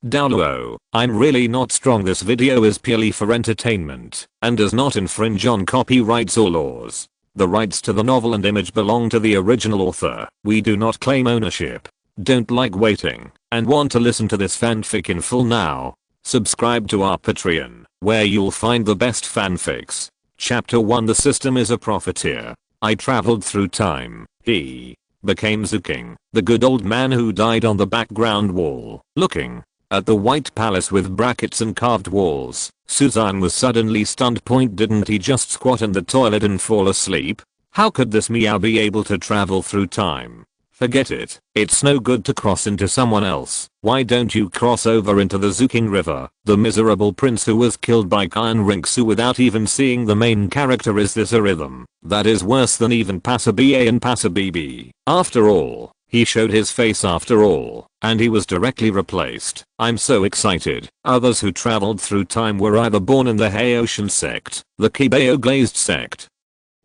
Douluo, I'm really not strong. This video is purely for entertainment and does not infringe on copyrights or laws. The rights to the novel and image belong to the original author. We do not claim ownership. Don't like waiting and want to listen to this fanfic in full now? Subscribe to our Patreon, where you'll find the best fanfics. Chapter 1. The system is a profiteer. I traveled through time. He became Xue Qinghe, the good old man who died on the background wall. Looking at the white palace with brackets and carved walls, Suzanne was suddenly stunned. Didn't he just squat in the toilet and fall asleep? How could this meow be able to travel through time? Forget it. It's no good to cross into someone else. Why don't you cross over into the Xue Qinghe river? The miserable prince who was killed by Xian without even seeing the main character. Is this a rhythm? That is worse than even Pasabiye and Pasabibi. After all, he showed his face after all, and he was directly replaced. I'm so excited. Others who traveled through time were either born in the Haitian sect, the Kibeo glazed sect,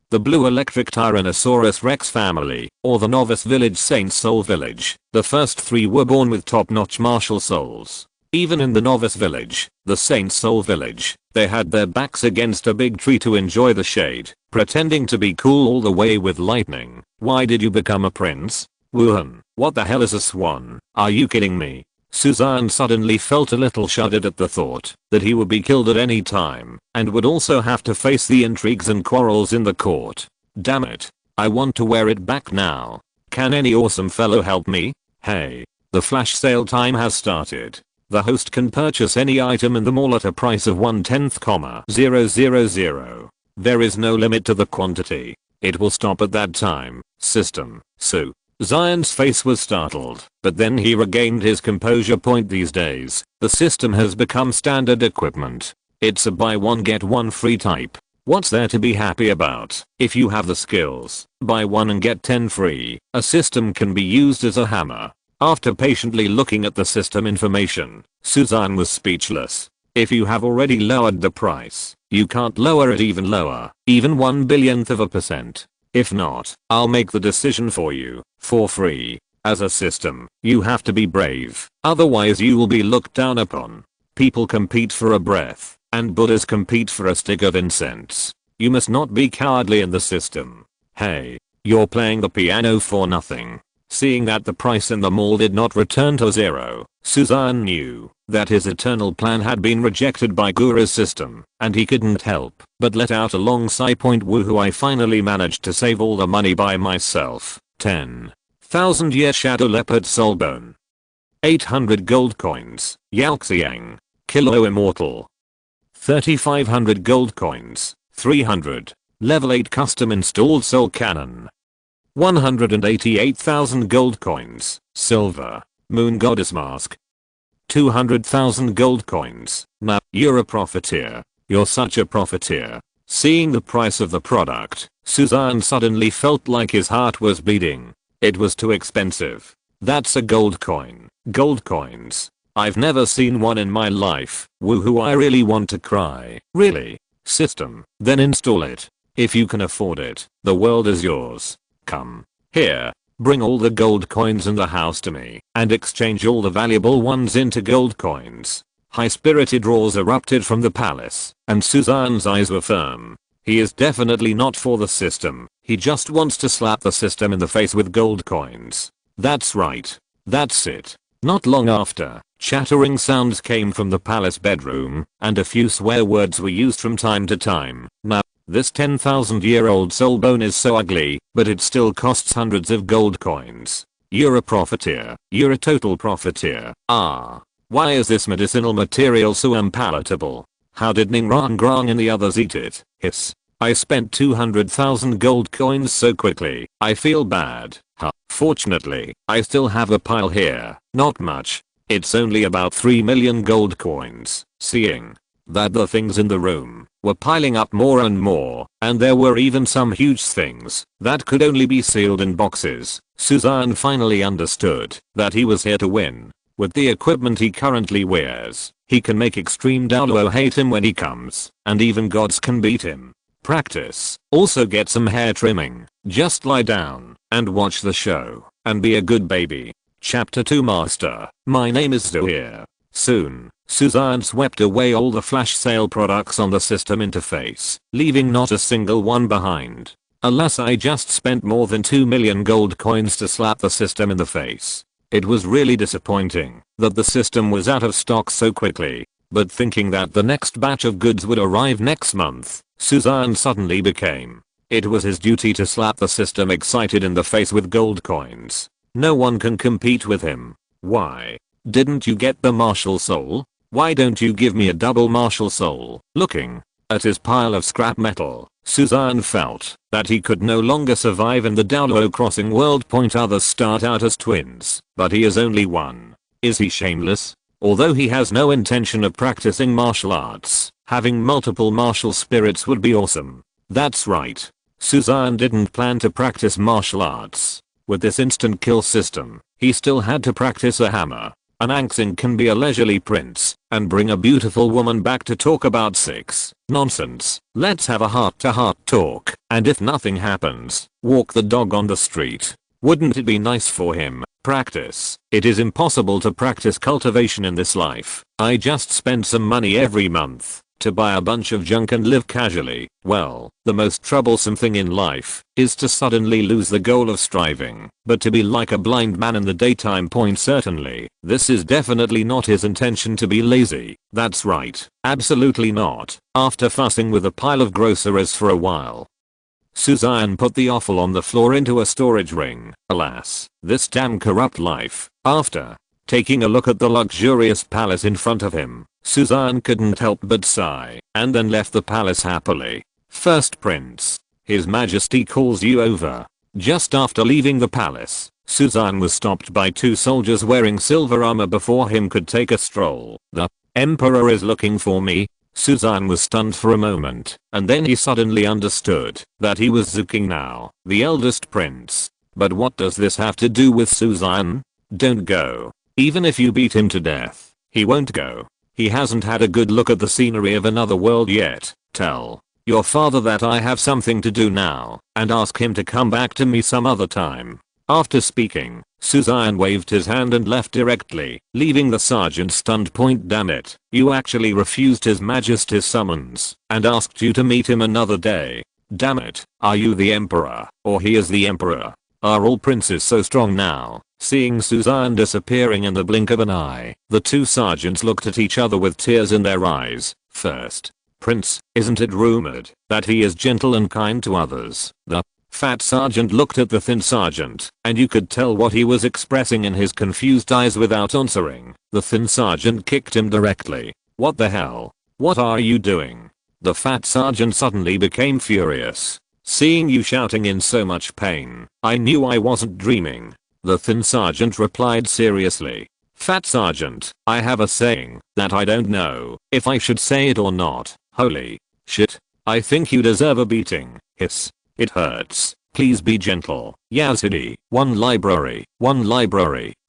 the Blue Electric Tyrannosaurus Rex family, or the Novice Village Saint Soul Village. The first three were born with top-notch martial souls. Even in the Novice Village, the Saint Soul Village, they had their backs against a big tree to enjoy the shade, pretending to be cool all the way with lightning. Why did you become a prince? Wuhan, what the hell is a swan? Are you kidding me? Suzanne suddenly felt a little shuddered at the thought that he would be killed at any time and would also have to face the intrigues and quarrels in the court. Damn it. I want to wear it back now. Can any awesome fellow help me? Hey, the flash sale time has started. The host can purchase any item in the mall at a price of 1/10,000. There is no limit to the quantity. It will stop at that time. System. So Zion's face was startled, but then he regained his composure. These days, the system has become standard equipment. It's a buy one get one free type. What's there to be happy about? If you have the skills, buy one and get 10 free. A system can be used as a hammer. After patiently looking at the system information, Suzanne was speechless. If you have already lowered the price, you can't lower it even lower, even 1/1000%. If not, I'll make the decision for you, for free. As a system, you have to be brave, otherwise you will be looked down upon. People compete for a breath, and Buddhas compete for a stick of incense. You must not be cowardly in the system. Hey, you're playing the piano for nothing. Seeing that the price in the mall did not return to zero, Suzanne knew that his eternal plan had been rejected by Guru's system, and he couldn't help but let out a long sigh. Woohoo, I finally managed to save all the money by myself. 10,000 year shadow leopard soulbone. 800 gold coins, Xiang, kilo immortal. 3500 gold coins, 300, level 8 custom installed soul cannon. 188,000 gold coins, silver, moon goddess mask. 200,000 gold coins. Now, you're a profiteer. You're such a profiteer. Seeing the price of the product, Suzanne suddenly felt like his heart was beating. It was too expensive. That's a gold coin. Gold coins. I've never seen one in my life. Woohoo, I really want to cry. Really? System, then install it. If you can afford it, the world is yours. Come here, bring all the gold coins in the house to me, and exchange all the valuable ones into gold coins. High-spirited roars erupted from the palace, and Suzanne's eyes were firm. He is definitely not for the system, he just wants to slap the system in the face with gold coins. That's right. That's it. Not long after, chattering sounds came from the palace bedroom, and a few swear words were used from time to time. Now, this 10,000-year-old soul bone is so ugly, but it still costs hundreds of gold coins. You're a profiteer. You're a total profiteer. Ah. Why is this medicinal material so unpalatable? How did Ning Rang Grang and the others eat it? Hiss. I spent 200,000 gold coins so quickly, I feel bad. Huh. Fortunately, I still have a pile here. Not much. It's only about 3 million gold coins. Seeing that the things in the room were piling up more and more, and there were even some huge things that could only be sealed in boxes, Suzanne finally understood that he was here to win. With the equipment he currently wears, he can make extreme Douluo hate him when he comes, and even gods can beat him. Practice. Also get some hair trimming. Just lie down and watch the show and be a good baby. Chapter 2. Master, my name is Xue. Soon, Suzanne swept away all the flash sale products on the system interface, leaving not a single one behind. Alas, I just spent more than 2 million gold coins to slap the system in the face. It was really disappointing that the system was out of stock so quickly. But thinking that the next batch of goods would arrive next month, Suzanne suddenly became. It was his duty to slap the system excited in the face with gold coins. No one can compete with him. Why? Didn't you get the martial soul? Why don't you give me a double martial soul? Looking at his pile of scrap metal, Suzanne felt that he could no longer survive in the Douluo crossing world. Others start out as twins, but he is only one. Is he shameless? Although he has no intention of practicing martial arts, having multiple martial spirits would be awesome. That's right. Suzanne didn't plan to practice martial arts. With this instant kill system, he still had to practice a hammer. An Anxing can be a leisurely prince and bring a beautiful woman back to talk about sex. Nonsense. Let's have a heart-to-heart talk, and if nothing happens, walk the dog on the street. Wouldn't it be nice for him? Practice. It is impossible to practice cultivation in this life. I just spend some money every month to buy a bunch of junk and live casually. Well, the most troublesome thing in life is to suddenly lose the goal of striving, but to be like a blind man in the daytime. Certainly, this is definitely not his intention to be lazy. That's right. Absolutely not. After fussing with a pile of groceries for a while, Suzanne put the offal on the floor into a storage ring. Alas, this damn corrupt life. After taking a look at the luxurious palace in front of him, Suzanne couldn't help but sigh, and then left the palace happily. First Prince, His Majesty calls you over. Just after leaving the palace, Suzanne was stopped by two soldiers wearing silver armor before him could take a stroll. The Emperor is looking for me. Suzanne was stunned for a moment, and then he suddenly understood that he was Xue Qinghe now, the eldest prince. But what does this have to do with Suzanne? Don't go. Even if you beat him to death, he won't go. He hasn't had a good look at the scenery of another world yet. Tell your father that I have something to do now, and ask him to come back to me some other time. After speaking, Suzanne waved his hand and left directly, leaving the sergeant stunned. Damn it, you actually refused His Majesty's summons, and asked you to meet him another day. Damn it, are you the Emperor, or he is the Emperor? Are all princes so strong now? Seeing Suzanne disappearing in the blink of an eye, the two sergeants looked at each other with tears in their eyes. First Prince, isn't it rumored that he is gentle and kind to others? The fat sergeant looked at the thin sergeant, and you could tell what he was expressing in his confused eyes without answering. The thin sergeant kicked him directly. What the hell? What are you doing? The fat sergeant suddenly became furious. Seeing you shouting in so much pain, I knew I wasn't dreaming. The thin sergeant replied seriously. Fat sergeant, I have a saying that I don't know if I should say it or not. Holy shit. I think you deserve a beating. Hiss. It hurts. Please be gentle. Yazidi. One library.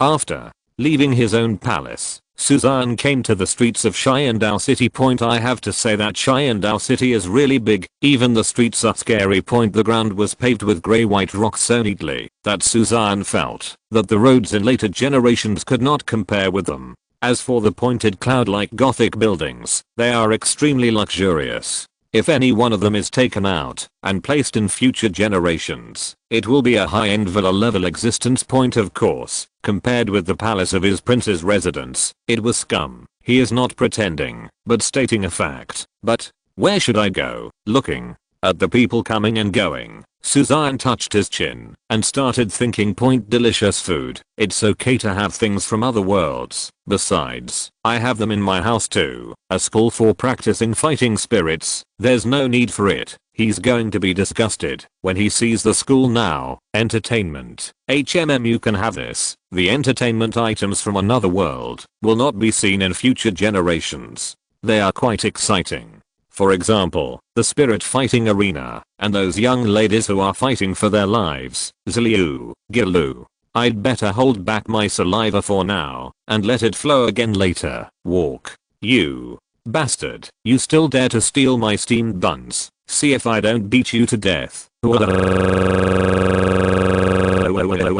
After leaving his own palace, Suzanne came to the streets of Xian City. I have to say that Xian City is really big. Even the streets are scary. The ground was paved with grey-white rocks so neatly that Suzanne felt that the roads in later generations could not compare with them. As for the pointed cloud-like Gothic buildings, they are extremely luxurious. If any one of them is taken out and placed in future generations, it will be a high-end villa-level existence. Of course, compared with the palace of his prince's residence, it was scum. He is not pretending, but stating a fact. But where should I go? Looking at the people coming and going, Suzanne touched his chin and started thinking. Delicious food. It's okay to have things from other worlds. Besides, I have them in my house too. A school for practicing fighting spirits. There's no need for it. He's going to be disgusted when he sees the school now. Entertainment. You can have this. The entertainment items from another world will not be seen in future generations. They are quite exciting. For example, the spirit fighting arena, and those young ladies who are fighting for their lives. Ziliu, Gilu. I'd better hold back my saliva for now, and let it flow again later. Walk. You bastard. You still dare to steal my steamed buns. See if I don't beat you to death.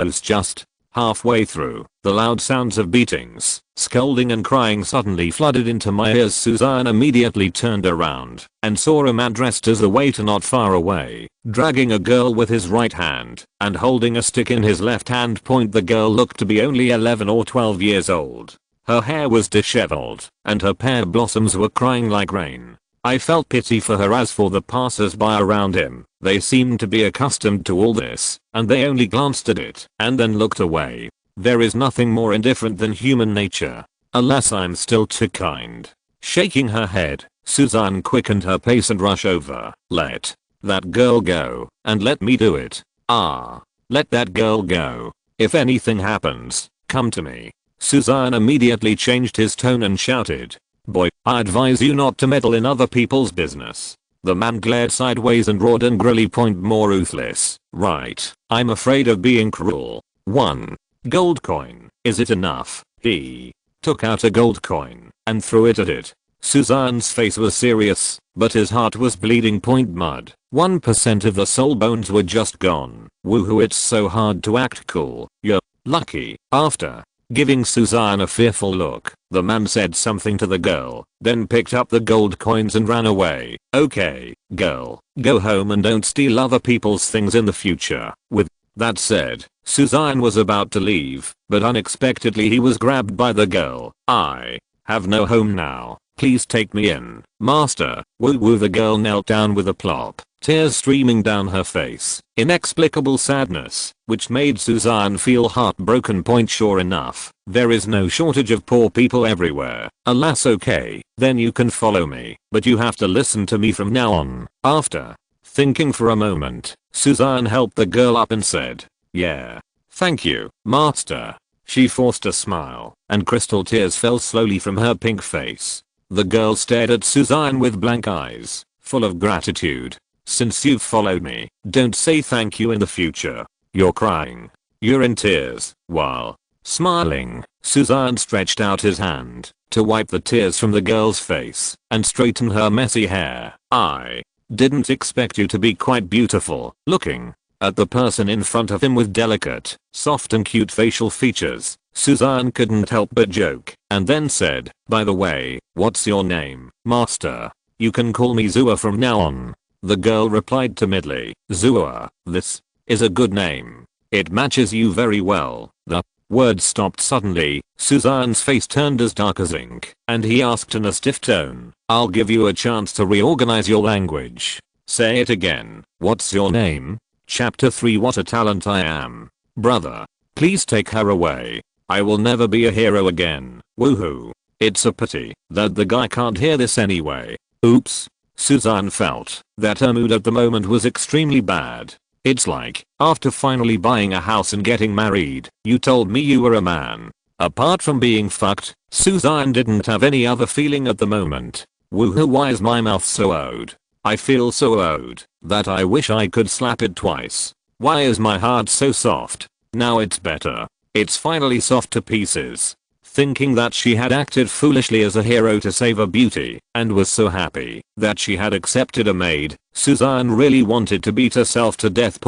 It's just Halfway through, the loud sounds of beatings, scolding and crying suddenly flooded into my ears. Suzanne immediately turned around and saw a man dressed as a waiter not far away, dragging a girl with his right hand and holding a stick in his left hand. The girl looked to be only 11 or 12 years old. Her hair was disheveled and her pear blossoms were crying like rain. I felt pity for her. As for the passers-by around him, they seemed to be accustomed to all this, and they only glanced at it and then looked away. There is nothing more indifferent than human nature. Alas, I'm still too kind. Shaking her head, Suzanne quickened her pace and rushed over. Let that girl go, and let me do it. Let that girl go. If anything happens, come to me. Suzanne immediately changed his tone and shouted, "Boy, I advise you not to meddle in other people's business." The man glared sideways and roared angrily, more ruthless. Right, I'm afraid of being cruel. 1 gold coin, is it enough? He took out a gold coin and threw it at it. Suzanne's face was serious, but his heart was bleeding. Mud. 1% of the soul bones were just gone. Woohoo, it's so hard to act cool. You're lucky. After giving Suzanne a fearful look, the man said something to the girl, then picked up the gold coins and ran away. Okay, girl, go home and don't steal other people's things in the future. With that said, Suzanne was about to leave, but unexpectedly he was grabbed by the girl. I have no home now. Please take me in, master. Woo woo. The girl knelt down with a plop, tears streaming down her face. Inexplicable sadness, which made Suzanne feel heartbroken. Sure enough, there is no shortage of poor people everywhere. Alas, okay, then you can follow me, but you have to listen to me from now on. After thinking for a moment, Suzanne helped the girl up and said, "Yeah, thank you, master." She forced a smile, and crystal tears fell slowly from her pink face. The girl stared at Suzanne with blank eyes, full of gratitude. "Since you've followed me, don't say thank you in the future. You're crying. You're in tears." While smiling, Suzanne stretched out his hand to wipe the tears from the girl's face and straighten her messy hair. "I didn't expect you to be quite beautiful looking." At the person in front of him with delicate, soft and cute facial features, Suzanne couldn't help but joke, and then said, "By the way, what's your name, master? You can call me Xue from now on." The girl replied timidly, "Xue, this is a good name. It matches you very well." The word stopped suddenly. Suzanne's face turned as dark as ink, and he asked in a stiff tone, "I'll give you a chance to reorganize your language. Say it again. What's your name?" Chapter 3. What a talent I am. Brother, please take her away. I will never be a hero again. Woohoo. It's a pity that the guy can't hear this anyway. Oops. Suzanne felt that her mood at the moment was extremely bad. It's like, after finally buying a house and getting married, you told me you were a man. Apart from being fucked, Suzanne didn't have any other feeling at the moment. Woohoo, why is my mouth so owed? I feel so owed that I wish I could slap it twice. Why is my heart so soft? Now it's better. It's finally soft to pieces. Thinking that she had acted foolishly as a hero to save a beauty and was so happy that she had accepted a maid, Suzanne really wanted to beat herself to death.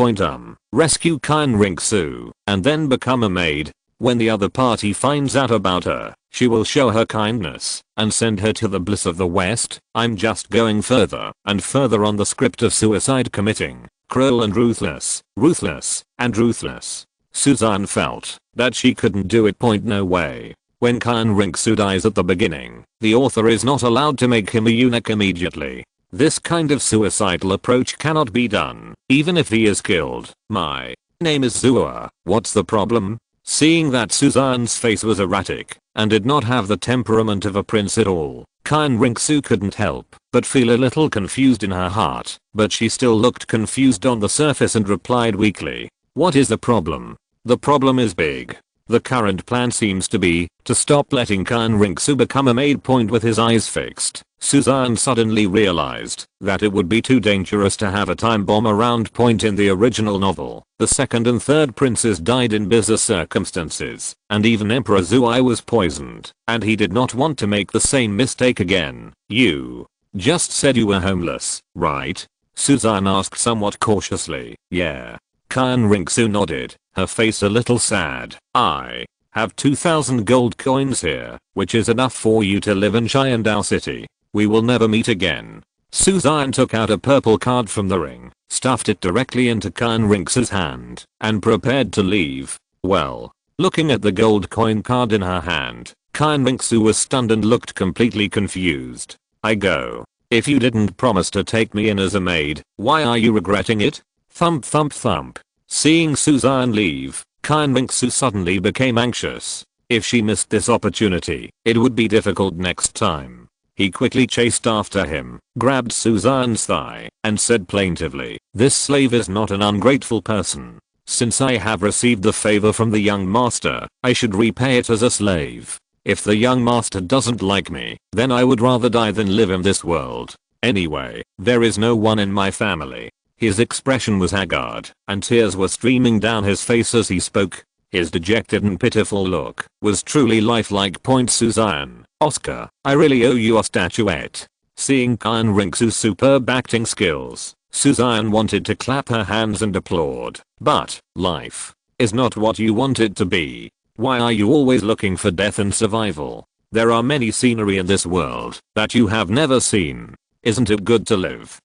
Rescue Xian Ringsu and then become a maid. When the other party finds out about her, she will show her kindness and send her to the bliss of the West. I'm just going further and further on the script of suicide committing, cruel and ruthless, ruthless and ruthless. Suzanne felt that she couldn't do it. No way. When Xian Ringsu dies at the beginning, the author is not allowed to make him a eunuch immediately. This kind of suicidal approach cannot be done, even if he is killed. My name is Xue. What's the problem? Seeing that Suzanne's face was erratic and did not have the temperament of a prince at all, Xian Ringsu couldn't help but feel a little confused in her heart, but she still looked confused on the surface and replied weakly, "What is the problem?" "The problem is big. The current plan seems to be to stop letting Xian Ringsu become a maid." With his eyes fixed, Suzanne suddenly realized that it would be too dangerous to have a time bomb around. In the original novel, the second and third princes died in bizarre circumstances, and even Emperor Xue was poisoned, and he did not want to make the same mistake again. "You just said you were homeless, right?" Suzanne asked somewhat cautiously. "Yeah." Xian Ringsu nodded, her face a little sad. I have 2,000 gold coins here, which is enough for you to live in Xian City. We will never meet again. Suzanne took out a purple card from the ring, stuffed it directly into Qian Rinxu's hand, and prepared to leave. Well, looking at the gold coin card in her hand, Qian Rinxu was stunned and looked completely confused. I go. If you didn't promise to take me in as a maid, why are you regretting it? Thump thump thump. Seeing Suzanne leave, Qian Rinxu suddenly became anxious. If she missed this opportunity, it would be difficult next time. He quickly chased after him, grabbed Suzanne's thigh, and said plaintively, "This slave is not an ungrateful person. Since I have received the favor from the young master, I should repay it as a slave. If the young master doesn't like me, then I would rather die than live in this world. Anyway, there is no one in my family." His expression was haggard, and tears were streaming down his face as he spoke. His dejected and pitiful look was truly lifelike. Suzanne, Oscar, I really owe you a statuette. Seeing Qian Rinxu's superb acting skills, Suzanne wanted to clap her hands and applaud. But life is not what you want it to be. Why are you always looking for death and survival? There are many scenery in this world that you have never seen. Isn't it good to live?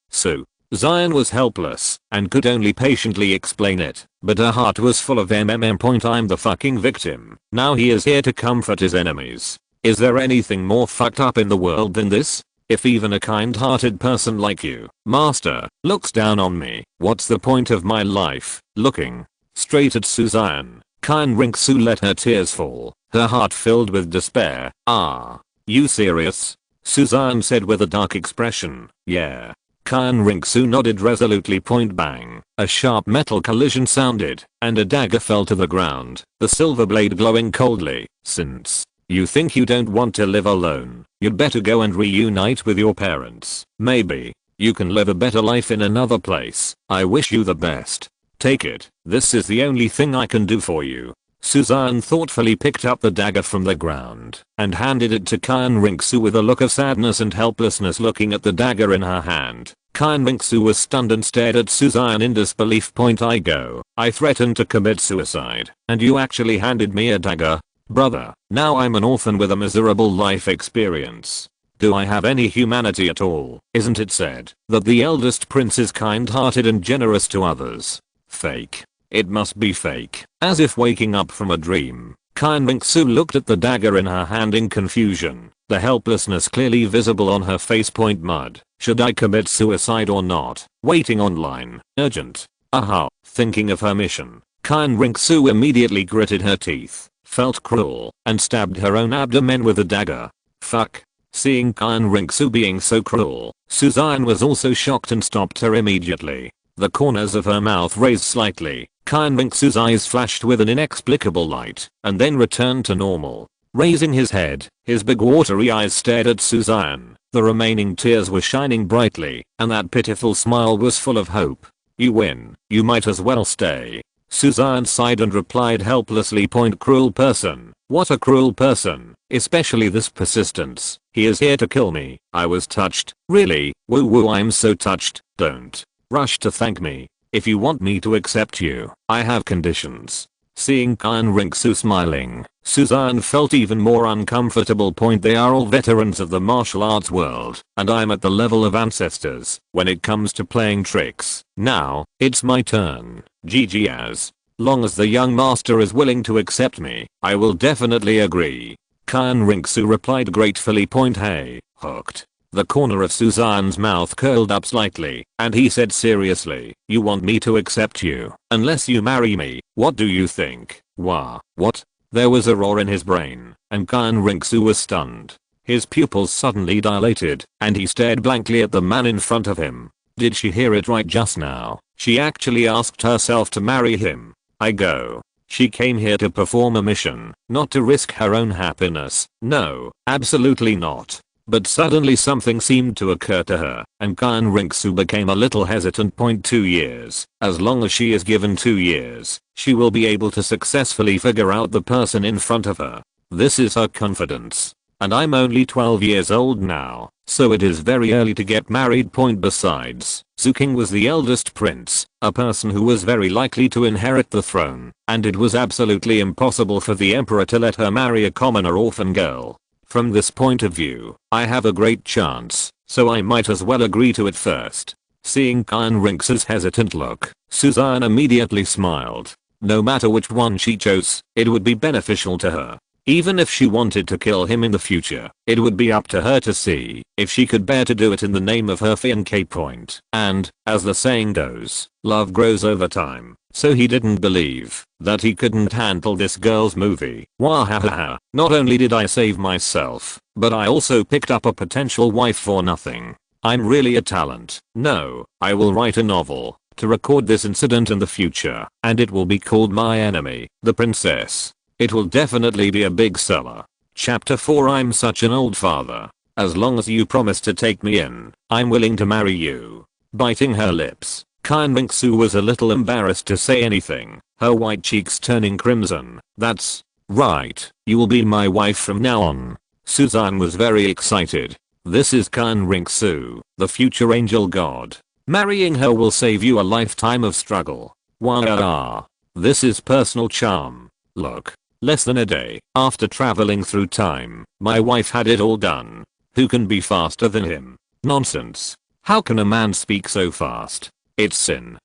Xian was helpless and could only patiently explain it, but her heart was full of I'm the fucking victim. Now he is here to comfort his enemies. Is there anything more fucked up in the world than this? If even a kind-hearted person like you, master, looks down on me, what's the point of my life? Looking straight at Suzanne, Qian Rinxu let her tears fall, her heart filled with despair. "Ah, you serious?" Suzanne said with a dark expression. "Yeah." Qian Rinxu nodded resolutely. Point bang, a sharp metal collision sounded, and a dagger fell to the ground, the silver blade glowing coldly. "Since you think you don't want to live alone, you'd better go and reunite with your parents. Maybe you can live a better life in another place. I wish you the best. Take it, this is the only thing I can do for you." Suzanne thoughtfully picked up the dagger from the ground and handed it to Qian Rinxu with a look of sadness and helplessness. Looking at the dagger in her hand, Qian Rinxu was stunned and stared at Suzanne in disbelief. I threatened to commit suicide, and you actually handed me a dagger? Brother, now I'm an orphan with a miserable life experience. Do I have any humanity at all? Isn't it said that the eldest prince is kind-hearted and generous to others? Fake. It must be fake. As if waking up from a dream, Qian Rinxu looked at the dagger in her hand in confusion, the helplessness clearly visible on her face. Mud. Should I commit suicide or not? Waiting online. Urgent. Aha. Thinking of her mission, Qian Rinxu immediately gritted her teeth, felt cruel, and stabbed her own abdomen with the dagger. Fuck. Seeing Qian Rinxu being so cruel, Suzanne was also shocked and stopped her immediately. The corners of her mouth raised slightly. Qian Rinxu's eyes flashed with an inexplicable light, and then returned to normal. Raising his head, his big watery eyes stared at Suzanne. The remaining tears were shining brightly, and that pitiful smile was full of hope. "You win. You might as well stay." Suzanne sighed and replied helplessly. Cruel person. What a cruel person. Especially this persistence. He is here to kill me. I was touched. Really? Woo woo, I'm so touched. Don't rush to thank me. If you want me to accept you, I have conditions. Seeing Qian Rinxu smiling, Suzanne felt even more uncomfortable. They are all veterans of the martial arts world, and I'm at the level of ancestors when it comes to playing tricks. Now, it's my turn. GG. As long as the young master is willing to accept me, I will definitely agree. Qian Rinxu replied gratefully. Hey, hooked. The corner of Suzanne's mouth curled up slightly, and he said seriously, "You want me to accept you, unless you marry me, what do you think?" What? There was a roar in his brain, and Qian Rinxu was stunned. His pupils suddenly dilated, and he stared blankly at the man in front of him. Did she hear it right just now? She actually asked herself to marry him. I go. She came here to perform a mission, not to risk her own happiness. No, absolutely not. But suddenly something seemed to occur to her, and Qian Rinxu became a little hesitant. 2 years. As long as she is given 2 years, she will be able to successfully figure out the person in front of her. This is her confidence. And I'm only 12 years old now, so it is very early to get married. Besides, Xue Qinghe was the eldest prince, a person who was very likely to inherit the throne, and it was absolutely impossible for the emperor to let her marry a commoner orphan girl. From this point of view, I have a great chance, so I might as well agree to it first. Seeing Xian Rinx's hesitant look, Suzanne immediately smiled. No matter which one she chose, it would be beneficial to her. Even if she wanted to kill him in the future, it would be up to her to see if she could bear to do it in the name of her fiancé. And, as the saying goes, love grows over time, so he didn't believe that he couldn't handle this girl's movie. Wahahaha, not only did I save myself, but I also picked up a potential wife for nothing. I'm really a talent. No, I will write a novel to record this incident in the future, and it will be called My Enemy, the Princess. It will definitely be a big seller. Chapter 4. I'm such an old father. As long as you promise to take me in, I'm willing to marry you. Biting her lips, Xian Rinxu was a little embarrassed to say anything, her white cheeks turning crimson. That's right, you will be my wife from now on. Suzanne was very excited. This is Xian Rinxu, the future angel god. Marrying her will save you a lifetime of struggle. Wow. This is personal charm. Look. Less than a day after traveling through time, my wife had it all done. Who can be faster than him? Nonsense. How can a man speak so fast? It's sin,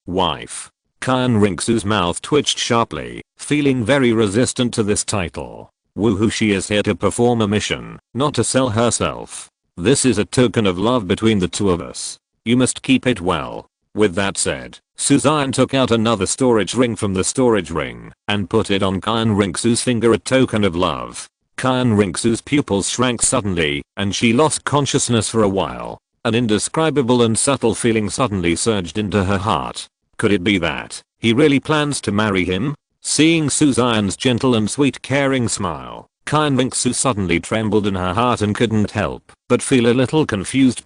wife. Xian Rinxu's mouth twitched sharply, feeling very resistant to this title. Woohoo, she is here to perform a mission, not to sell herself. This is a token of love between the two of us. You must keep it well. With that said, Suzanne took out another storage ring from the storage ring and put it on Xian Rinxu's finger, a token of love. Xian Rinxu's pupils shrank suddenly and she lost consciousness for a while. An indescribable and subtle feeling suddenly surged into her heart. Could it be that he really plans to marry him? Seeing Suzanne's gentle and sweet caring smile, Xian Rinxu suddenly trembled in her heart and couldn't help but feel a little confused.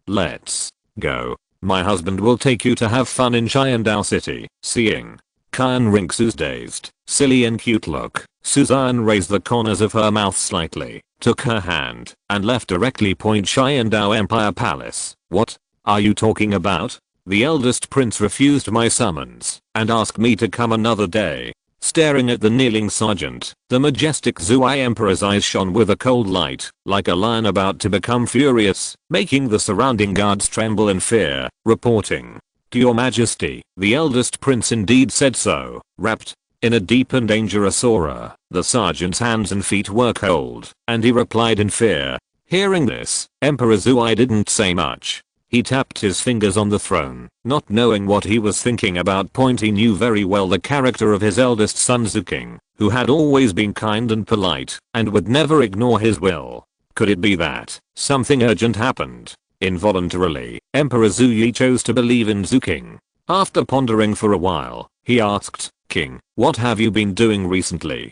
Let's go. My husband will take you to have fun in Xiandao City. Seeing Xian Rinxu's dazed, silly and cute look, Suzanne raised the corners of her mouth slightly, took her hand, and left directly. Xiandao Empire Palace. What are you talking about? The eldest prince refused my summons and asked me to come another day. Staring at the kneeling sergeant, the majestic Zhuai Emperor's eyes shone with a cold light, like a lion about to become furious, making the surrounding guards tremble in fear, reporting. To your majesty, the eldest prince indeed said so. Wrapped in a deep and dangerous aura, the sergeant's hands and feet were cold, and he replied in fear. Hearing this, Emperor Zhuai didn't say much. He tapped his fingers on the throne, not knowing what he was thinking about. He knew very well the character of his eldest son Xue Qinghe, who had always been kind and polite, and would never ignore his will. Could it be that something urgent happened? Involuntarily, Emperor Zhu Yi chose to believe in Xue Qinghe. After pondering for a while, he asked, King, what have you been doing recently?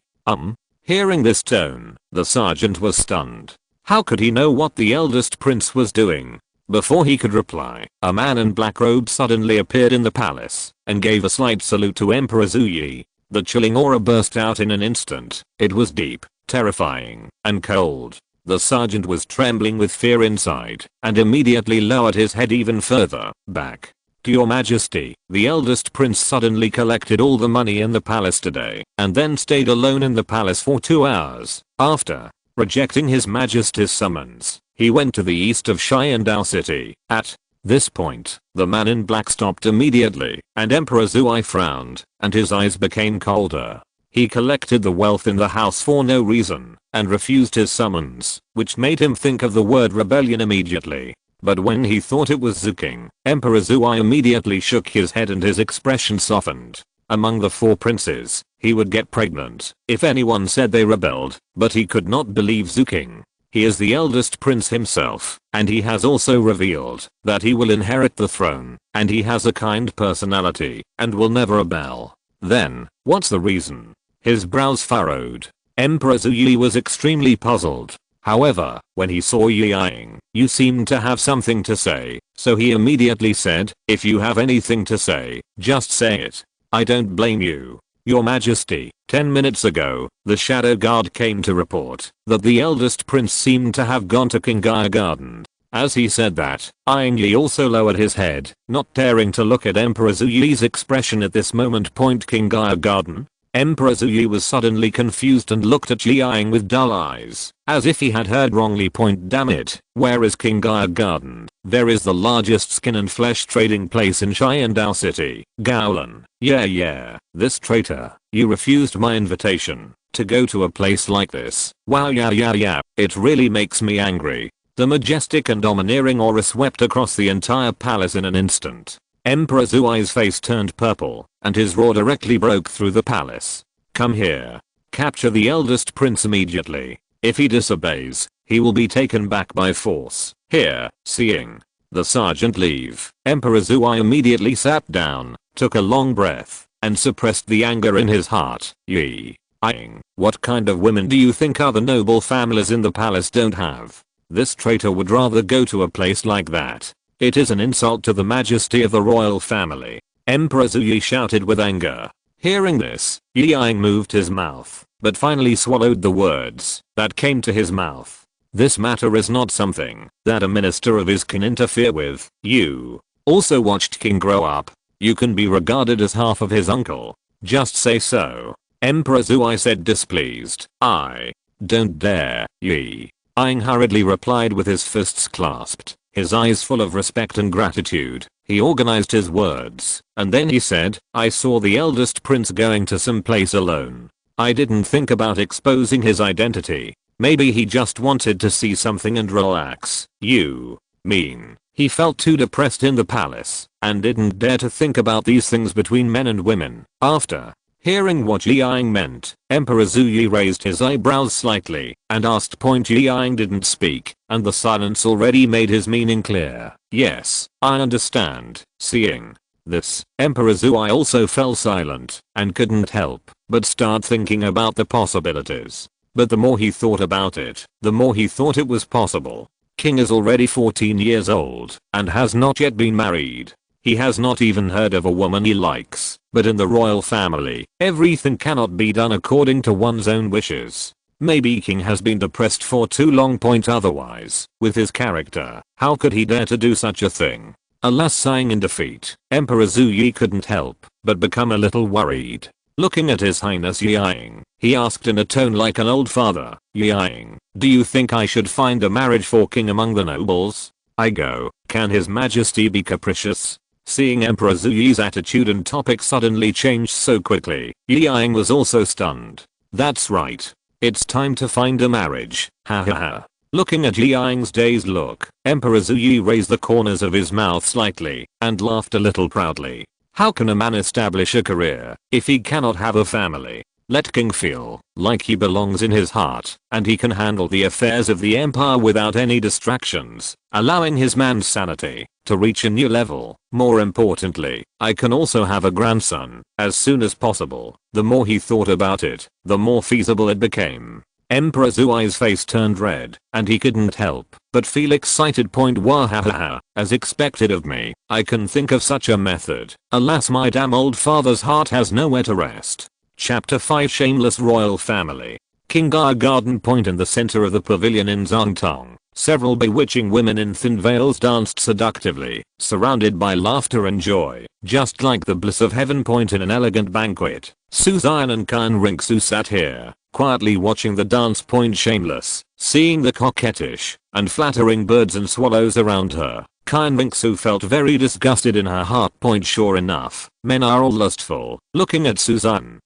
Hearing this tone, the sergeant was stunned. How could he know what the eldest prince was doing? Before he could reply, a man in black robes suddenly appeared in the palace and gave a slight salute to Emperor Zhu Yi. The chilling aura burst out in an instant. It was deep, terrifying, and cold. The sergeant was trembling with fear inside and immediately lowered his head even further back. To your majesty, the eldest prince suddenly collected all the money in the palace today and then stayed alone in the palace for 2 hours. After rejecting his majesty's summons, he went to the east of Xiandao City. At this point, the man in black stopped immediately, and Emperor Zhuai frowned, and his eyes became colder. He collected the wealth in the house for no reason, and refused his summons, which made him think of the word rebellion immediately. But when he thought it was Xue Qinghe, Emperor Zhuai immediately shook his head and his expression softened. Among the 4 princes, he would get pregnant if anyone said they rebelled, but he could not believe Xue Qinghe. He is the eldest prince himself, and he has also revealed that he will inherit the throne, and he has a kind personality, and will never rebel. Then, what's the reason? His brows furrowed. Emperor Zhu Yi was extremely puzzled. However, when he saw Yi eyeing, you seemed to have something to say, so he immediately said, if you have anything to say, just say it. I don't blame you. Your Majesty, 10 minutes ago, the shadow guard came to report that the eldest prince seemed to have gone to Qinghe Garden. As he said that, Yi also lowered his head, not daring to look at Emperor Zuyi's expression at this moment. Qinghe Garden? Emperor Zuyi was suddenly confused and looked at Ying with dull eyes, as if he had heard wrongly. Damn it, where is Qinghe Garden? There is the largest skin and flesh trading place in Xiandao City, Gaolan. Yeah, this traitor, you refused my invitation to go to a place like this. Wow, yeah, it really makes me angry. The majestic and domineering aura swept across the entire palace in an instant. Emperor Zui's face turned purple, and his roar directly broke through the palace. Come here. Capture the eldest prince immediately. If he disobeys, he will be taken back by force. Here, seeing the sergeant leave, Emperor Zui immediately sat down, took a long breath, and suppressed the anger in his heart. Ying, what kind of women do you think other noble families in the palace don't have? This traitor would rather go to a place like that. It is an insult to the majesty of the royal family. Emperor Zui shouted with anger. Hearing this, Ying moved his mouth, but finally swallowed the words that came to his mouth. This matter is not something that a minister of his can interfere with. You also watched King grow up. You can be regarded as half of his uncle. Just say so. Emperor Zui said, displeased. I don't dare. Ying hurriedly replied with his fists clasped, his eyes full of respect and gratitude. He organized his words, and then he said, I saw the eldest prince going to some place alone. I didn't think about exposing his identity. Maybe he just wanted to see something and relax. You mean he felt too depressed in the palace and didn't dare to think about these things between men and women? After hearing what Ying meant, Emperor Zui raised his eyebrows slightly and asked. Ying didn't speak, and the silence already made his meaning clear. Yes, I understand. Seeing this, Emperor Zui also fell silent and couldn't help but start thinking about the possibilities. But the more he thought about it, the more he thought it was possible. King is already 14 years old and has not yet been married. He has not even heard of a woman he likes, but in the royal family, everything cannot be done according to one's own wishes. Maybe King has been depressed for too long. Otherwise, with his character, how could he dare to do such a thing? Alas, sighing in defeat, Emperor Zui couldn't help but become a little worried. Looking at His Highness Ying, he asked in a tone like an old father, Ying, do you think I should find a marriage for King among the nobles? I go, can His Majesty be capricious? Seeing Emperor Zui's attitude and topic suddenly changed so quickly, Ying was also stunned. That's right. It's time to find a marriage. Ha ha ha. Looking at Ying's dazed look, Emperor Zui raised the corners of his mouth slightly and laughed a little proudly. How can a man establish a career if he cannot have a family? Let King feel like he belongs in his heart and he can handle the affairs of the empire without any distractions, allowing his man's sanity to reach a new level. More importantly, I can also have a grandson as soon as possible. The more he thought about it, the more feasible it became. Emperor Zui's face turned red and he couldn't help but feel excited. Wahahaha, as expected of me, I can think of such a method. Alas, my damn old father's heart has nowhere to rest. Chapter 5 Shameless Royal Family. Qinghe Garden. In the center of the pavilion in Zhangtong, several bewitching women in thin veils danced seductively, surrounded by laughter and joy, just like the bliss of heaven. In an elegant banquet, Suzanne and Qian Ringsu sat here, quietly watching the dance. Shameless, seeing the coquettish and flattering birds and swallows around her, Qian Ringsu felt very disgusted in her heart. Sure enough, men are all lustful. Looking at Suzanne,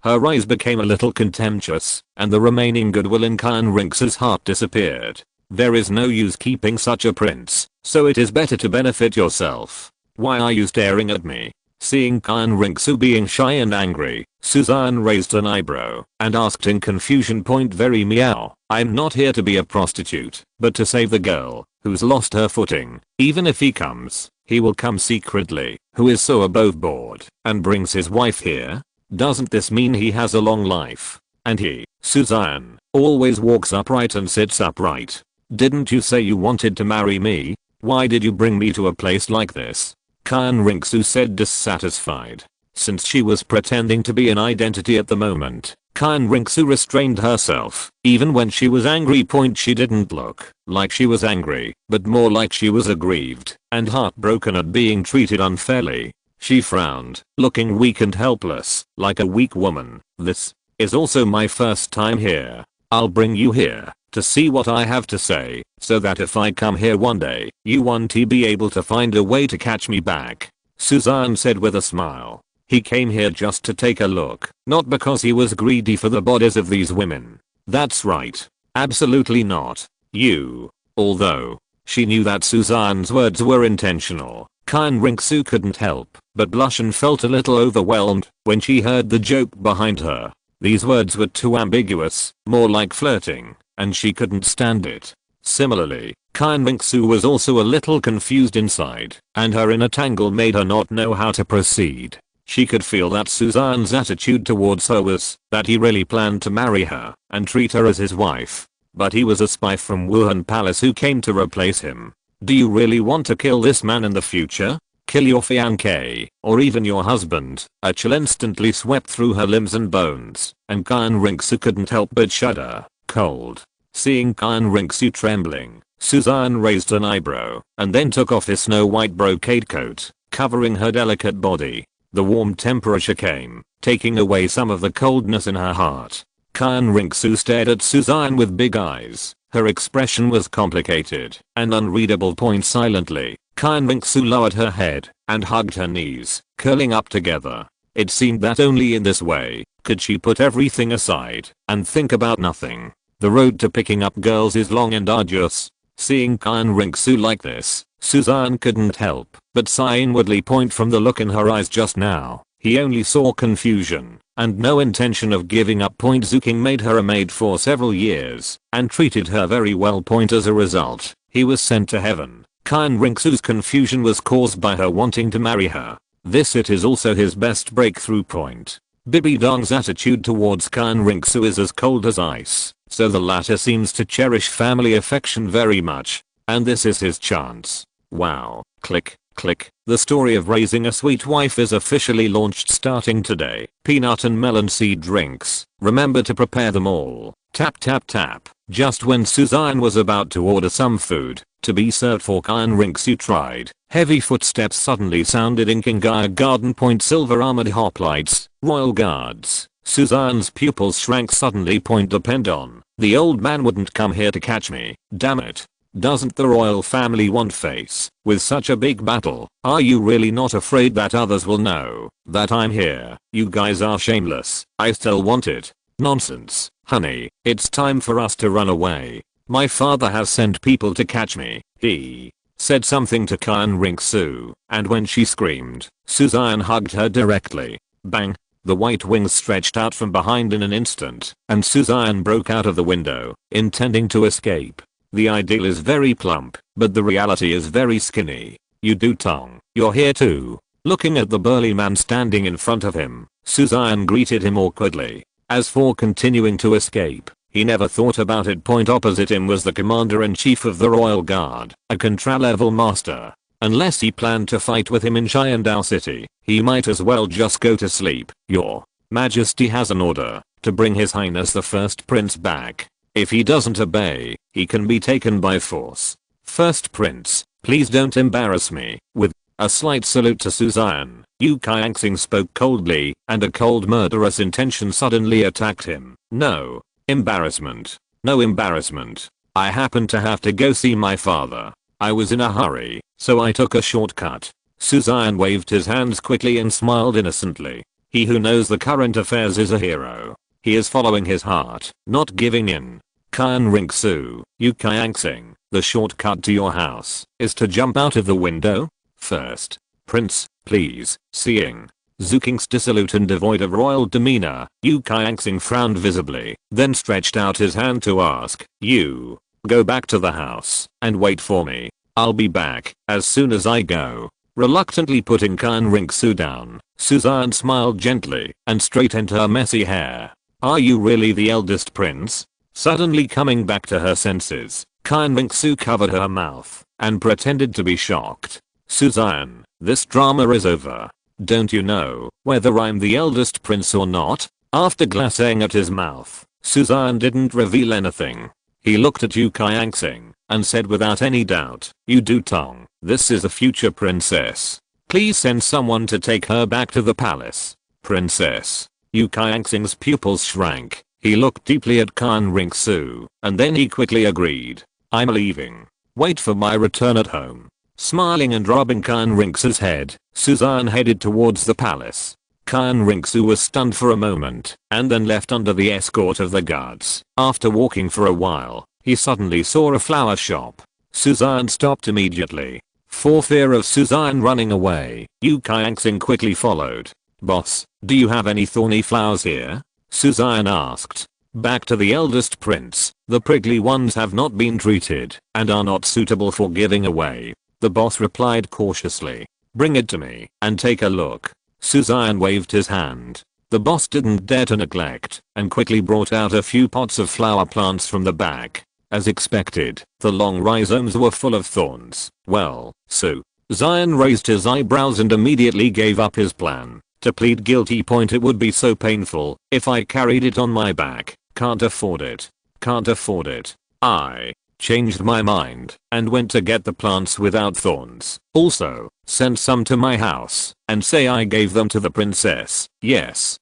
her eyes became a little contemptuous, and the remaining goodwill in Qian Ringsu's heart disappeared. There is no use keeping such a prince, so it is better to benefit yourself. Why are you staring at me? Seeing Qian Ringsu being shy and angry, Suzanne raised an eyebrow and asked in confusion. Very meow. I'm not here to be a prostitute, but to save the girl who's lost her footing. Even if he comes, he will come secretly. Who is so above board and brings his wife here? Doesn't this mean he has a long life? And he, Suzanne, always walks upright and sits upright. Didn't you say you wanted to marry me? Why did you bring me to a place like this? Qian Ringsu said, dissatisfied. Since she was pretending to be an identity at the moment, Xian Ringsu restrained herself. Even when she was angry, she didn't look like she was angry, but more like she was aggrieved and heartbroken at being treated unfairly. She frowned, looking weak and helpless, like a weak woman. This is also my first time here. I'll bring you here to see what I have to say, so that if I come here one day, you won't be able to find a way to catch me back, Suzanne said with a smile. He came here just to take a look, not because he was greedy for the bodies of these women. That's right. Absolutely not. You. Although she knew that Suzanne's words were intentional, Xian Ringsu couldn't help but blush and felt a little overwhelmed when she heard the joke behind her. These words were too ambiguous, more like flirting, and she couldn't stand it. Similarly, Xian Ringsu was also a little confused inside, and her inner tangle made her not know how to proceed. She could feel that Suzanne's attitude towards her was that he really planned to marry her and treat her as his wife. But he was a spy from Wuhan Palace who came to replace him. Do you really want to kill this man in the future? Kill your fiancé, or even your husband? A chill instantly swept through her limbs and bones, and Xian Ringsu couldn't help but shudder. Cold. Seeing Xian Ringsu trembling, Suzanne raised an eyebrow and then took off his snow-white brocade coat, covering her delicate body. The warm temperature came, taking away some of the coldness in her heart. Xian Ringsu stared at Suzanne with big eyes. Her expression was complicated and unreadable. Silently, Xian Ringsu lowered her head and hugged her knees, curling up together. It seemed that only in this way could she put everything aside and think about nothing. The road to picking up girls is long and arduous. Seeing Xian Ringsu like this, Suzanne couldn't help but sigh inwardly. From the look in her eyes just now, he only saw confusion and no intention of giving up. Xue Qinghe made her a maid for several years and treated her very well. As a result, he was sent to heaven. Xian Ringsu's confusion was caused by her wanting to marry her. It is also his best breakthrough point. Bibi Dong's attitude towards Xian Ringsu is as cold as ice, so the latter seems to cherish family affection very much, and this is his chance. Wow. Click, click. The story of raising a sweet wife is officially launched starting today. Peanut and melon seed drinks. Remember to prepare them all. Tap tap tap. Just when Suzanne was about to order some food to be served for Xian Ringsu tried, heavy footsteps suddenly sounded in Qinghe Garden. Silver armored hoplites, royal guards. Suzanne's pupils shrank suddenly. Depend on. The old man wouldn't come here to catch me. Damn it. Doesn't the royal family want face with such a big battle? Are you really not afraid that others will know that I'm here? You guys are shameless. I still want it. Nonsense. Honey, it's time for us to run away. My father has sent people to catch me. He said something to Xian Ringsu, and when she screamed, Suzanne hugged her directly. Bang. The white wings stretched out from behind in an instant, and Suzanne broke out of the window, intending to escape. The ideal is very plump, but the reality is very skinny. You do Tong, you're here too. Looking at the burly man standing in front of him, Suzanne greeted him awkwardly. As for continuing to escape, he never thought about it. Opposite him was the commander-in-chief of the royal guard, a contra-level master. Unless he planned to fight with him in Xiandao City, he might as well just go to sleep. Your Majesty has an order to bring His Highness the First Prince back. If he doesn't obey, he can be taken by force. First Prince, please don't embarrass me. With a slight salute to Suzanne, Yu Qianxing spoke coldly, and a cold murderous intention suddenly attacked him. No embarrassment. No embarrassment. I happened to have to go see my father. I was in a hurry, so I took a shortcut. Suzanne waved his hands quickly and smiled innocently. He who knows the current affairs is a hero. He is following his heart, not giving in. Xian Ringsu, Yu Qianxing, the shortcut to your house is to jump out of the window? First, Prince, please. Seeing Xue Qinghe's dissolute and devoid of royal demeanor, Yu Qianxing frowned visibly, then stretched out his hand to ask, You, go back to the house and wait for me. I'll be back as soon as I go. Reluctantly putting Xian Ringsu down, Suzanne smiled gently and straightened her messy hair. Are you really the eldest prince? Suddenly coming back to her senses, Xian Ringsu covered her mouth and pretended to be shocked. Suzanne, this drama is over. Don't you know whether I'm the eldest prince or not? After glancing at his mouth, Suzanne didn't reveal anything. He looked at Xue Qinghe and said without any doubt, "You do Tong, this is a future princess. Please send someone to take her back to the palace." Princess. Xue Qinghe's pupils shrank. He looked deeply at Conspiracies and then he quickly agreed. "I'm leaving. Wait for my return at home." Smiling and rubbing Conspiracies' head, Suzanne headed towards the palace. Conspiracies was stunned for a moment and then left under the escort of the guards. After walking for a while, he suddenly saw a flower shop. Suzanne stopped immediately. For fear of Suzanne running away, Xue Qinghe quickly followed. "Boss, do you have any thorny flowers here?" Suzanne asked. "Back to the eldest prince, the prickly ones have not been treated and are not suitable for giving away," the boss replied cautiously. "Bring it to me and take a look." Suzanne waved his hand. The boss didn't dare to neglect and quickly brought out a few pots of flower plants from the back. As expected, the long rhizomes were full of thorns. "Well, Xian raised his eyebrows and immediately gave up his plan. To plead guilty, it would be so painful if I carried it on my back. Can't afford it. Can't afford it. I changed my mind and went to get the plants without thorns. Also, send some to my house and say I gave them to the princess. Yes,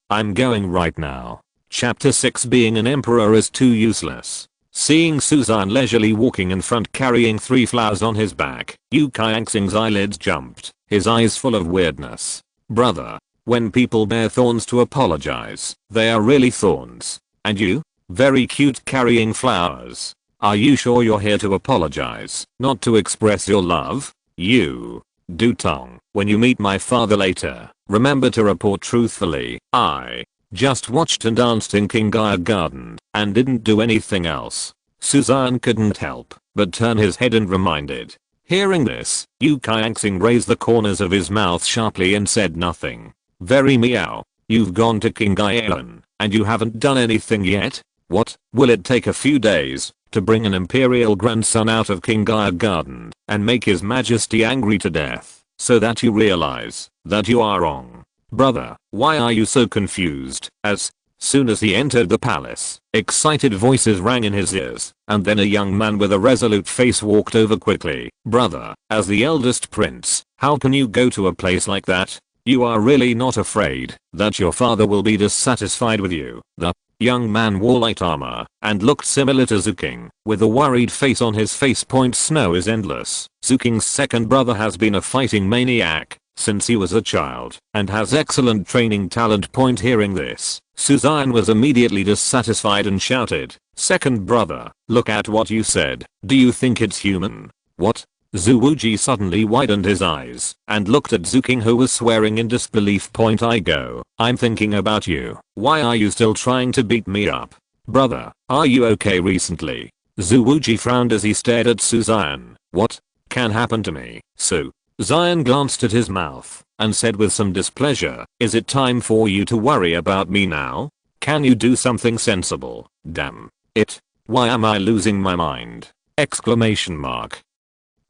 I'm going right now." Chapter 6. Being an emperor is too useless. Seeing Suzanne leisurely walking in front carrying 3 flowers on his back, Xue Qinghe's eyelids jumped, his eyes full of weirdness. "Brother, when people bear thorns to apologize, they are really thorns. And you? Very cute carrying flowers. Are you sure you're here to apologize, not to express your love? You do Tong, when you meet my father later, remember to report truthfully. I just watched and danced in Qinghe Garden and didn't do anything else." Suzanne couldn't help but turn his head and reminded. Hearing this, Xue Qinghe raised the corners of his mouth sharply and said nothing. "Very meow. You've gone to Qinghe and you haven't done anything yet? What, will it take a few days to bring an imperial grandson out of Qinghe Garden and make his majesty angry to death, so that you realize that you are wrong? Brother, why are you so confused?" As soon as he entered the palace, excited voices rang in his ears, and then a young man with a resolute face walked over quickly. "Brother, as the eldest prince, how can you go to a place like that? You are really not afraid that your father will be dissatisfied with you?" The young man wore light armor and looked similar to Xue Qinghe, with a worried face on his face. Snow is endless. Xue Qinghe's second brother has been a fighting maniac since he was a child and has excellent training talent. Hearing this, Suzanne was immediately dissatisfied and shouted, "Second brother, look at what you said. Do you think it's human?" "What?" Zhuji suddenly widened his eyes and looked at Xue Qinghe, who was swearing in disbelief. I'm thinking about you. Why are you still trying to beat me up? Brother, are you okay recently?" Zhuji frowned as he stared at Suzanne. "What can happen to me?" Xian glanced at his mouth and said with some displeasure, "Is it time for you to worry about me now? Can you do something sensible? Damn it. Why am I losing my mind?" Exclamation mark.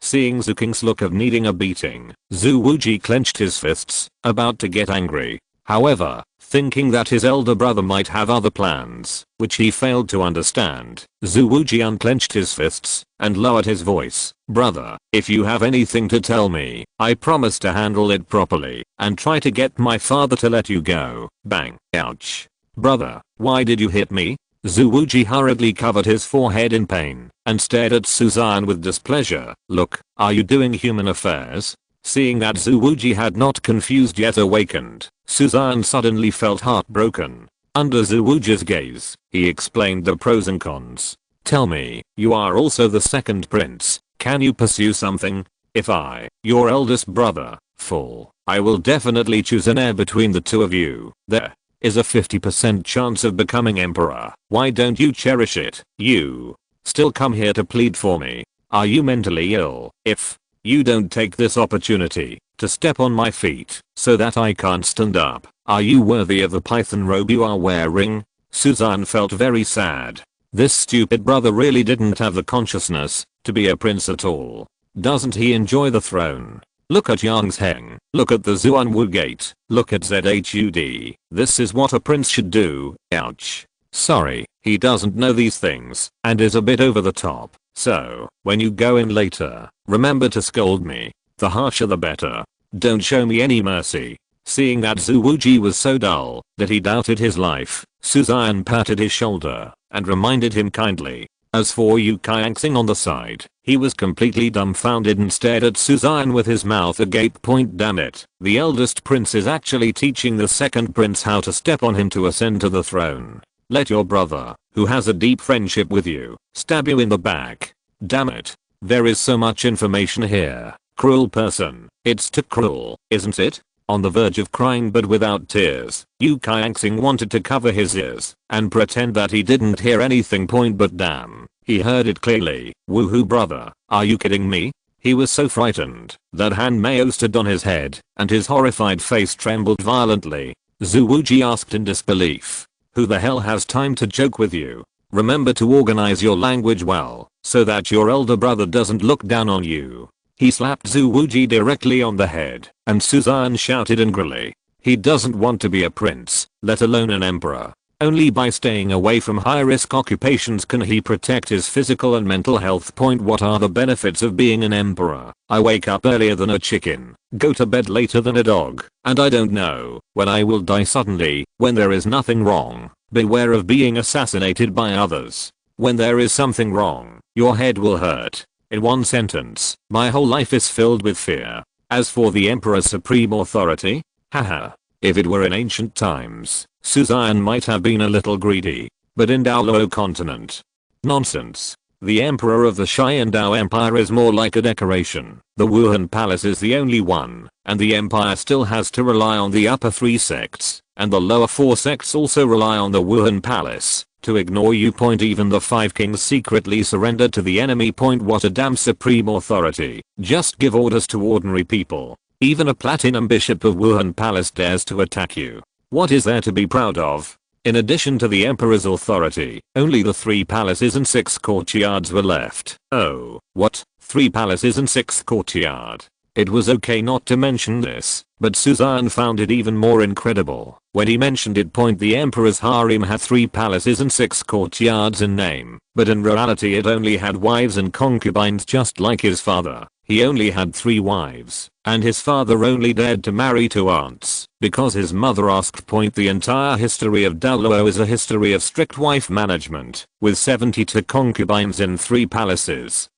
Seeing Xue Qinghe's look of needing a beating, Zhuji clenched his fists, about to get angry. However, thinking that his elder brother might have other plans, which he failed to understand, Zhuji unclenched his fists and lowered his voice. "Brother, if you have anything to tell me, I promise to handle it properly and try to get my father to let you go." Bang. Ouch. "Brother, why did you hit me?" Zhuji hurriedly covered his forehead in pain and stared at Suzanne with displeasure. "Look, are you doing human affairs?" Seeing that Zhuji had not confused yet awakened, Suzanne suddenly felt heartbroken. Under Zhuji's gaze, he explained the pros and cons. "Tell me, you are also the second prince. Can you pursue something? If I, your eldest brother, fall, I will definitely choose an heir between the two of you. There is a 50% chance of becoming emperor. Why don't you cherish it? You still come here to plead for me. Are you mentally ill? If you don't take this opportunity to step on my feet so that I can't stand up, are you worthy of the python robe you are wearing?" Suzanne felt very sad. This stupid brother really didn't have the consciousness to be a prince at all. Doesn't he enjoy the throne? Look at Yangsheng. Look at the Zuanwu Gate. Look at Zhud. This is what a prince should do. Ouch. Sorry, he doesn't know these things and is a bit over the top. So, when you go in later, remember to scold me. The harsher the better. Don't show me any mercy. Seeing that Zhu Wuji was so dull that he doubted his life, Suzanne patted his shoulder and reminded him kindly. As for Yu Qiangxing on the side, he was completely dumbfounded and stared at Suzanne with his mouth agape. Damn it, the eldest prince is actually teaching the second prince how to step on him to ascend to the throne. Let your brother, who has a deep friendship with you, stab you in the back. Damn it. There is so much information here. Cruel person. It's too cruel, isn't it? On the verge of crying but without tears, Yu Qiangxing wanted to cover his ears and pretend that he didn't hear anything. But damn, he heard it clearly. Woohoo brother, are you kidding me? He was so frightened that Han Meo stood on his head and his horrified face trembled violently. Zhu Wuji asked in disbelief. Who the hell has time to joke with you? Remember to organize your language well so that your elder brother doesn't look down on you. He slapped Zhu Wuji directly on the head, and Suzanne shouted angrily. He doesn't want to be a prince, let alone an emperor. Only by staying away from high-risk occupations can he protect his physical and mental health. What are the benefits of being an emperor? I wake up earlier than a chicken, go to bed later than a dog, and I don't know when I will die suddenly. When there is nothing wrong, beware of being assassinated by others. When there is something wrong, your head will hurt. In one sentence, my whole life is filled with fear. As for the Emperor's supreme authority, haha. If it were in ancient times, Suzanne might have been a little greedy. But in Douluo continent. Nonsense. The Emperor of the Xian Dao Empire is more like a decoration. The Wuhan Palace is the only one, and the empire still has to rely on the upper 3 sects, and the lower 4 sects also rely on the Wuhan Palace. To ignore you. Even the 5 kings secretly surrendered to the enemy. What a damn supreme authority. Just give orders to ordinary people. Even a platinum bishop of Wuhan Palace dares to attack you. What is there to be proud of? In addition to the emperor's authority, only the 3 palaces and 6 courtyards were left. Oh, what? 3 palaces and 6 courtyard? It was okay not to mention this, but Suzanne found it even more incredible when he mentioned it. The emperor's harem had 3 palaces and 6 courtyards in name, but in reality it only had wives and concubines just like his father. He only had 3 wives, and his father only dared to marry 2 aunts because his mother asked. The entire history of Douluo is a history of strict wife management, with 72 concubines in 3 palaces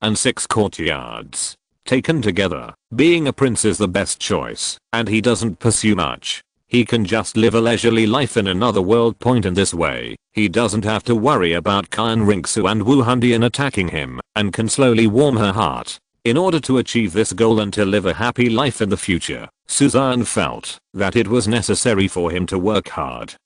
and 6 courtyards. Taken together, being a prince is the best choice, and he doesn't pursue much. He can just live a leisurely life in another world. In this way, he doesn't have to worry about Qian Ringsu and Wu Hundian attacking him, and can slowly warm her heart. In order to achieve this goal and to live a happy life in the future, Suzanne felt that it was necessary for him to work hard.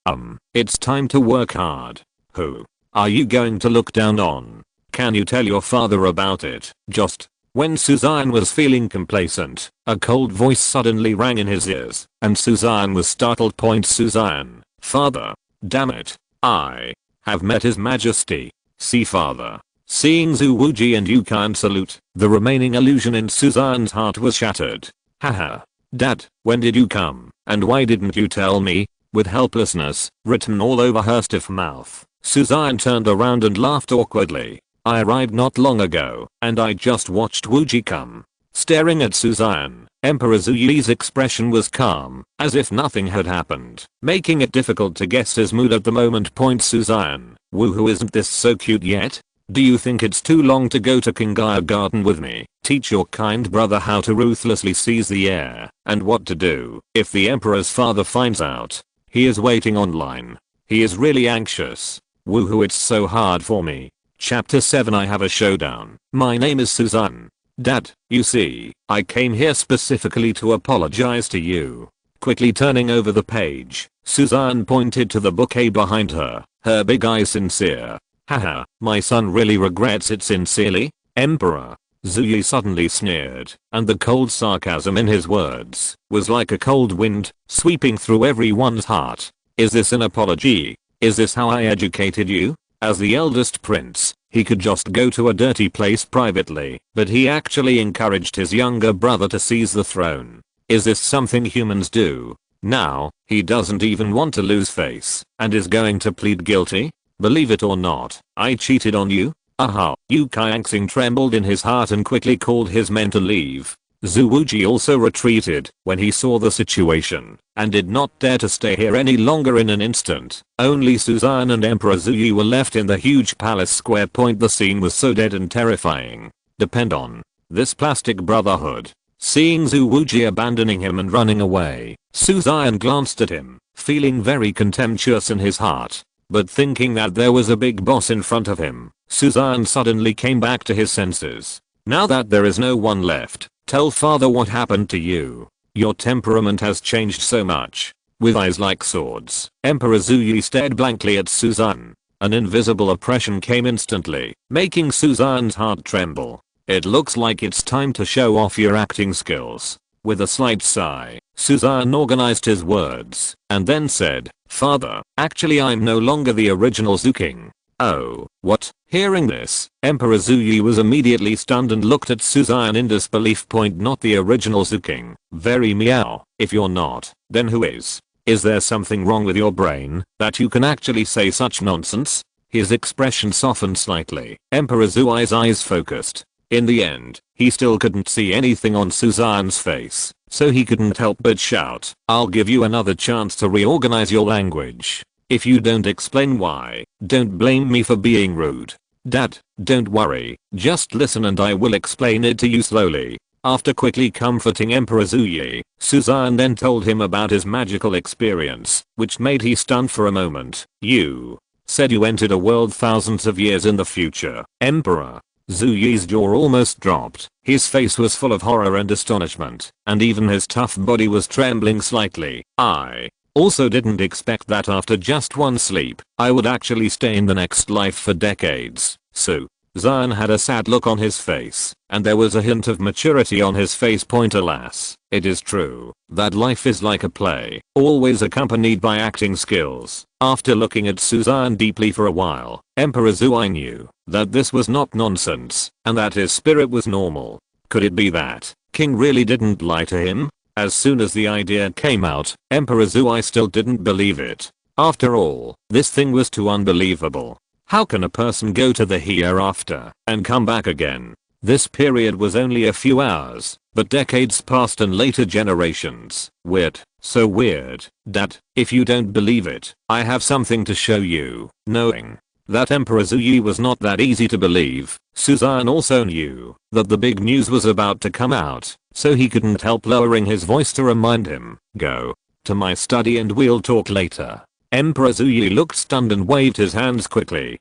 It's time to work hard. Who are you going to look down on? Can you tell your father about it? Just when Suzanne was feeling complacent, a cold voice suddenly rang in his ears, and Suzanne was startled. Suzanne, father, damn it, I have met his majesty. See father. Seeing Zhu Wuji and Yu Qian salute, the remaining illusion in Suzanne's heart was shattered. Haha. Dad, when did you come, and why didn't you tell me? With helplessness written all over her stiff mouth, Suzanne turned around and laughed awkwardly. I arrived not long ago, and I just watched Wuji come. Staring at Suzanne, Emperor Zhu Yi's expression was calm, as if nothing had happened, making it difficult to guess his mood at the moment. Suzanne, woohoo, isn't this so cute yet? Do you think it's too long to go to Qinghe Garden with me? Teach your kind brother how to ruthlessly seize the air, and what to do if the Emperor's father finds out. He is waiting online. He is really anxious. Woohoo, it's so hard for me. Chapter 7. I have a showdown. My name is Suzanne. Dad, you see, I came here specifically to apologize to you. Quickly turning over the page, Suzanne pointed to the bouquet behind her, her big eyes sincere. Haha, my son really regrets it sincerely? Emperor? Zhu Yi suddenly sneered, and the cold sarcasm in his words was like a cold wind, sweeping through everyone's heart. Is this an apology? Is this how I educated you? As the eldest prince, he could just go to a dirty place privately, but he actually encouraged his younger brother to seize the throne. Is this something humans do? Now, he doesn't even want to lose face, and is going to plead guilty? Believe it or not, I cheated on you? Aha. Yu Qianxing trembled in his heart and quickly called his men to leave. Zhu Wuji also retreated when he saw the situation, and did not dare to stay here any longer. In an instant, only Suzanne and Emperor Zuyi were left in the huge palace square. The scene was so dead and terrifying. Depend on this plastic brotherhood. Seeing Zhu Wuji abandoning him and running away, Suzanne glanced at him, feeling very contemptuous in his heart. But thinking that there was a big boss in front of him, Suzanne suddenly came back to his senses. Now that there is no one left, tell father what happened to you. Your temperament has changed so much. With eyes like swords, Emperor Zuyi stared blankly at Suzanne. An invisible oppression came instantly, making Suzanne's heart tremble. It looks like it's time to show off your acting skills. With a slight sigh, Suzanne organized his words, and then said, Father, actually I'm no longer the original Xue Qinghe. Oh, what? Hearing this, Emperor Zuyi was immediately stunned and looked at Suzanne in disbelief. Not the original Xue Qinghe. Very meow. If you're not, then who is? Is there something wrong with your brain, that you can actually say such nonsense? His expression softened slightly. Emperor Zui's eyes focused. In the end, he still couldn't see anything on Suzanne's face, so he couldn't help but shout, I'll give you another chance to reorganize your language. If you don't explain why, don't blame me for being rude. Dad, don't worry, just listen and I will explain it to you slowly. After quickly comforting Emperor Zuyi, Suzanne then told him about his magical experience, which made he stunned for a moment. You said you entered a world thousands of years in the future, Emperor. Zuyi's jaw almost dropped. His face was full of horror and astonishment, and even his tough body was trembling slightly. I also didn't expect that after just one sleep, I would actually stay in the next life for decades. Suzanne had a sad look on his face, and there was a hint of maturity on his face. Alas, it is true that life is like a play, always accompanied by acting skills. After looking at Suzanne deeply for a while, Emperor Zui knew that this was not nonsense, and that his spirit was normal. Could it be that King really didn't lie to him? As soon as the idea came out, Emperor Zui still didn't believe it. After all, this thing was too unbelievable. How can a person go to the hereafter and come back again? This period was only a few hours, but decades passed and later generations. Weird. So weird. Dad, if you don't believe it, I have something to show you. Knowing that Emperor Zuyi was not that easy to believe, Suzanne also knew that the big news was about to come out, so he couldn't help lowering his voice to remind him. Go to my study and we'll talk later. Emperor Zuyi looked stunned and waved his hands quickly.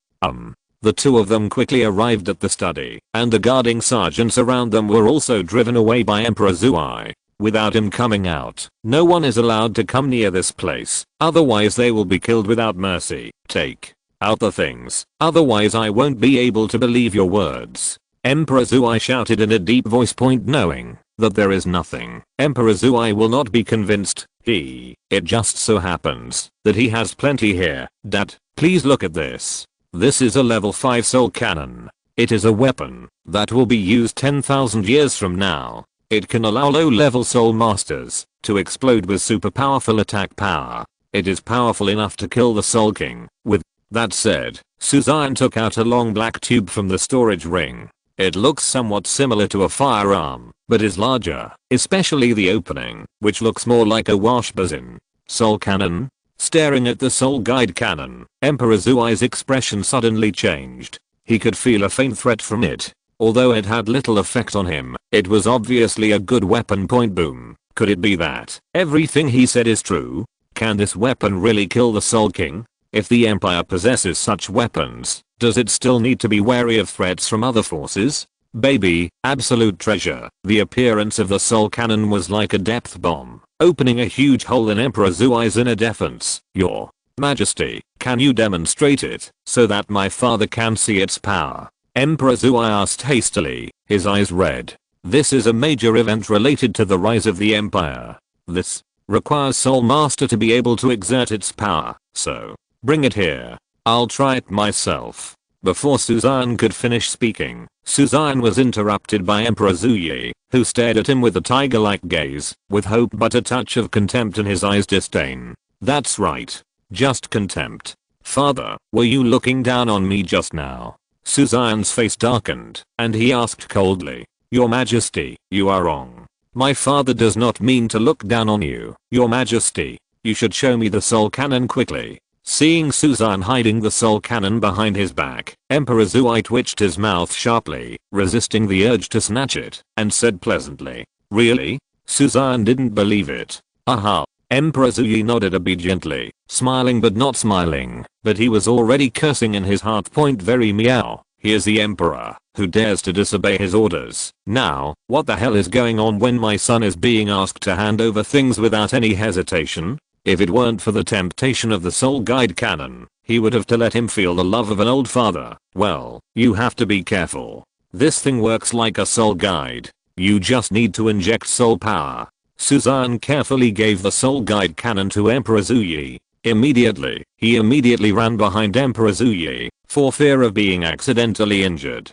The two of them quickly arrived at the study, and the guarding sergeants around them were also driven away by Emperor Zui. Without him coming out, no one is allowed to come near this place, otherwise they will be killed without mercy. Take out the things, otherwise I won't be able to believe your words. Emperor Zui shouted in a deep voice. Knowing that there is nothing, Emperor Zui will not be convinced. It just so happens that he has plenty here. Dad, please look at this. This is a level 5 soul cannon. It is a weapon that will be used 10,000 years from now. It can allow low-level soul masters to explode with super powerful attack power. It is powerful enough to kill the Soul King. With that said, Suzanne took out a long black tube from the storage ring. It looks somewhat similar to a firearm, but is larger, especially the opening, which looks more like a wash basin. Soul cannon? Staring at the soul guide cannon, Emperor Zui's expression suddenly changed. He could feel a faint threat from it. Although it had little effect on him, it was obviously a good weapon. Boom. Could it be that everything he said is true? Can this weapon really kill the Soul King? If the Empire possesses such weapons, does it still need to be wary of threats from other forces? Baby, absolute treasure. The appearance of the soul cannon was like a depth bomb, opening a huge hole in Emperor Zui's inner defense. Your Majesty, can you demonstrate it, so that my father can see its power? Emperor Zui asked hastily, his eyes red. This is a major event related to the rise of the Empire. This requires Soul Master to be able to exert its power, so bring it here. I'll try it myself. Before Suzanne could finish speaking, Suzanne was interrupted by Emperor Xue, who stared at him with a tiger-like gaze, with hope but a touch of contempt in his eyes. Disdain. That's right. Just contempt. Father, were you looking down on me just now? Suzanne's face darkened, and he asked coldly. Your Majesty, you are wrong. My father does not mean to look down on you, Your Majesty. You should show me the soul cannon quickly. Seeing Suzanne hiding the soul cannon behind his back, Emperor Xue twitched his mouth sharply, resisting the urge to snatch it, and said pleasantly, really? Suzanne didn't believe it. Aha. Emperor Xue nodded obediently, smiling but not smiling, but he was already cursing in his heart. Very meow. Here's the emperor, who dares to disobey his orders. Now, what the hell is going on when my son is being asked to hand over things without any hesitation? If it weren't for the temptation of the soul guide cannon, he would have to let him feel the love of an old father. Well, you have to be careful. This thing works like a soul guide. You just need to inject soul power. Suzanne carefully gave the soul guide cannon to Emperor Xue. He immediately ran behind Emperor Xue, for fear of being accidentally injured.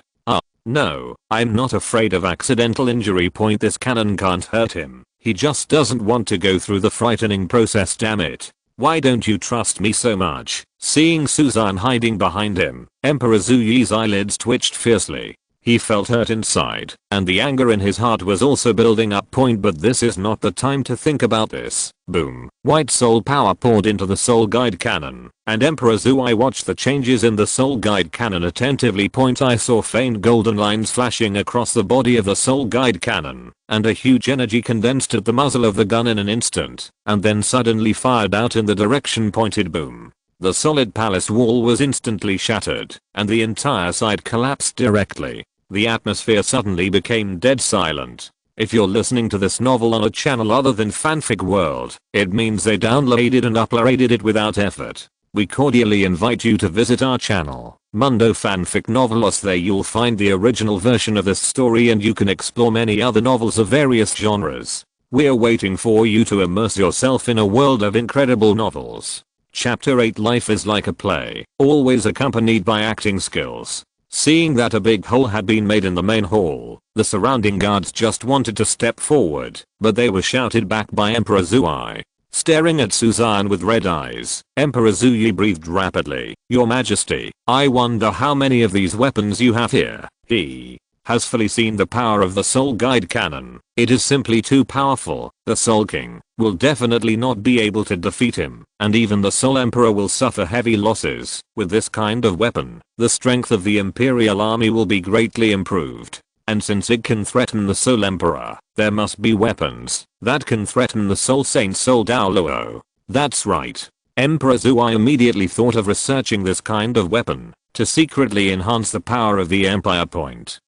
No, I'm not afraid of accidental injury. This cannon can't hurt him. He just doesn't want to go through the frightening process. Damn it. Why don't you trust me so much? Seeing Suzanne hiding behind him, Emperor Xue's eyelids twitched fiercely. He felt hurt inside, and the anger in his heart was also building up. But this is not the time to think about this. Boom. White soul power poured into the soul guide cannon, and Emperor Xue watched the changes in the soul guide cannon attentively. I saw faint golden lines flashing across the body of the soul guide cannon, and a huge energy condensed at the muzzle of the gun in an instant, and then suddenly fired out in the direction pointed. Boom. The solid palace wall was instantly shattered, and the entire side collapsed directly. The atmosphere suddenly became dead silent. If you're listening to this novel on a channel other than Fanfic World, it means they downloaded and uploaded it without effort. We cordially invite you to visit our channel, Mundo Fanfic Novelos. There you'll find the original version of this story, and you can explore many other novels of various genres. We're waiting for you to immerse yourself in a world of incredible novels. Chapter 8. Life is like a play, always accompanied by acting skills. Seeing that a big hole had been made in the main hall, the surrounding guards just wanted to step forward, but they were shouted back by Emperor Xue. Staring at Suzanne with red eyes, Emperor Xue breathed rapidly. Your Majesty, I wonder how many of these weapons you have here. He has fully seen the power of the soul guide cannon. It is simply too powerful. The Soul King will definitely not be able to defeat him, and even the Soul Emperor will suffer heavy losses. With this kind of weapon, the strength of the Imperial army will be greatly improved. And since it can threaten the Soul Emperor, there must be weapons that can threaten the Soul Saint Soul Douluo. That's right. Emperor Xue immediately thought of researching this kind of weapon to secretly enhance the power of the Empire.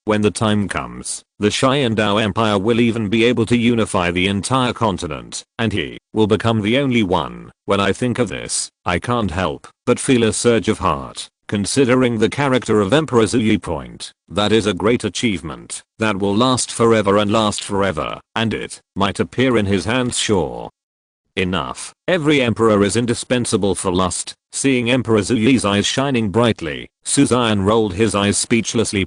When the time comes, the Xian Dao Empire will even be able to unify the entire continent, and he will become the only one. When I think of this, I can't help but feel a surge of heart. Considering the character of Emperor Xue, that is a great achievement that will last forever and last forever, and it might appear in his hands. Sure enough, every emperor is indispensable for lust. Seeing Emperor Xue's eyes shining brightly, Suzanne rolled his eyes speechlessly.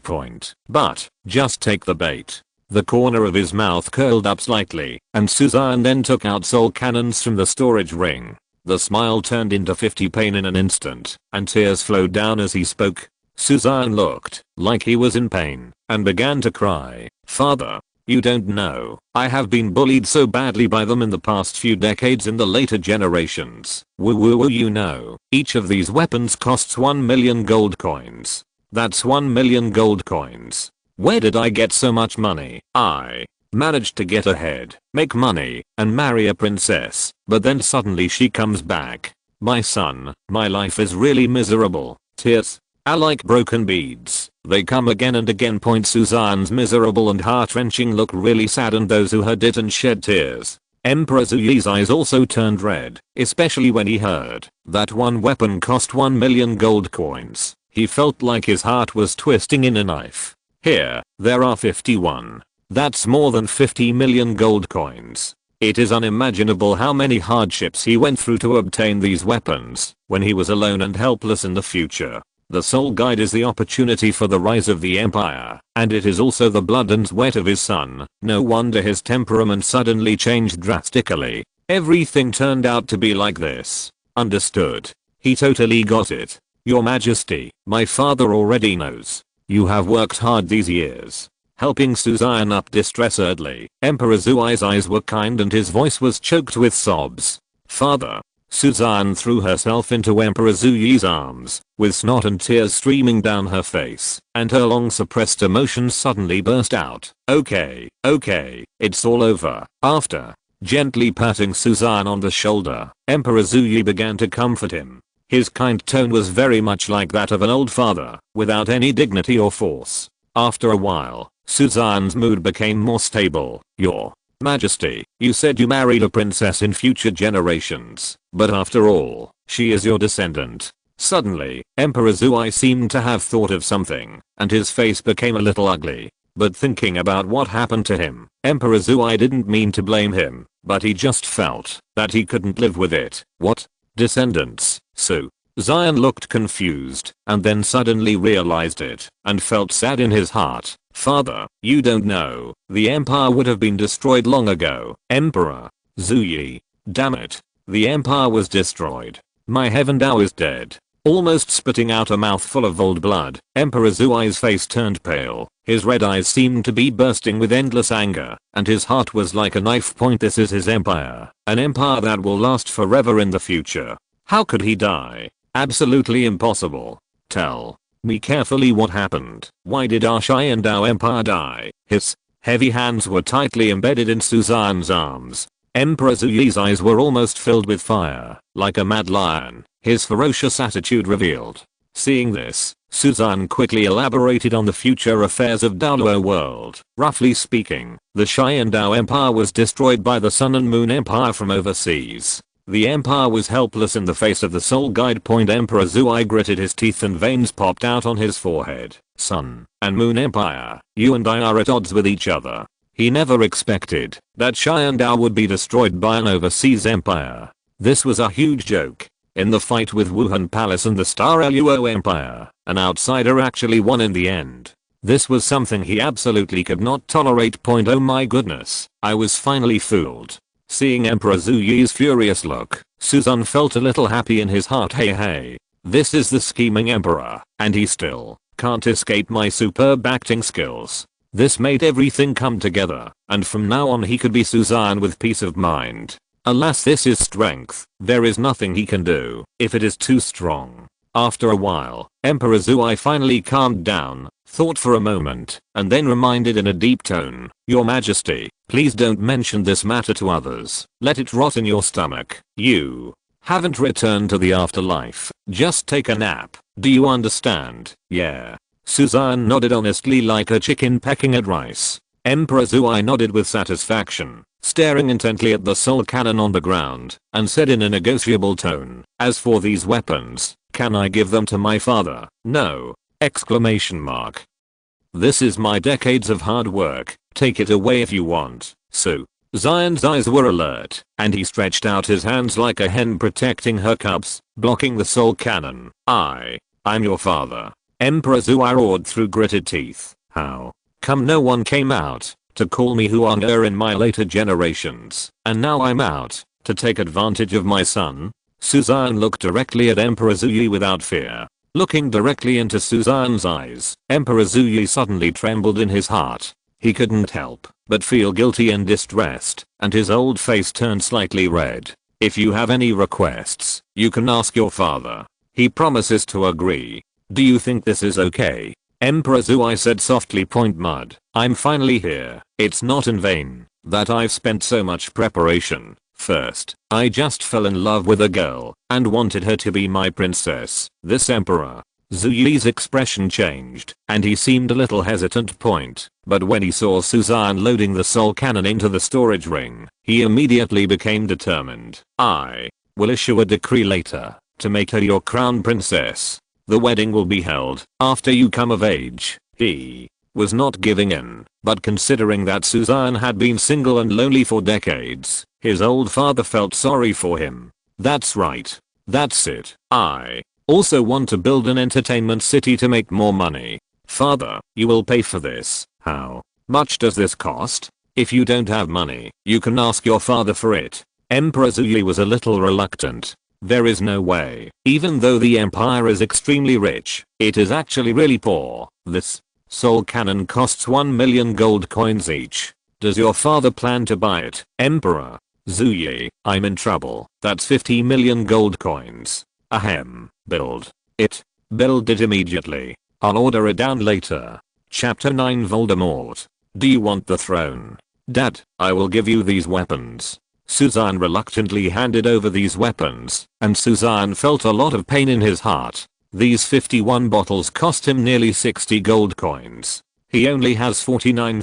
But just take the bait. The corner of his mouth curled up slightly, and Suzanne then took out soul cannons from the storage ring. The smile turned into 50 pain in an instant, and tears flowed down as he spoke. Suzanne looked like he was in pain, and began to cry. Father, you don't know, I have been bullied so badly by them in the past few decades in the later generations. Woo, you know, each of these weapons costs 1 million gold coins. That's 1 million gold coins. Where did I get so much money? I managed to get ahead, make money, and marry a princess, but then suddenly she comes back. My son, my life is really miserable. Tears are like broken beads. They come again and again. Suzanne's miserable and heart-wrenching look really saddened those who heard it and shed tears. Emperor Xue's eyes also turned red, especially when he heard that one weapon cost 1 million gold coins. He felt like his heart was twisting in a knife. Here, there are 51. That's more than 50 million gold coins. It is unimaginable how many hardships he went through to obtain these weapons when he was alone and helpless in the future. The Soul Guide is the opportunity for the rise of the Empire, and it is also the blood and sweat of his son. No wonder his temperament suddenly changed drastically. Everything turned out to be like this. Understood. He totally got it. Your Majesty, my father already knows. You have worked hard these years, helping Suzanne up distressedly. Emperor Xue's eyes were kind and his voice was choked with sobs. Father. Suzanne threw herself into Emperor Xue's arms, with snot and tears streaming down her face, and her long suppressed emotions suddenly burst out. Okay, it's all over. After gently patting Suzanne on the shoulder, Emperor Xue began to comfort him. His kind tone was very much like that of an old father, without any dignity or force. After a while, Suzanne's mood became more stable. Your Majesty, you said you married a princess in future generations, but after all, she is your descendant. Suddenly, Emperor Xue seemed to have thought of something, and his face became a little ugly. But thinking about what happened to him, Emperor Xue didn't mean to blame him, but he just felt that he couldn't live with it. What? Descendants? Xian looked confused, and then suddenly realized it, and felt sad in his heart. Father, you don't know, the empire would have been destroyed long ago. Emperor Xue. Damn it. The empire was destroyed. My heaven Dao is dead. Almost spitting out a mouthful of old blood, Emperor Xue's face turned pale. His red eyes seemed to be bursting with endless anger, and his heart was like a knife point. This is his empire, an empire that will last forever in the future. How could he die? Absolutely impossible. Tell me carefully what happened. Why did our Xian Dao empire die? His heavy hands were tightly embedded in Suzanne's arms. Emperor Xue's eyes were almost filled with fire, like a mad lion, his ferocious attitude revealed. Seeing this, Suzanne quickly elaborated on the future affairs of Douluo world. Roughly speaking, the Xian Dao empire was destroyed by the Sun and Moon Empire from overseas. The empire was helpless in the face of the Soul Guide. Emperor Xue gritted his teeth and veins popped out on his forehead. Sun and Moon Empire, you and I are at odds with each other. He never expected that Xian Dao would be destroyed by an overseas empire. This was a huge joke. In the fight with Wuhan Palace and the Star Luo Empire, an outsider actually won in the end. This was something he absolutely could not tolerate. Oh my goodness, I was finally fooled. Seeing Emperor Xue's furious look, Suzanne felt a little happy in his heart. Hey, this is the scheming emperor, and he still can't escape my superb acting skills. This made everything come together, and from now on he could be Suzanne with peace of mind. Alas, this is strength. There is nothing he can do if it is too strong. After a while, Emperor Xue finally calmed down, thought for a moment, and then reminded in a deep tone, Your Majesty, please don't mention this matter to others. Let it rot in your stomach. You haven't returned to the afterlife. Just take a nap. Do you understand? Yeah. Suzanne nodded honestly like a chicken pecking at rice. Emperor Xue nodded with satisfaction, staring intently at the soul cannon on the ground, and said in a negotiable tone, As for these weapons, can I give them to my father? No! Exclamation mark. This is my decades of hard work. Take it away if you want. Xian's eyes were alert, and he stretched out his hands like a hen protecting her cubs, blocking the soul cannon. I'm your father. Emperor Xue roared through gritted teeth. How come no one came out to call me Huang in my later generations, and now I'm out to take advantage of my son? Suzanne looked directly at Emperor Xue without fear. Looking directly into Suzanne's eyes, Emperor Xue suddenly trembled in his heart. He couldn't help but feel guilty and distressed, and his old face turned slightly red. If you have any requests, you can ask your father. He promises to agree. Do you think this is okay? Emperor Xue said softly. Mud. I'm finally here. It's not in vain that I've spent so much preparation. First, I just fell in love with a girl and wanted her to be my princess. This Emperor Xue's expression changed, and he seemed a little hesitant. But when he saw Suzanne loading the soul cannon into the storage ring, he immediately became determined. I will issue a decree later to make her your crown princess. The wedding will be held after you come of age. He was not giving in, but considering that Suzanne had been single and lonely for decades, His old father felt sorry for him. That's right. That's it. I also want to build an entertainment city to make more money. Father, you will pay for this. How much does this cost? If you don't have money, you can ask your father for it. Emperor Xue was a little reluctant. There is no way. Even though the empire is extremely rich, it is actually really poor. This soul cannon costs 1 million gold coins each. Does your father plan to buy it? Emperor Xue, I'm in trouble. That's 50 million gold coins. Ahem. Build it. Build it immediately. I'll order it down later. Chapter 9 Voldemort. Do you want the throne? Dad, I will give you these weapons. Suzanne reluctantly handed over these weapons, and Suzanne felt a lot of pain in his heart. These 51 bottles cost him nearly 60 gold coins. He only has 49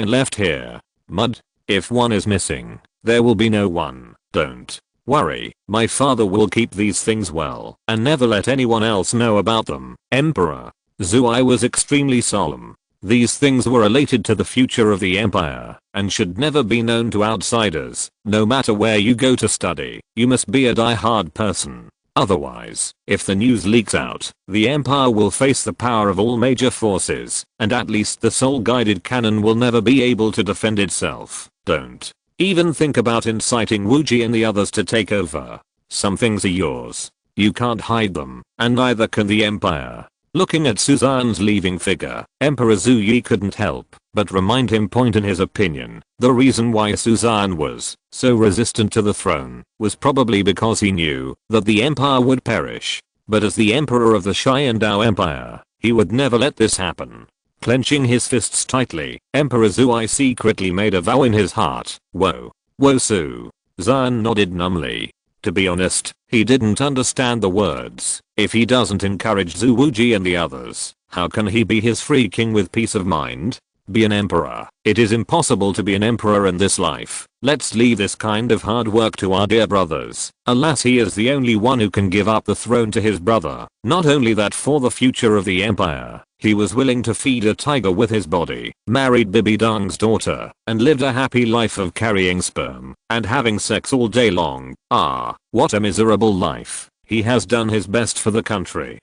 left here. Mud. If one is missing, there will be no one. Don't worry, my father will keep these things well, and never let anyone else know about them. Emperor Xue was extremely solemn. These things were related to the future of the empire, and should never be known to outsiders. No matter where you go to study, you must be a die-hard person. Otherwise, if the news leaks out, the empire will face the power of all major forces, and at least the soul-guided cannon will never be able to defend itself. Don't even think about inciting Wuji and the others to take over. Some things are yours. You can't hide them, and neither can the empire. Looking at Suzanne's leaving figure, Emperor Xue couldn't help but remind him point in his opinion. The reason why Suzanne was so resistant to the throne was probably because he knew that the empire would perish. But as the emperor of the Xian Empire, he would never let this happen. Clenching his fists tightly, Emperor Xue secretly made a vow in his heart. Whoa. Suzanne nodded numbly. To be honest, he didn't understand the words. If he doesn't encourage Xue Wuji and the others, how can he be his free king with peace of mind? Be an emperor. It is impossible to be an emperor in this life. Let's leave this kind of hard work to our dear brothers. Alas, he is the only one who can give up the throne to his brother. Not only that, for the future of the empire, he was willing to feed a tiger with his body, married Bibi Dong's daughter, and lived a happy life of carrying sperm and having sex all day long. Ah, what a miserable life. He has done his best for the country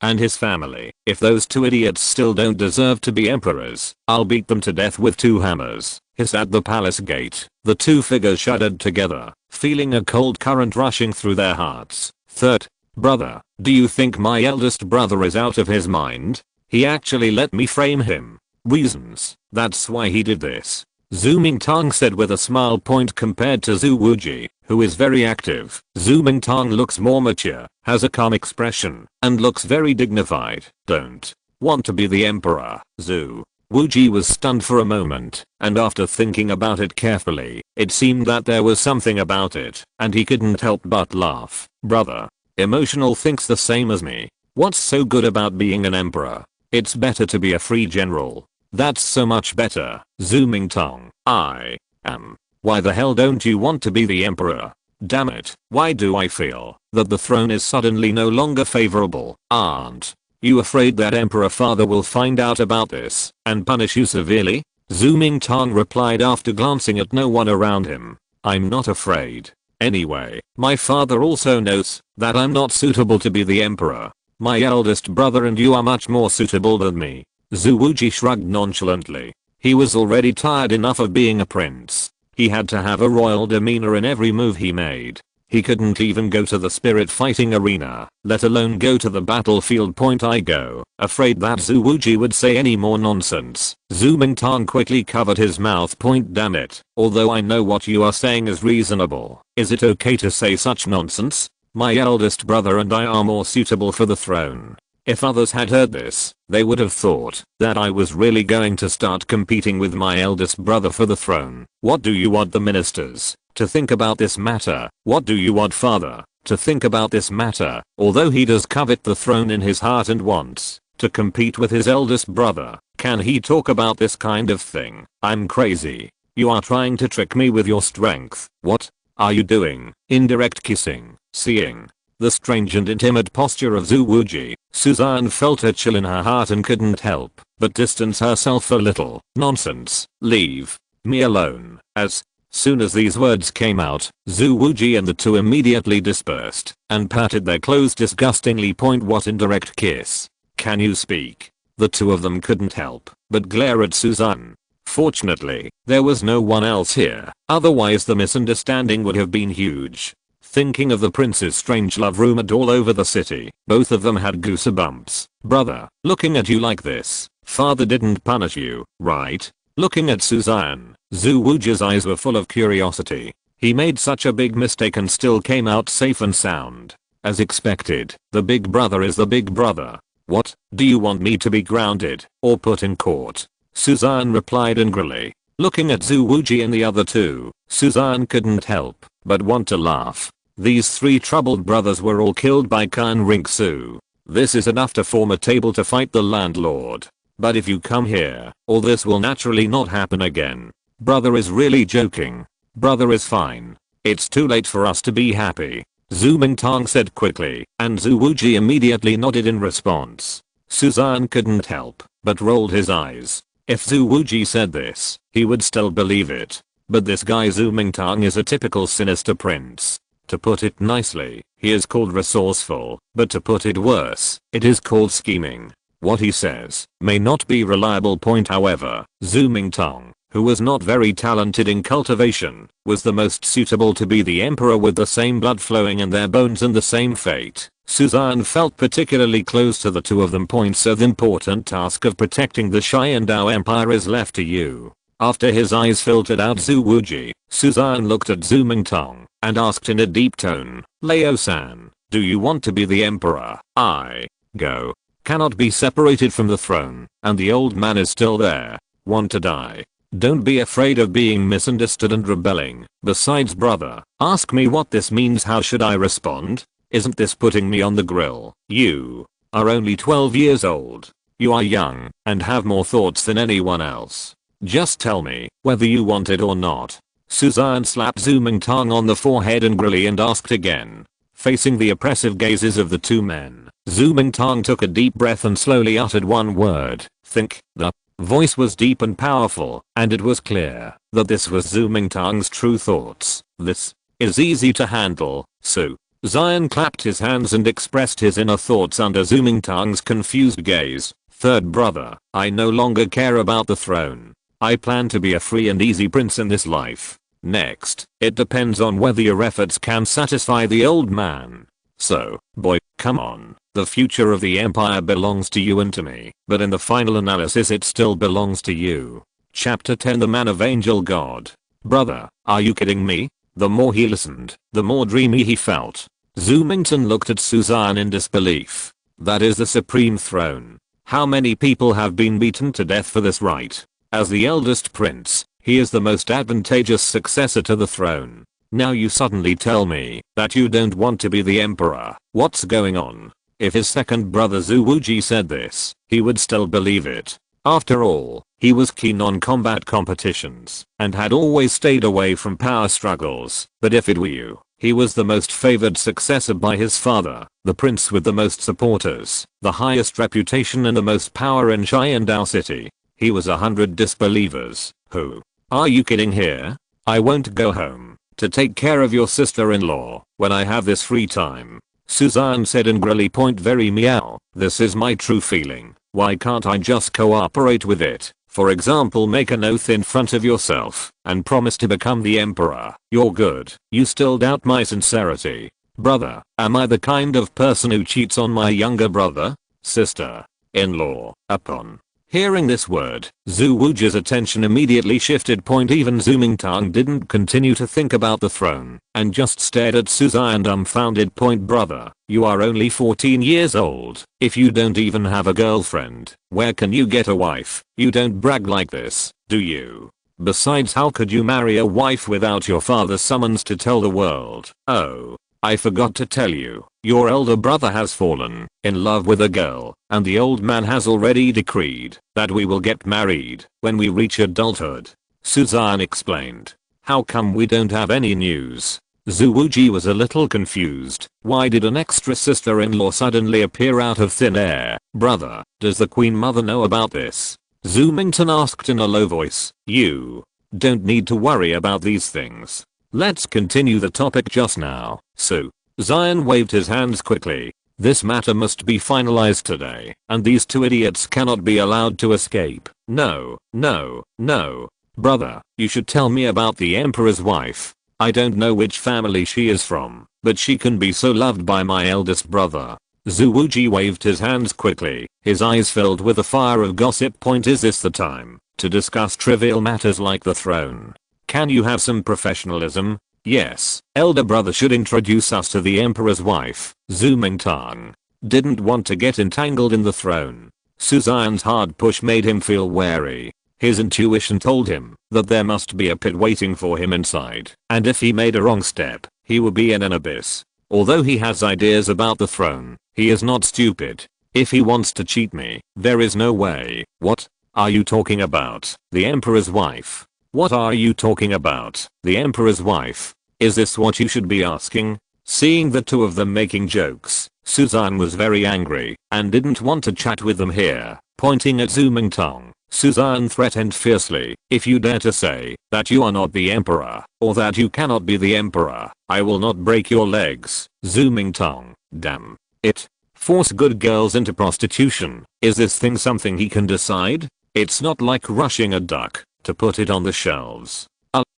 and his family. If those two idiots still don't deserve to be emperors, I'll beat them to death with 2 hammers. Hiss at the palace gate. The two figures shuddered together, feeling a cold current rushing through their hearts. Third brother, do you think my eldest brother is out of his mind? He actually let me frame him. Reasons. That's why he did this. Xue Mingtang said with a smile. Compared to Xue Wuji, who is very active, Xue Mingtang looks more mature, has a calm expression, and looks very dignified. Don't want to be the emperor. Xue Wuji was stunned for a moment, and after thinking about it carefully, it seemed that there was something about it, and he couldn't help but laugh. Brother, emotional thinks the same as me. What's so good about being an emperor? It's better to be a free general. That's so much better. Xue Mingtang, I am. Why the hell don't you want to be the emperor? Damn it, why do I feel that the throne is suddenly no longer favorable? Aren't you afraid that Emperor Father will find out about this and punish you severely? Xue Mingtang replied after glancing at no one around him. I'm not afraid. Anyway, my father also knows that I'm not suitable to be the emperor. My eldest brother and you are much more suitable than me. Xue Wuji shrugged nonchalantly. He was already tired enough of being a prince. He had to have a royal demeanor in every move he made. He couldn't even go to the spirit fighting arena, let alone go to the battlefield. I go, afraid that Xue Wuji would say any more nonsense. Xue Mingtang quickly covered his mouth. Damn it, although I know what you are saying is reasonable, is it okay to say such nonsense? My eldest brother and I are more suitable for the throne. If others had heard this, they would have thought that I was really going to start competing with my eldest brother for the throne. What do you want the ministers to think about this matter? What do you want father to think about this matter? Although he does covet the throne in his heart and wants to compete with his eldest brother, can he talk about this kind of thing? I'm crazy. You are trying to trick me with your strength. What are you doing? Indirect kissing. Seeing the strange and intimate posture of Xue Wuji, Suzanne felt a chill in her heart and couldn't help but distance herself a little. Nonsense. Leave me alone. As Soon as these words came out, Xue Wuji and the two immediately dispersed and patted their clothes disgustingly. What indirect kiss? Can you speak? The two of them couldn't help but glare at Suzanne. Fortunately, there was no one else here, otherwise the misunderstanding would have been huge. Thinking of the prince's strange love rumored all over the city, both of them had goosebumps. Brother, looking at you like this, father didn't punish you, right? Looking at Suzanne, Xue Wuji's eyes were full of curiosity. He made such a big mistake and still came out safe and sound. As expected, the big brother is the big brother. What, do you want me to be grounded or put in court? Suzanne replied angrily. Looking at Xue Wuji and the other two, Suzanne couldn't help but want to laugh. These three troubled brothers were all killed by Xian Ringsu. This is enough to form a table to fight the landlord. But if you come here, all this will naturally not happen again. Brother is really joking. Brother is fine. It's too late for us to be happy. Xu Mingtang said quickly, and Xue Wuji immediately nodded in response. Suzanne couldn't help but rolled his eyes. If Xue Wuji said this, he would still believe it. But this guy Xu Mingtang is a typical sinister prince. To put it nicely, he is called resourceful, but to put it worse, it is called scheming. What he says may not be reliable. However, Xu Mingtang, who was not very talented in cultivation, was the most suitable to be the emperor with the same blood flowing in their bones and the same fate. Suzanne felt particularly close to the two of them. So the important task of protecting the Xian Empire is left to you. After his eyes filtered out Xue Wuji, Suzanne looked at Xu Mingtang and asked in a deep tone, Leo-san, do you want to be the emperor? I go. Cannot be separated from the throne, and the old man is still there. Want to die? Don't be afraid of being misunderstood and rebelling. Besides brother, ask me what this means. How should I respond? Isn't this putting me on the grill? You are only 12 years old. You are young and have more thoughts than anyone else. Just tell me whether you want it or not. Suzanne slapped Xu Mingtang on the forehead angrily and asked again. Facing the oppressive gazes of the two men, Xu Mingtang took a deep breath and slowly uttered one word. Think. The voice was deep and powerful, and it was clear that this was Xu Mingtang's true thoughts. This is easy to handle, Su. Xian clapped his hands and expressed his inner thoughts under Xu Mingtang's confused gaze. Third brother, I no longer care about the throne. I plan to be a free and easy prince in this life. Next, it depends on whether your efforts can satisfy the old man. So, boy, come on. The future of the empire belongs to you and to me, but in the final analysis it still belongs to you. Chapter 10 The Man of Angel God. Brother, are you kidding me? The more he listened, the more dreamy he felt. Xu Mingtang looked at Suzanne in disbelief. That is the supreme throne. How many people have been beaten to death for this right? As the eldest prince, he is the most advantageous successor to the throne. Now you suddenly tell me that you don't want to be the emperor. What's going on? If his second brother Xue Wuji said this, he would still believe it. After all, he was keen on combat competitions and had always stayed away from power struggles. But if it were you, he was the most favored successor by his father, the prince with the most supporters, the highest reputation and the most power in Xiandao city. He was 100 disbelievers. Who? Are you kidding here? I won't go home to take care of your sister-in-law when I have this free time. Suzanne said angrily. Very meow. This is my true feeling. Why can't I just cooperate with it? For example, make an oath in front of yourself and promise to become the emperor. You're good. You still doubt my sincerity. Brother, am I the kind of person who cheats on my younger brother? Sister-in-law. Upon hearing this word, Xue Wuji's attention immediately shifted. Even Xu Mingtang didn't continue to think about the throne and just stared at Suzanne dumbfounded. Brother, you are only 14 years old. If you don't even have a girlfriend, where can you get a wife? You don't brag like this, do you? Besides, how could you marry a wife without your father's summons to tell the world? Oh, I forgot to tell you, your elder brother has fallen in love with a girl, and the old man has already decreed that we will get married when we reach adulthood. Suzanne explained. How come we don't have any news? Xue Wuji was a little confused. Why did an extra sister-in-law suddenly appear out of thin air? Brother, does the queen mother know about this? Xu Mingtang asked in a low voice. You don't need to worry about these things. Let's continue the topic just now. So, Xian waved his hands quickly. This matter must be finalized today, and these two idiots cannot be allowed to escape. No, no, no. Brother, you should tell me about the emperor's wife. I don't know which family she is from, but she can be so loved by my eldest brother. Xue Qinghe waved his hands quickly, his eyes filled with the fire of gossip. Is this the time to discuss trivial matters like the throne? Can you have some professionalism? Yes, elder brother should introduce us to the emperor's wife. Xue Qinghe didn't want to get entangled in the throne. Xian's hard push made him feel wary. His intuition told him that there must be a pit waiting for him inside, and if he made a wrong step, he would be in an abyss. Although he has ideas about the throne, he is not stupid. If he wants to cheat me, there is no way. What are you talking about? The emperor's wife? What are you talking about? The emperor's wife? Is this what you should be asking? Seeing the two of them making jokes, Xian was very angry and didn't want to chat with them here. Pointing at Xue Qinghe, Xian threatened fiercely, if you dare to say that you are not the emperor, or that you cannot be the emperor, I will not break your legs. Xue Qinghe, damn it. Force good girls into prostitution. Is this thing something he can decide? It's not like rushing a duck to put it on the shelves.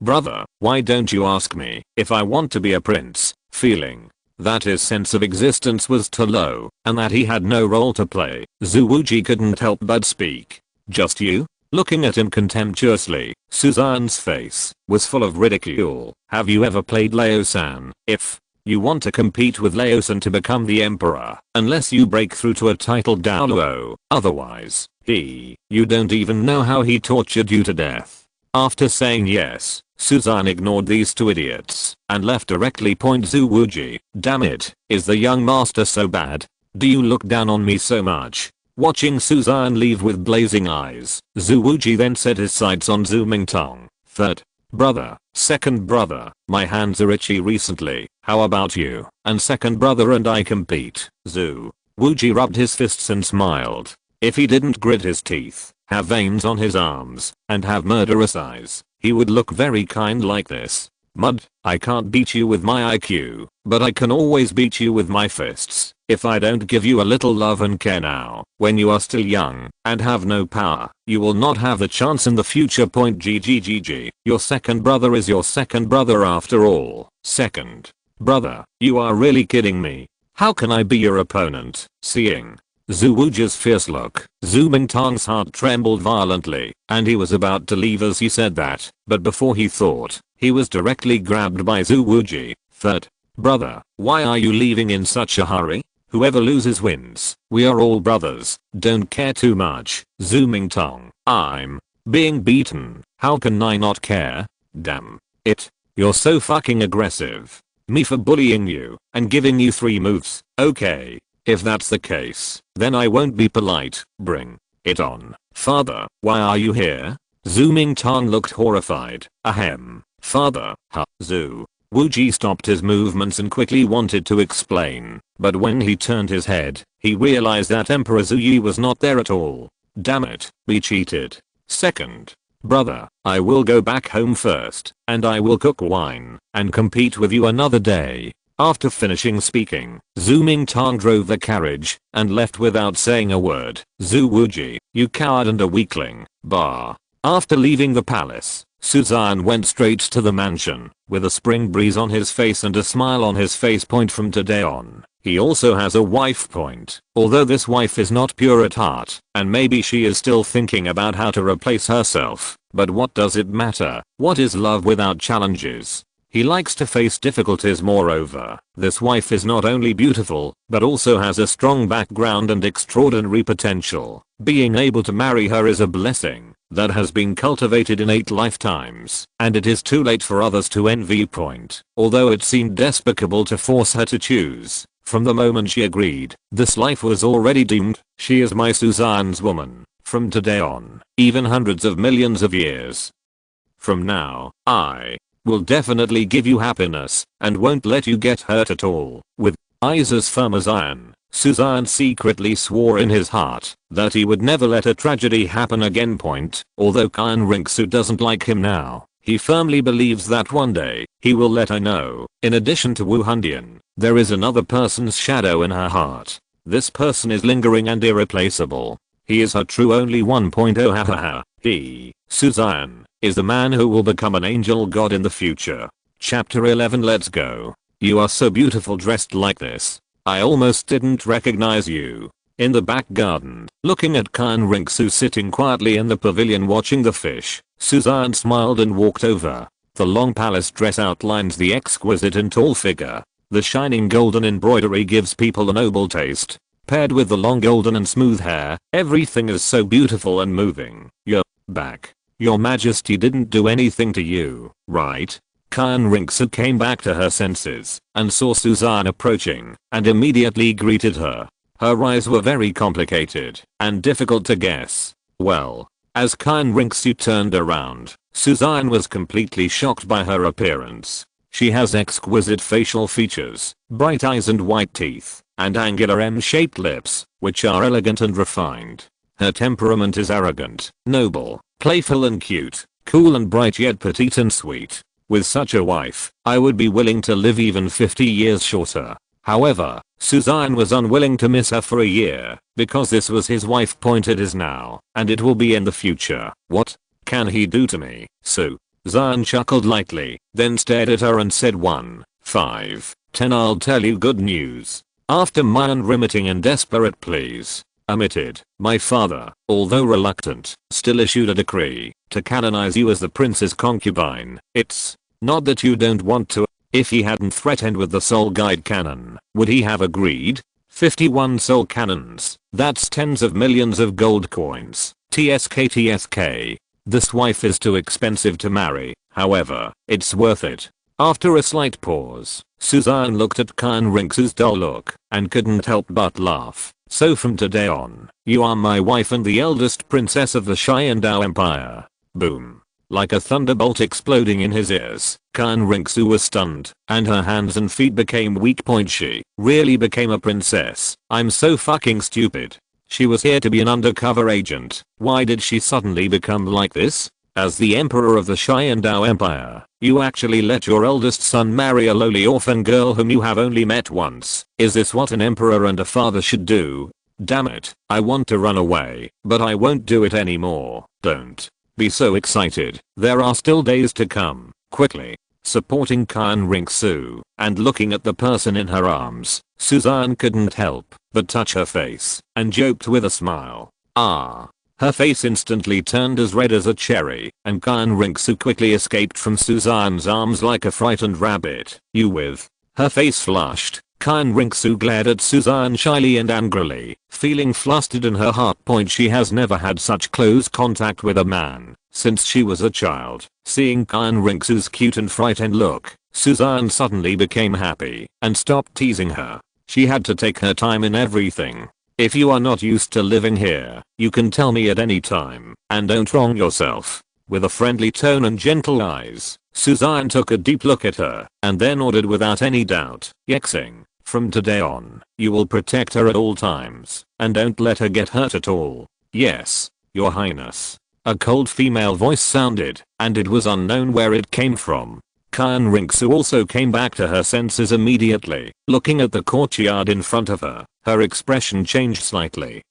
Brother, why don't you ask me if I want to be a prince? Feeling that his sense of existence was too low and that he had no role to play, Xue Qinghe couldn't help but speak. Just you? Looking at him contemptuously, Xian's face was full of ridicule. Have you ever played Leo-san? If you want to compete with Leo-san to become the emperor, unless you break through to a titled Douluo, otherwise, you don't even know how he tortured you to death. After saying yes, Xian ignored these two idiots and left directly. Xue Qinghe, damn it, is the young master so bad? Do you look down on me so much? Watching Xian leave with blazing eyes, Xue Qinghe then set his sights on Xue Qinghe. Third brother, second brother, my hands are itchy recently, how about you and second brother and I compete? Xue Qinghe rubbed his fists and smiled. If he didn't grit his teeth, have veins on his arms, and have murderous eyes, he would look very kind like this. Mud, I can't beat you with my IQ, but I can always beat you with my fists. If I don't give you a little love and care now, when you are still young and have no power, you will not have the chance in the future. GGGG. Your second brother is your second brother after all. Second brother, you are really kidding me. How can I be your opponent? Seeing Xue Qinghe's fierce look, Xue Qinghe's heart trembled violently, and he was about to leave as he said that, but before he thought, he was directly grabbed by Xue Qinghe. Third brother, why are you leaving in such a hurry? Whoever loses wins. We are all brothers. Don't care too much. Xue Qinghe, I'm being beaten. How can I not care? Damn it. You're so fucking aggressive. Me for bullying you and giving you 3 moves. Okay. If that's the case, then I won't be polite. Bring it on. Father, why are you here? Xue Qinghe looked horrified. Ahem. Father, huh? Xue Qinghe stopped his movements and quickly wanted to explain, but when he turned his head, he realized that Emperor Xue was not there at all. Damn it, we cheated. Second brother, I will go back home first, and I will cook wine and compete with you another day. After finishing speaking, Xue Qinghe drove the carriage and left without saying a word. Xue Qinghe, you coward and a weakling. Bah. After leaving the palace, Xian went straight to the mansion, with a spring breeze on his face and a smile on his face. From today on, he also has a wife. Although this wife is not pure at heart, and maybe she is still thinking about how to replace herself, but what does it matter? What is love without challenges? He likes to face difficulties. Moreover, this wife is not only beautiful, but also has a strong background and extraordinary potential. Being able to marry her is a blessing that has been cultivated in 8 lifetimes, and it is too late for others to envy. Although it seemed despicable to force her to choose, from the moment she agreed, this life was already doomed. She is my Xian's woman, from today on, even hundreds of millions of years from now, I will definitely give you happiness and won't let you get hurt at all. With eyes as firm as iron, Suzanne secretly swore in his heart that he would never let a tragedy happen again. Although Xian Rinxu doesn't like him now, he firmly believes that one day he will let her know. In addition to Wu Hundian, there is another person's shadow in her heart. This person is lingering and irreplaceable. He is her true only 1.0. Hahaha. He, Suzanne, is the man who will become an angel god in the future. Chapter 11. Let's go. You are so beautiful dressed like this. I almost didn't recognize you. In the back garden, looking at Xian Rinxu sitting quietly in the pavilion watching the fish, Suzanne smiled and walked over. The long palace dress outlines the exquisite and tall figure. The shining golden embroidery gives people a noble taste. Paired with the long golden and smooth hair, everything is so beautiful and moving. You're back. Your Majesty didn't do anything to you, right? Xian Rinxu came back to her senses and saw Suzanne approaching and immediately greeted her. Her eyes were very complicated and difficult to guess. Well, as Xian Rinxu turned around, Suzanne was completely shocked by her appearance. She has exquisite facial features, bright eyes and white teeth, and angular M-shaped lips, which are elegant and refined. Her temperament is arrogant, noble, playful and cute, cool and bright yet petite and sweet. With such a wife, I would be willing to live even 50 years shorter. However, Suzanne was unwilling to miss her for a year, because this was his wife. It is now, and it will be in the future. What can he do to me? Suzanne chuckled lightly, then stared at her and said 1, 5, 10. I'll tell you good news. After my unremitting and desperate pleas, my father, although reluctant, still issued a decree to canonize you as the prince's concubine. It's not that you don't want to. If he hadn't threatened with the soul guide cannon, would he have agreed? 51 soul cannons. That's tens of millions of gold coins. TSK. This wife is too expensive to marry. However, it's worth it. After a slight pause, Suzanne looked at Xian Rinxu's dull look and couldn't help but laugh. So from today on, you are my wife and the eldest princess of the Xian Empire. Boom. Like a thunderbolt exploding in his ears, Xian Rinxu was stunned, and her hands and feet became weak. She really became a princess. I'm so fucking stupid. She was here to be an undercover agent. Why did she suddenly become like this? As the emperor of the Xian Empire, you actually let your eldest son marry a lowly orphan girl whom you have only met once. Is this what an emperor and a father should do? Damn it, I want to run away, but I won't do it anymore. Don't be so excited. There are still days to come. Quickly. Supporting Xian Rinxu and looking at the person in her arms, Suzanne couldn't help but touch her face and joked with a smile. Ah. Her face instantly turned as red as a cherry, and Xian Rinxu quickly escaped from Suzanne's arms like a frightened rabbit. You with? Her face flushed. Xian Rinxu glared at Suzanne shyly and angrily, feeling flustered in her heart. She has never had such close contact with a man since she was a child. Seeing Xian Rinxu's cute and frightened look, Suzanne suddenly became happy and stopped teasing her. She had to take her time in everything. If you are not used to living here, you can tell me at any time, and don't wrong yourself. With a friendly tone and gentle eyes, Suzanne took a deep look at her, and then ordered without any doubt, Yexing, from today on, you will protect her at all times, and don't let her get hurt at all. Yes, your highness. A cold female voice sounded, and it was unknown where it came from. Xian Rinxu also came back to her senses immediately, looking at the courtyard in front of her. Her expression changed slightly.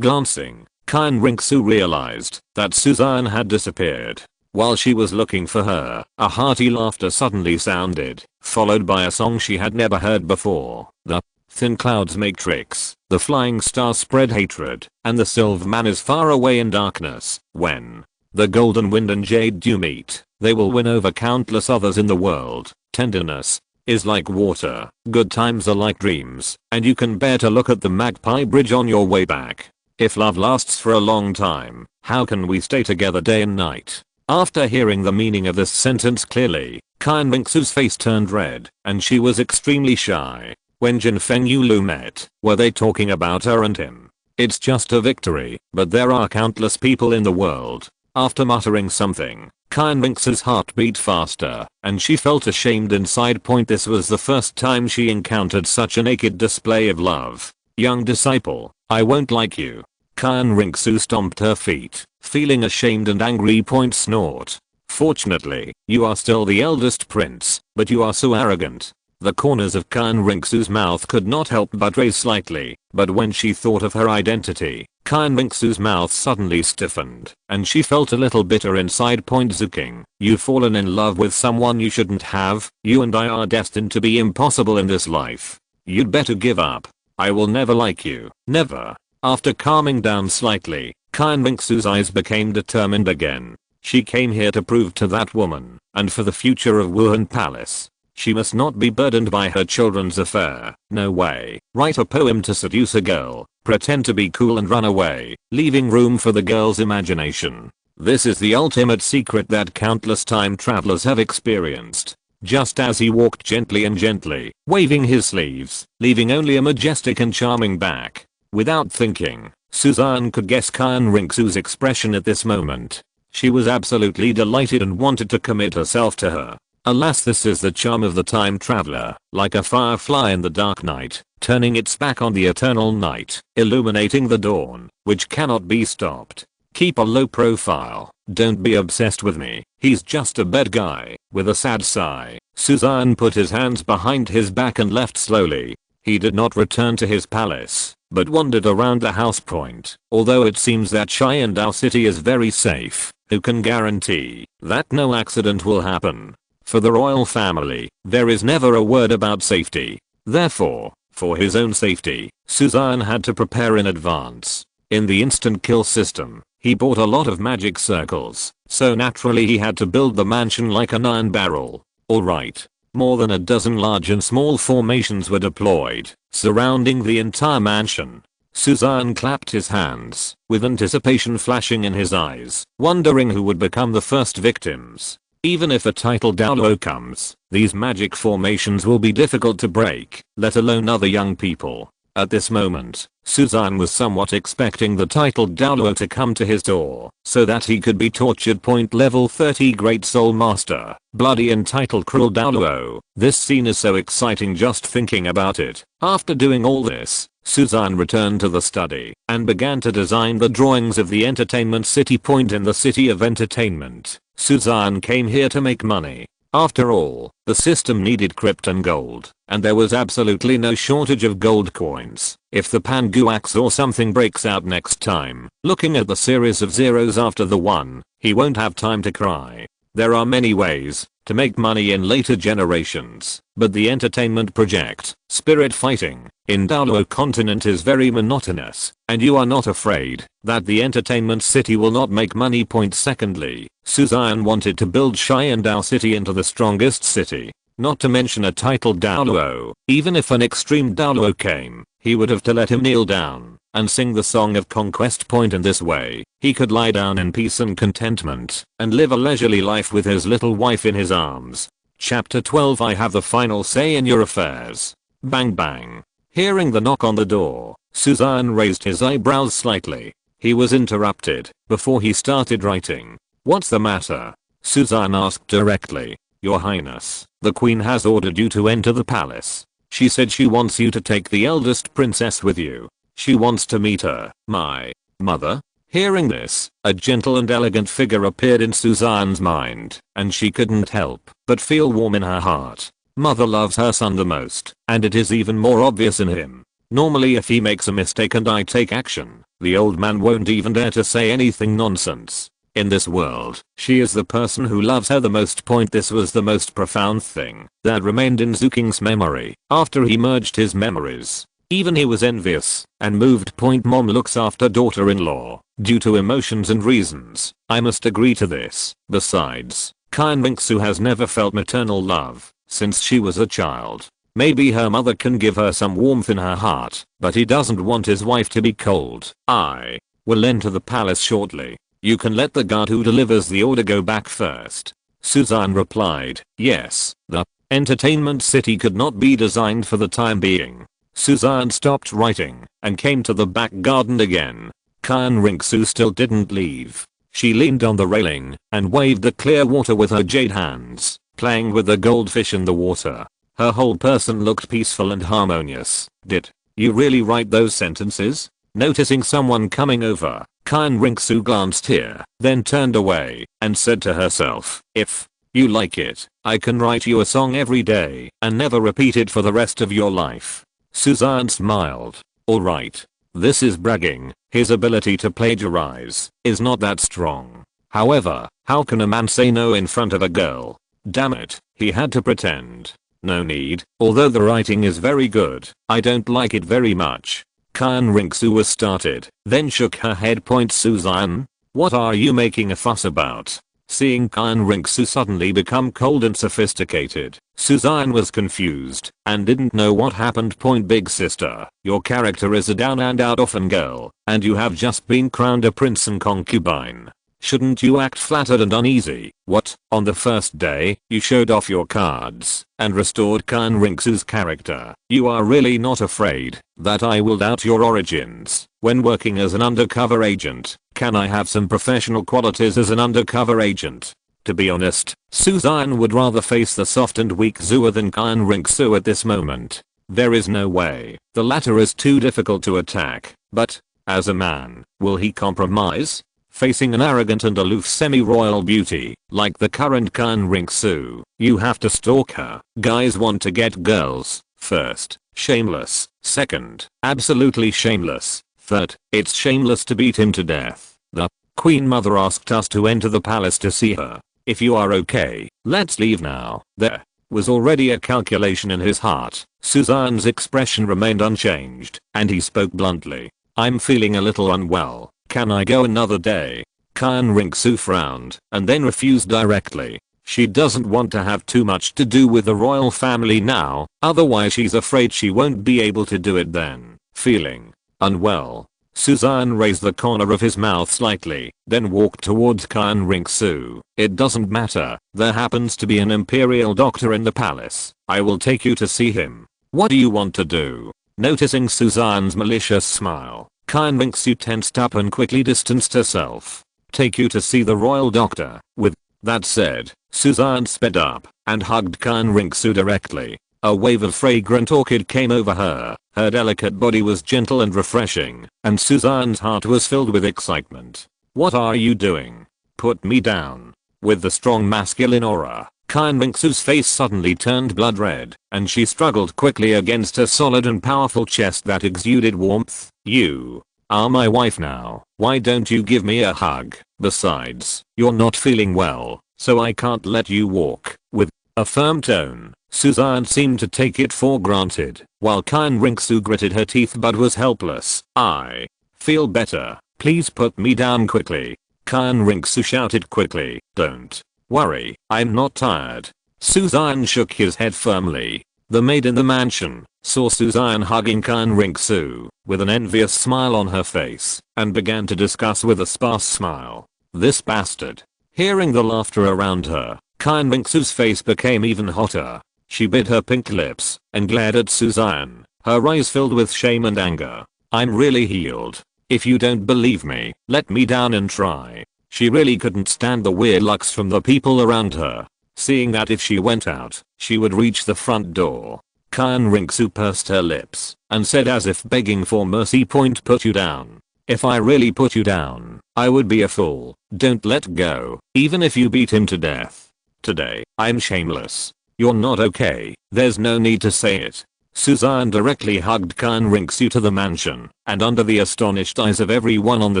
Glancing, Xian Rinxu realized that Suzanne had disappeared. While she was looking for her, a hearty laughter suddenly sounded, followed by a song she had never heard before. The thin clouds make tricks, the flying stars spread hatred, and the silver man is far away in darkness. When the golden wind and jade dew meet, they will win over countless others in the world. Tenderness is like water, good times are like dreams, and you can bear to look at the Magpie Bridge on your way back. If love lasts for a long time, how can we stay together day and night? After hearing the meaning of this sentence clearly, Xian Rinxu's face turned red, and she was extremely shy. When Jinfeng Yulu met, were they talking about her and him? It's just a victory, but there are countless people in the world. After muttering something, Xian Rinxu's heart beat faster, and she felt ashamed inside. This was the first time she encountered such a naked display of love. Young disciple, I won't like you. Xian Ringsu stomped her feet, feeling ashamed and angry. Snort. Fortunately, you are still the eldest prince, but you are so arrogant. The corners of Xian Ringsu's mouth could not help but raise slightly, but when she thought of her identity, Xian Ringsu's mouth suddenly stiffened, and she felt a little bitter inside. Zuking, you've fallen in love with someone you shouldn't have. You and I are destined to be impossible in this life. You'd better give up. I will never like you, never. After calming down slightly, Xian Ringsu's eyes became determined again. She came here to prove to that woman, and for the future of Wuhan Palace, she must not be burdened by her children's affair. No way. Write a poem to seduce a girl, pretend to be cool and run away, leaving room for the girl's imagination. This is the ultimate secret that countless time travelers have experienced. Just as he walked gently and gently, waving his sleeves, leaving only a majestic and charming back. Without thinking, Suzanne could guess Xian Ringsu's expression at this moment. She was absolutely delighted and wanted to commit herself to her. Alas, this is the charm of the time traveler, like a firefly in the dark night, turning its back on the eternal night, illuminating the dawn, which cannot be stopped. Keep a low profile, don't be obsessed with me, he's just a bad guy. With a sad sigh, Suzanne put his hands behind his back and left slowly. He did not return to his palace, but wandered around the house point. Although it seems that Xiandao city is very safe, who can guarantee that no accident will happen? For the royal family, there is never a word about safety. Therefore, for his own safety, Suzanne had to prepare in advance. In the instant kill system, he bought a lot of magic circles, so naturally he had to build the mansion like an iron barrel. Alright. More than a dozen large and small formations were deployed, surrounding the entire mansion. Suzanne clapped his hands, with anticipation flashing in his eyes, wondering who would become the first victims. Even if a title Douluo comes, these magic formations will be difficult to break, let alone other young people. At this moment, Suzanne was somewhat expecting the titled Douluo to come to his door, so that he could be tortured. Level 30 Great Soul Master, bloody entitled Cruel Douluo. This scene is so exciting just thinking about it. After doing all this, Suzanne returned to the study, and began to design the drawings of the entertainment city. In the city of entertainment, Suzanne came here to make money. After all, the system needed krypton gold, and there was absolutely no shortage of gold coins. If the Panguax or something breaks out next time, looking at the series of zeros after the 1, he won't have time to cry. There are many ways to make money in later generations, but the entertainment project, spirit fighting, in Douluo continent is very monotonous, and you are not afraid that the entertainment city will not make money. Secondly, Suzanne wanted to build Xiandao city into the strongest city, not to mention a titled Douluo. Even if an extreme Douluo came, he would have to let him kneel down and sing the song of conquest. In this way, he could lie down in peace and contentment and live a leisurely life with his little wife in his arms. Chapter 12 I have the final say in your affairs. Bang bang. Hearing the knock on the door, Suzanne raised his eyebrows slightly. He was interrupted before he started writing. What's the matter? Suzanne asked directly. Your Highness, the Queen has ordered you to enter the palace. She said she wants you to take the eldest princess with you. She wants to meet her, my mother. Hearing this, a gentle and elegant figure appeared in Suzanne's mind, and she couldn't help but feel warm in her heart. Mother loves her son the most, and it is even more obvious in him. Normally if he makes a mistake and I take action, the old man won't even dare to say anything nonsense. In this world, she is the person who loves her the most. This was the most profound thing that remained in Zuking's memory after he merged his memories. Even he was envious and moved. Mom looks after daughter-in-law due to emotions and reasons. I must agree to this. Besides, Xian Ringsu has never felt maternal love since she was a child. Maybe her mother can give her some warmth in her heart, but he doesn't want his wife to be cold. I will enter the palace shortly. You can let the guard who delivers the order go back first. Suzanne replied, yes, the entertainment city could not be designed for the time being. Suzanne stopped writing and came to the back garden again. Xian Ringsu still didn't leave. She leaned on the railing and waved the clear water with her jade hands, playing with the goldfish in the water. Her whole person looked peaceful and harmonious. Did You really write those sentences? Noticing someone coming over, Xian Ringsu glanced here, then turned away, and said to herself, if you like it, I can write you a song every day, and never repeat it for the rest of your life. Suzanne smiled. Alright. This is bragging, his ability to plagiarize is not that strong. However, how can a man say no in front of a girl? Damn it, he had to pretend. No need, although the writing is very good, I don't like it very much. Xian Ringsu was started, then shook her head. Suzanne? What are you making a fuss about? Seeing Xian Ringsu suddenly become cold and sophisticated, Suzanne was confused and didn't know what happened. Big sister, your character is a down and out orphan girl, and you have just been crowned a prince and concubine. Shouldn't you act flattered and uneasy? What? On the first day, you showed off your cards and restored Xian Ringsu's character. You are really not afraid that I will doubt your origins when working as an undercover agent? Can I have some professional qualities as an undercover agent? To be honest, Suzanne would rather face the soft and weak Xue than Xian Ringsu at this moment. There is no way. The latter is too difficult to attack, but as a man, will he compromise? Facing an arrogant and aloof semi-royal beauty, like the current Xian Ringsu, you have to stalk her. Guys want to get girls. First, shameless. Second, absolutely shameless. Third, it's shameless to beat him to death. The Queen Mother asked us to enter the palace to see her. If you are okay, let's leave now. There was already a calculation in his heart. Suzanne's expression remained unchanged, and he spoke bluntly. I'm feeling a little unwell. Can I go another day? Xian Ringsu frowned and then refused directly. She doesn't want to have too much to do with the royal family now, otherwise she's afraid she won't be able to do it then. Feeling unwell, Suzanne raised the corner of his mouth slightly, then walked towards Xian Ringsu. It doesn't matter, there happens to be an imperial doctor in the palace. I will take you to see him. What do you want to do? Noticing Suzanne's malicious smile, Xian Ringsu tensed up and quickly distanced herself. Take you to see the royal doctor. With that said, Suzanne sped up and hugged Xian Ringsu directly. A wave of fragrant orchid came over her. Her delicate body was gentle and refreshing, and Suzanne's heart was filled with excitement. What are you doing? Put me down. With the strong masculine aura, Xian Ringsu's face suddenly turned blood red, and she struggled quickly against her solid and powerful chest that exuded warmth. You are my wife now. Why don't you give me a hug? Besides, you're not feeling well, so I can't let you walk. With a firm tone, Suzanne seemed to take it for granted, while Xian Ringsu gritted her teeth but was helpless. I feel better. Please put me down quickly. Xian Ringsu shouted quickly. Don't worry, I'm not tired. Suzanne shook his head firmly. The maid in the mansion saw Suzanne hugging Xian Ringsu with an envious smile on her face and began to discuss with a sparse smile. This bastard. Hearing the laughter around her, Xian Ringsu's face became even hotter. She bit her pink lips and glared at Suzanne, her eyes filled with shame and anger. I'm really healed. If you don't believe me, let me down and try. She really couldn't stand the weird looks from the people around her, seeing that if she went out, she would reach the front door. Xian Ringsu pursed her lips and said as if begging for mercy. Put you down. If I really put you down, I would be a fool. Don't let go, even if you beat him to death. Today, I'm shameless. You're not okay. There's no need to say it. Suzanne directly hugged Xian Ringsu to the mansion, and under the astonished eyes of everyone on the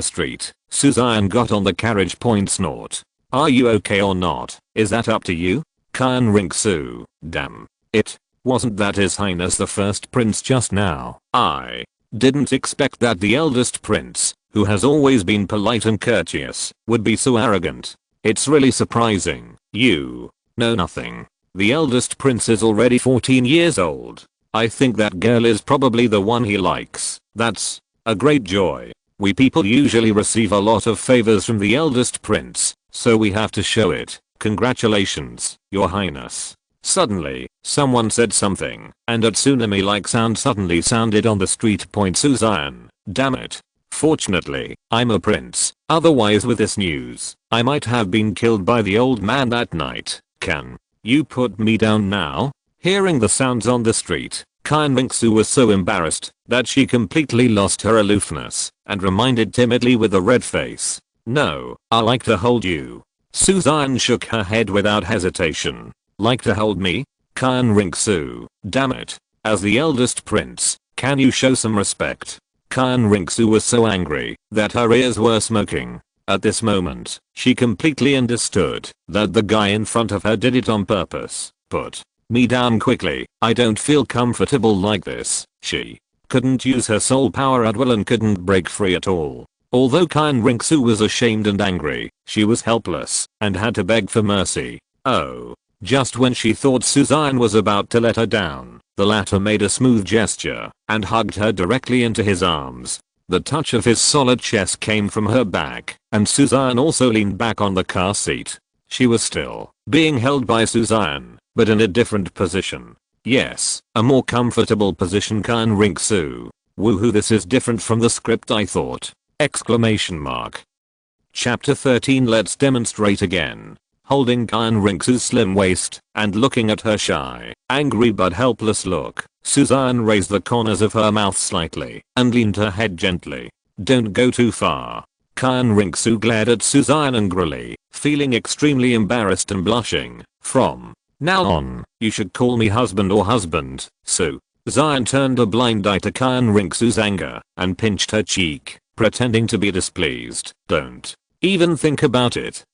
street, Suzanne got on the carriage. Snort. Are you okay or not? Is that up to you? Xian Ringsu. Damn. It wasn't that His Highness the First Prince just now. I didn't expect that the eldest prince, who has always been polite and courteous, would be so arrogant. It's really surprising. You know nothing. The eldest prince is already 14 years old. I think that girl is probably the one he likes. That's a great joy. We people usually receive a lot of favors from the eldest prince, so we have to show it. Congratulations, Your Highness. Suddenly, someone said something, and a tsunami-like sound suddenly sounded on the street. Suzanne. Damn it. Fortunately, I'm a prince. Otherwise with this news, I might have been killed by the old man that night. Can you put me down now? Hearing the sounds on the street, Qian Ringsu was so embarrassed that she completely lost her aloofness and reminded timidly with a red face. "No, I like to hold you." Suzanne shook her head without hesitation. "Like to hold me? Qian Ringsu, damn it. As the eldest prince, can you show some respect?" Qian Ringsu was so angry that her ears were smoking. At this moment, she completely understood that the guy in front of her did it on purpose. "Put me down quickly, I don't feel comfortable like this." She couldn't use her soul power at will and couldn't break free at all. Although Qian Ringsu was ashamed and angry, she was helpless and had to beg for mercy. Oh. Just when she thought Suzanne was about to let her down, the latter made a smooth gesture and hugged her directly into his arms. The touch of his solid chest came from her back, and Suzanne also leaned back on the car seat. She was still being held by Suzanne, but in a different position. Yes, a more comfortable position. Qian Ringsu. Woohoo, this is different from the script I thought. Exclamation mark. Chapter 13. Let's demonstrate again. Holding Qian Ringsu's slim waist and looking at her shy, angry but helpless look, Suzanne raised the corners of her mouth slightly and leaned her head gently. "Don't go too far." Qian Ringsu glared at Suzanne angrily, feeling extremely embarrassed and blushing. "From now on, you should call me husband or husband." Suzanne turned a blind eye to Qian Ringsu's anger and pinched her cheek, pretending to be displeased. "Don't even think about it.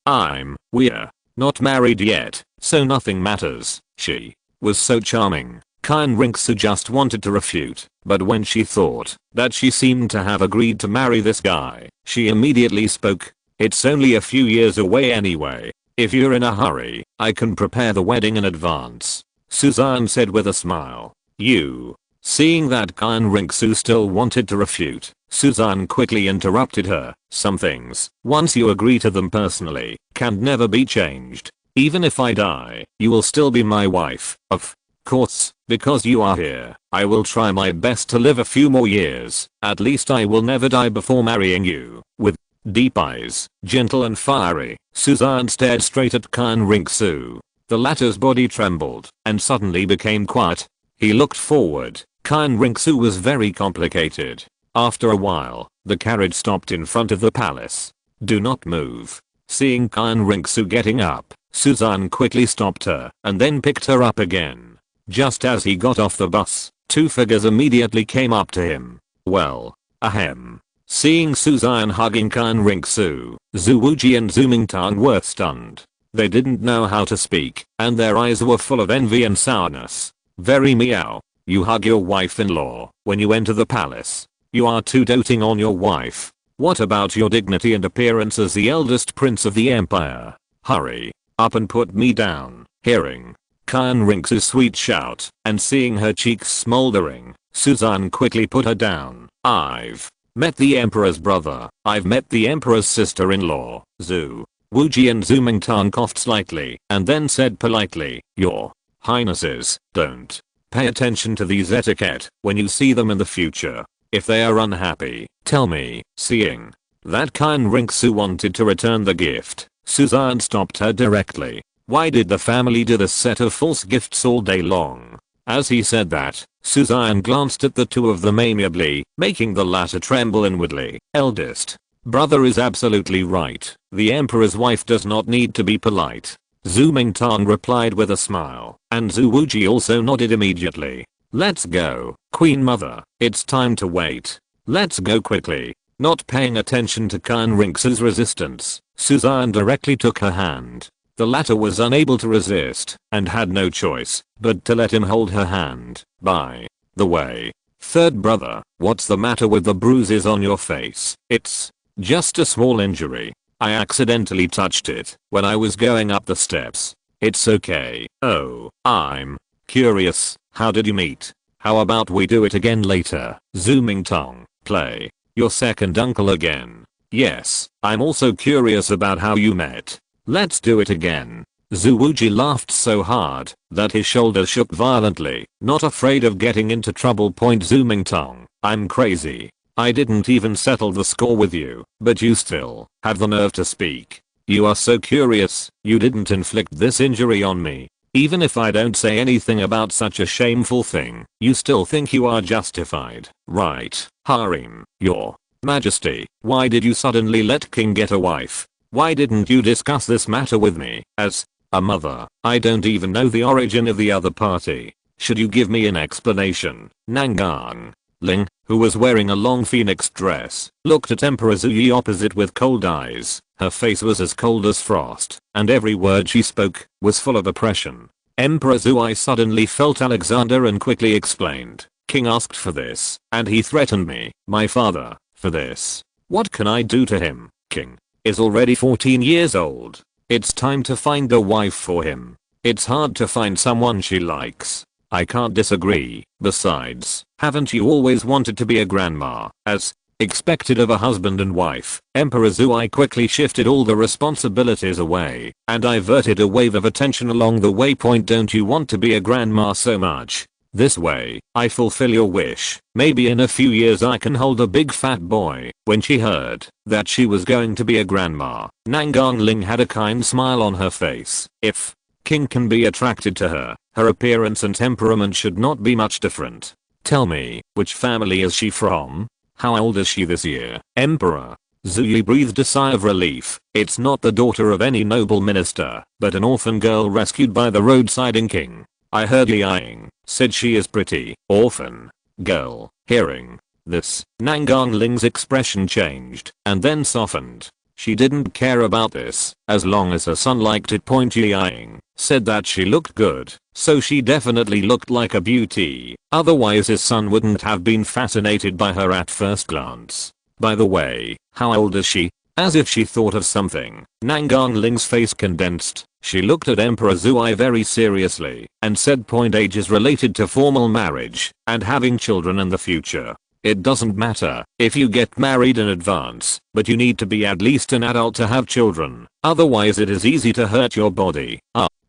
We're not married yet, so nothing matters." She was so charming. Qian Ringsu just wanted to refute, but when she thought that she seemed to have agreed to marry this guy, she immediately spoke. "It's only a few years away anyway. If you're in a hurry, I can prepare the wedding in advance," Suzanne said with a smile. "You." Seeing that Qian Ringsu still wanted to refute, Suzanne quickly interrupted her. "Some things, once you agree to them personally, can never be changed. Even if I die, you will still be my wife. Of course, because you are here, I will try my best to live a few more years. At least I will never die before marrying you." With deep eyes, gentle and fiery, Suzanne stared straight at Qian Ringsu. The latter's body trembled and suddenly became quiet. He looked forward. Qian Ringsu was very complicated. After a while, the carriage stopped in front of the palace. "Do not move." Seeing Qian Ringsu getting up, Suzanne quickly stopped her and then picked her up again. Just as he got off the bus, two figures immediately came up to him. "Well, ahem." Seeing Suzanne hugging Qian Ringsu, Zhu Wuji and Zhu Mingtang were stunned. They didn't know how to speak, and their eyes were full of envy and sourness. "Very meow. You hug your wife-in-law when you enter the palace. You are too doting on your wife. What about your dignity and appearance as the eldest prince of the empire? Hurry up and put me down." Hearing Qian Ringsu's sweet shout and seeing her cheeks smoldering, Suzanne quickly put her down. "I've met the emperor's brother. I've met the emperor's sister-in-law." Zhu Wuji and Zhu Mingtang coughed slightly and then said politely, "Your highnesses, don't pay attention to these etiquette when you see them in the future. If they are unhappy, tell me." Seeing that Qian Ringsu wanted to return the gift, Suzanne stopped her directly. "Why did the family do this set of false gifts all day long?" As he said that, Suzanne glanced at the two of them amiably, making the latter tremble inwardly. "Eldest brother is absolutely right. The emperor's wife does not need to be polite." Zhu Mingtang replied with a smile, and Zhu Wuji also nodded immediately. "Let's go, Queen Mother. It's time to wait. Let's go quickly." Not paying attention to Qian Ringsu's resistance, Suzanne directly took her hand. The latter was unable to resist and had no choice but to let him hold her hand. "By the way, third brother, what's the matter with the bruises on your face?" "It's just a small injury. I accidentally touched it when I was going up the steps. It's okay." "Oh, I'm curious. How did you meet? How about we do it again later?" Zhu Mingtang, play your second uncle again. "Yes, I'm also curious about how you met. Let's do it again." Zhu Wuji laughed so hard that his shoulders shook violently, not afraid of getting into trouble. Zhu Mingtang, "I'm crazy. I didn't even settle the score with you, but you still have the nerve to speak. You are so curious. You didn't inflict this injury on me. Even if I don't say anything about such a shameful thing, you still think you are justified, right? Harem, your Majesty, why did you suddenly let King get a wife? Why didn't you discuss this matter with me? As a mother, I don't even know the origin of the other party. Should you give me an explanation? Nangang Ling, who was wearing a long phoenix dress, looked at Emperor Zuyi opposite with cold eyes. Her face was as cold as frost, and every word she spoke was full of oppression. Emperor Zuyi suddenly felt Alexander and quickly explained. King asked for this, and he threatened me, my father, for this. What can I do to him? King is already 14 years old. It's time to find a wife for him. It's hard to find someone she likes. I can't disagree. Besides, haven't you always wanted to be a grandma, as expected of a husband and wife? Emperor Zuyi quickly shifted all the responsibilities away and diverted a wave of attention along the way. Don't you want to be a grandma so much? This way, I fulfill your wish. Maybe in a few years I can hold a big fat boy. When she heard that she was going to be a grandma, Nangang Ling had a kind smile on her face. If King can be attracted to her, her appearance and temperament should not be much different. Tell me, which family is she from? How old is she this year? Emperor Zuyi breathed a sigh of relief. It's not the daughter of any noble minister, but an orphan girl rescued by the roadside King. I heard Liang said she is pretty. Orphan girl. Hearing this, Nangang Ling's expression changed and then softened. She didn't care about this, as long as her son liked it. Liang said that she looked good, so she definitely looked like a beauty. Otherwise his son wouldn't have been fascinated by her at first glance. By the way, how old is she? As if she thought of something, Nangang Ling's face condensed. She looked at Emperor Zuyi very seriously and said, age is related to formal marriage and having children in the future. It doesn't matter if you get married in advance, but you need to be at least an adult to have children. Otherwise it is easy to hurt your body.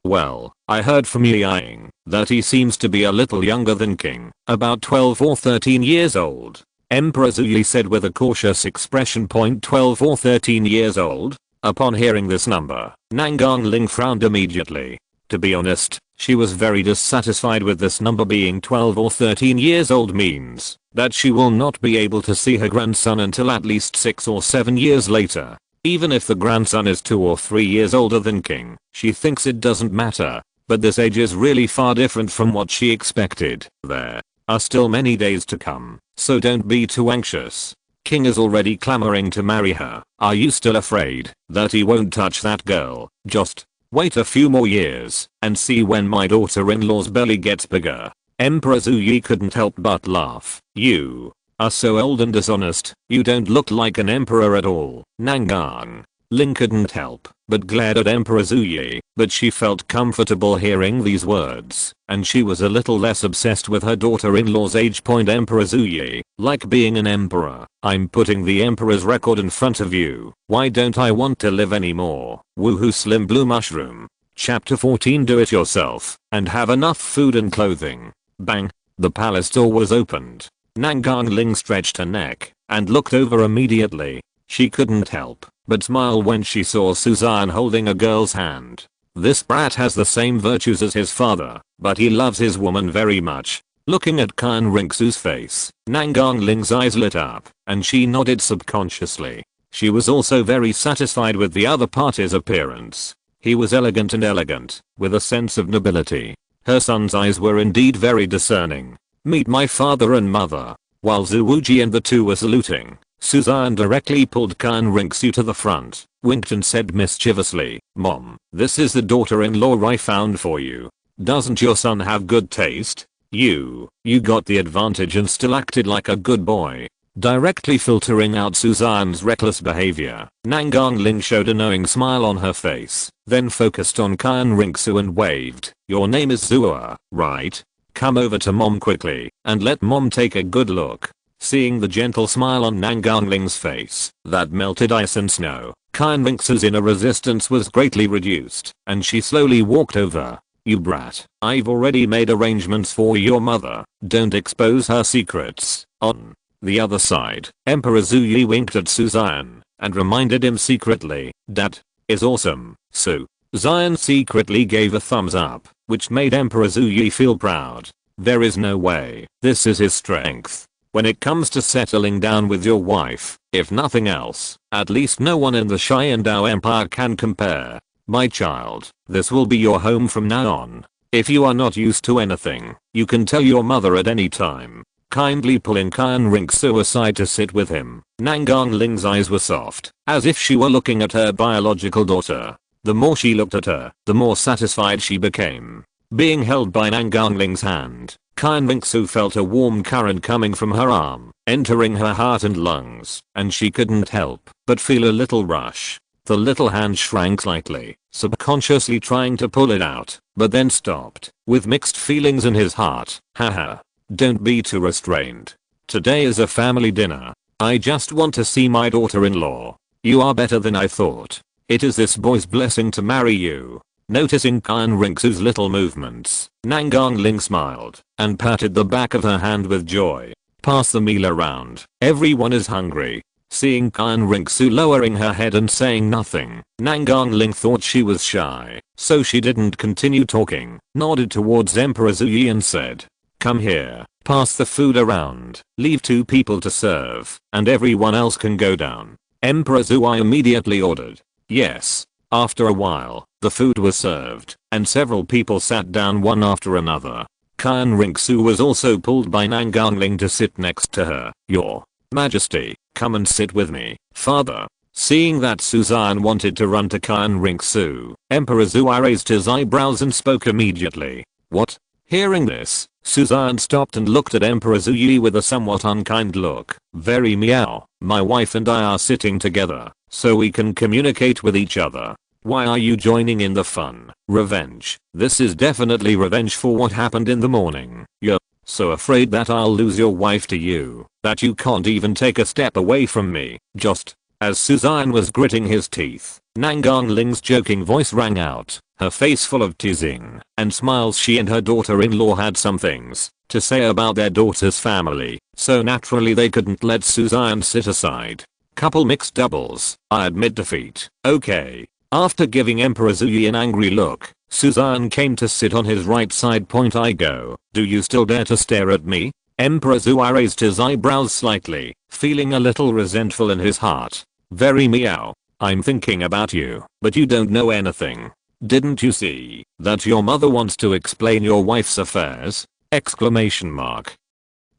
Well, I heard from Liang that he seems to be a little younger than King, about 12 or 13 years old. Emperor Zuyi said with a cautious expression. 12 or 13 years old? Upon hearing this number, Nangang Ling frowned immediately. To be honest, she was very dissatisfied with this number. Being 12 or 13 years old means that she will not be able to see her grandson until at least 6 or 7 years later. Even if the grandson is 2 or 3 years older than King, she thinks it doesn't matter. But this age is really far different from what she expected. There are still many days to come, so don't be too anxious. King is already clamoring to marry her. Are you still afraid that he won't touch that girl? Just wait a few more years and see when my daughter-in-law's belly gets bigger. Emperor Zuyi couldn't help but laugh. You are so old and dishonest. You don't look like an emperor at all. Nangang Ling couldn't help but glared at Emperor Zuyi, but she felt comfortable hearing these words, and she was a little less obsessed with her daughter-in-law's age. Emperor Zuyi, like being an emperor, I'm putting the emperor's record in front of you. Why don't I want to live anymore? Woohoo Slim Blue Mushroom. Chapter 14. Do it yourself and have enough food and clothing. Bang. The palace door was opened. Nangang Ling stretched her neck and looked over immediately. She couldn't help but smile when she saw Suzanne holding a girl's hand. This brat has the same virtues as his father, but he loves his woman very much. Looking at Xian Ringsu's face, Nangang Ling's eyes lit up, and she nodded subconsciously. She was also very satisfied with the other party's appearance. He was elegant and elegant, with a sense of nobility. Her son's eyes were indeed very discerning. Meet my father and mother. While Zhu Wuji and the two were saluting, Suzanne directly pulled Xian Ringsu to the front, winked and said mischievously, Mom, this is the daughter-in-law I found for you. Doesn't your son have good taste? You got the advantage and still acted like a good boy. Directly filtering out Suzanne's reckless behavior, Nangang Ling showed a knowing smile on her face, then focused on Xian Ringsu and waved. Your name is Zua, right? Come over to Mom quickly, and let Mom take a good look. Seeing the gentle smile on Nangang Ling's face that melted ice and snow, Xian Ringsu's inner resistance was greatly reduced, and she slowly walked over. You brat, I've already made arrangements for your mother. Don't expose her secrets. On the other side, Emperor Zuyi winked at Suzanne and reminded him secretly, that is awesome. Suzanne secretly gave a thumbs up. which made Emperor Zhuyi feel proud. There is no way this is his strength. When it comes to settling down with your wife, if nothing else, at least no one in the Xian Dao Empire can compare. My child, this will be your home from now on. If you are not used to anything, you can tell your mother at any time. Kindly pulling Qian Ringsu aside to sit with him. Nangangling's eyes were soft, as if she were looking at her biological daughter. The more she looked at her, the more satisfied she became. Being held by Nangangling's hand, Qian Ringsu felt a warm current coming from her arm, entering her heart and lungs, and she couldn't help but feel a little rush. The little hand shrank slightly, subconsciously trying to pull it out, but then stopped, with mixed feelings in his heart. Haha. Don't be too restrained. Today is a family dinner. I just want to see my daughter-in-law. You are better than I thought. It is this boy's blessing to marry you. Noticing Qian Ringsu's little movements, Nangangling smiled and patted the back of her hand with joy. Pass the meal around. Everyone is hungry. Seeing Qian Ringsu lowering her head and saying nothing, Nangangling thought she was shy, so she didn't continue talking, nodded towards Emperor Zhuyi and said, "Come here, pass the food around, leave 2 people to serve, and everyone else can go down." Emperor Zhuyi immediately ordered. Yes. After a while, the food was served, and several people sat down one after another. Qian Ringsu was also pulled by Nangangling to sit next to her. "Your Majesty, come and sit with me, father." Seeing that Suzanne wanted to run to Qian Ringsu, Emperor Zhuyi raised his eyebrows and spoke immediately. "What?" Hearing this, Suzanne stopped and looked at Emperor Zhuyi with a somewhat unkind look. "Very meow. My wife and I are sitting together, so we can communicate with each other. Why are you joining in the fun? Revenge. This is definitely revenge for what happened in the morning. You're so afraid that I'll lose your wife to you, that you can't even take a step away from me. Just." As Suzanne was gritting his teeth, Nangangling's joking voice rang out, her face full of teasing and smiles. She and her daughter-in-law had some things to say about their daughter's family, so naturally they couldn't let Suzanne sit aside. Couple mixed doubles. I admit defeat. Okay. After giving Emperor Zhuyi an angry look, Suzanne came to sit on his right side. I go. Do you still dare to stare at me? Emperor Zhuyi raised his eyebrows slightly, feeling a little resentful in his heart. Very meow. I'm thinking about you, but you don't know anything. Didn't you see that your mother wants to explain your wife's affairs? Exclamation mark.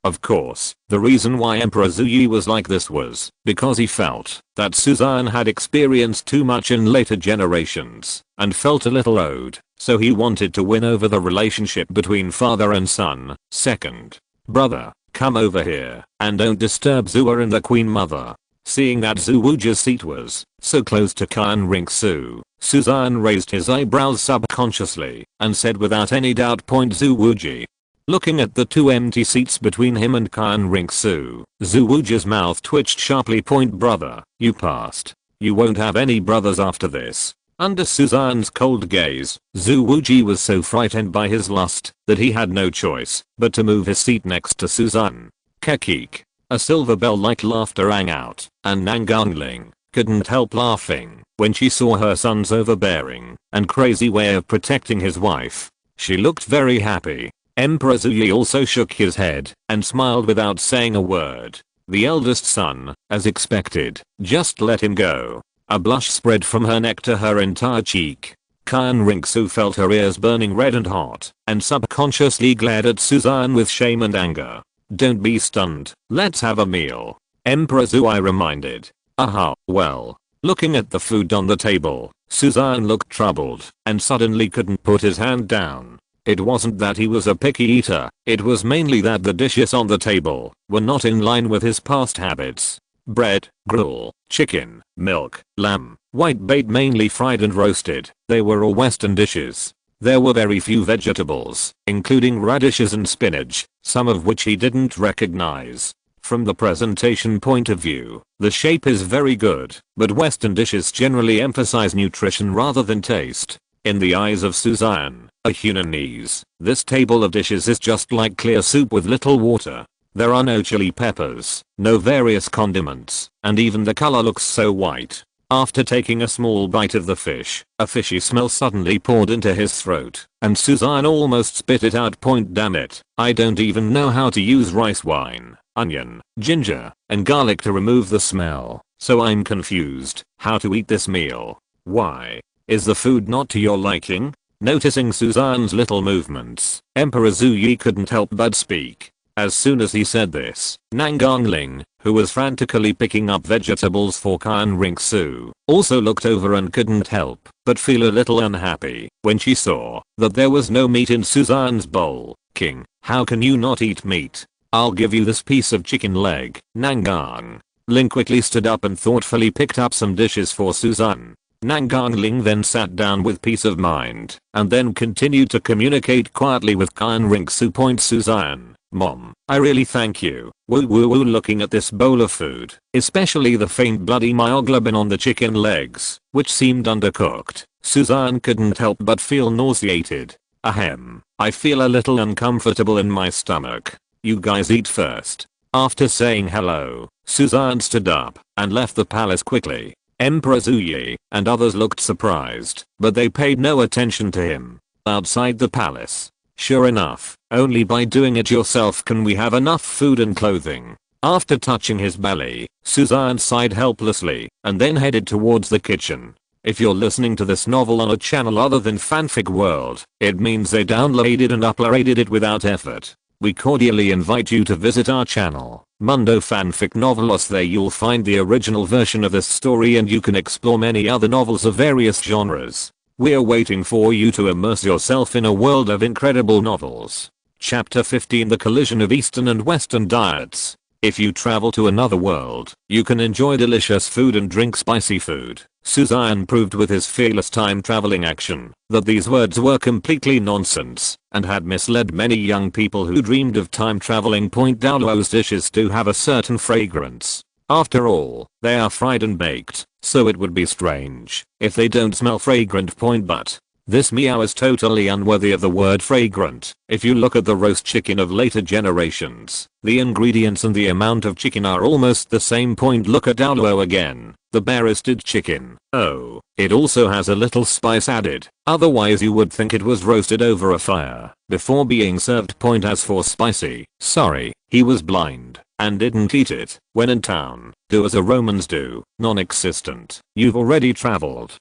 Of course, the reason why Emperor Zhuyi was like this was because he felt that Suzanne had experienced too much in later generations and felt a little owed, so he wanted to win over the relationship between father and son. Second, brother, come over here and don't disturb Zhuyi and the queen mother. Seeing that Zhu Wuji's seat was so close to Qian Ringsu, Suzanne raised his eyebrows subconsciously and said without any doubt, Zhu Wuji. Looking at the 2 empty seats between him and Qian Ringsu, Zhu Wuji's mouth twitched sharply. Brother, you passed. You won't have any brothers after this. Under Suzanne's cold gaze, Zhu Wuji was so frightened by his lust that he had no choice but to move his seat next to Suzanne. Kekik. A silver bell-like laughter rang out, and Nangangling couldn't help laughing when she saw her son's overbearing and crazy way of protecting his wife. She looked very happy. Emperor Zhuyi also shook his head and smiled without saying a word. The eldest son, as expected, just let him go. A blush spread from her neck to her entire cheek. Qian Ringsu felt her ears burning red and hot, and subconsciously glared at Suzanne with shame and anger. Don't be stunned, let's have a meal. Emperor Zhuyi reminded. Aha, well. Looking at the food on the table, Suzanne looked troubled and suddenly couldn't put his hand down. It wasn't that he was a picky eater, it was mainly that the dishes on the table were not in line with his past habits. Bread, gruel, chicken, milk, lamb, whitebait mainly fried and roasted. They were all Western dishes. There were very few vegetables, including radishes and spinach, some of which he didn't recognize. From the presentation point of view, the shape is very good, but Western dishes generally emphasize nutrition rather than taste. In the eyes of Suzanne, a Hunanese, this table of dishes is just like clear soup with little water. There are no chili peppers, no various condiments, and even the color looks so white. After taking a small bite of the fish, a fishy smell suddenly poured into his throat, and Suzanne almost spit it out. Damn it, I don't even know how to use rice wine, onion, ginger, and garlic to remove the smell, so I'm confused how to eat this meal. Why? Is the food not to your liking? Noticing Suzanne's little movements, Emperor Xue Qinghe couldn't help but speak. As soon as he said this, Nangongling, who was frantically picking up vegetables for Xian Ringsu, also looked over and couldn't help but feel a little unhappy when she saw that there was no meat in Suzanne's bowl. King, how can you not eat meat? I'll give you this piece of chicken leg. Nangong Ling quickly stood up and thoughtfully picked up some dishes for Suzanne. Nangongling then sat down with peace of mind and then continued to communicate quietly with Xian Ringsu. Suzanne, Mom, I really thank you. Woo woo woo. Looking at this bowl of food, especially the faint bloody myoglobin on the chicken legs, which seemed undercooked, Suzanne couldn't help but feel nauseated. Ahem, I feel a little uncomfortable in my stomach. You guys eat first. After saying hello, Suzanne stood up and left the palace quickly. Emperor Xue Qinghe and others looked surprised, but they paid no attention to him. Outside the palace. Sure enough, only by doing it yourself can we have enough food and clothing. After touching his belly, Suzanne sighed helplessly and then headed towards the kitchen. If you're listening to this novel on a channel other than Fanfic World, it means they downloaded and uploaded it without effort. We cordially invite you to visit our channel, Mundo Fanfic Novelos. There you'll find the original version of this story and you can explore many other novels of various genres. We're waiting for you to immerse yourself in a world of incredible novels. Chapter 15: The Collision of Eastern and Western Diets. If you travel to another world, you can enjoy delicious food and drink spicy food. Suzanne proved with his fearless time traveling action that these words were completely nonsense and had misled many young people who dreamed of time traveling. Douluo's dishes do have a certain fragrance. After all, they are fried and baked, so it would be strange if they don't smell fragrant. But this meow is totally unworthy of the word fragrant. If you look at the roast chicken of later generations, the ingredients and the amount of chicken are almost the same. Look at Douluo again. The bare-roasted chicken. Oh, it also has a little spice added. Otherwise you would think it was roasted over a fire before being served. As for spicy, sorry, he was blind and didn't eat it. When in town, do as the Romans do, non-existent. You've already traveled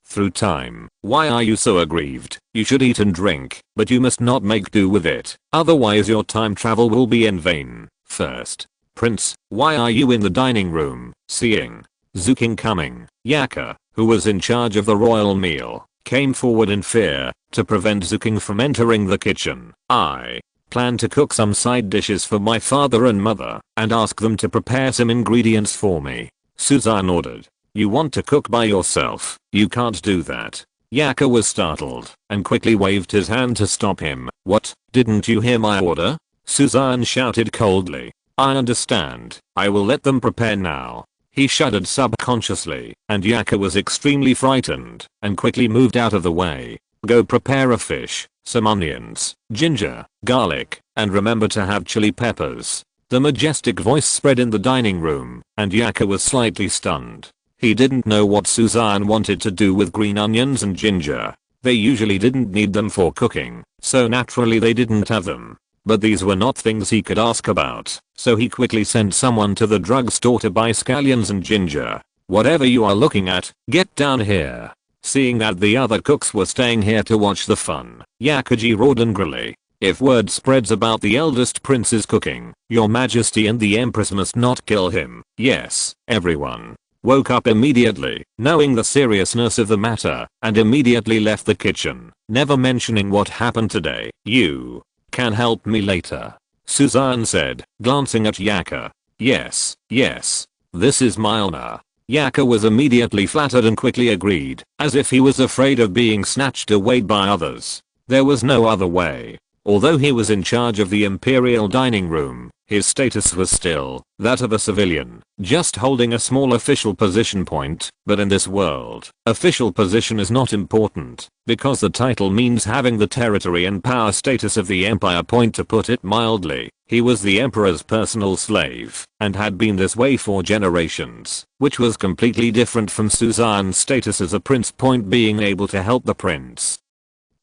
through time. Why are you so aggrieved? You should eat and drink, but you must not make do with it. Otherwise your time travel will be in vain. First, Prince, why are you in the dining room? Seeing Xue Qinghe coming, Yaka, who was in charge of the royal meal, came forward in fear to prevent Xue Qinghe from entering the kitchen. I plan to cook some side dishes for my father and mother and ask them to prepare some ingredients for me. Suzanne ordered. You want to cook by yourself? You can't do that. Yaka was startled and quickly waved his hand to stop him. What? Didn't you hear my order? Suzanne shouted coldly. I understand. I will let them prepare now. He shuddered subconsciously, and Yaka was extremely frightened and quickly moved out of the way. Go prepare a fish, some onions, ginger, garlic, and remember to have chili peppers. The majestic voice spread in the dining room, and Yaka was slightly stunned. He didn't know what Suzanne wanted to do with green onions and ginger. They usually didn't need them for cooking, so naturally they didn't have them. But these were not things he could ask about, so he quickly sent someone to the drugstore to buy scallions and ginger. Whatever you are looking at, get down here. Seeing that the other cooks were staying here to watch the fun, Yakaji roared angrily. If word spreads about the eldest prince's cooking, your majesty and the empress must not kill him. Yes, everyone woke up immediately, knowing the seriousness of the matter, and immediately left the kitchen, never mentioning what happened today. You can help me later, Suzanne said, glancing at Yaka. Yes, this is my honor. Yaka was immediately flattered and quickly agreed, as if he was afraid of being snatched away by others. There was no other way. Although he was in charge of the imperial dining room, His status was still that of a civilian, just holding a small official position point, but in this world, official position is not important, because the title means having the territory and power status of the empire. To put it mildly, he was the emperor's personal slave, and had been this way for generations, which was completely different from Suzanne's status as a prince. Being able to help the prince.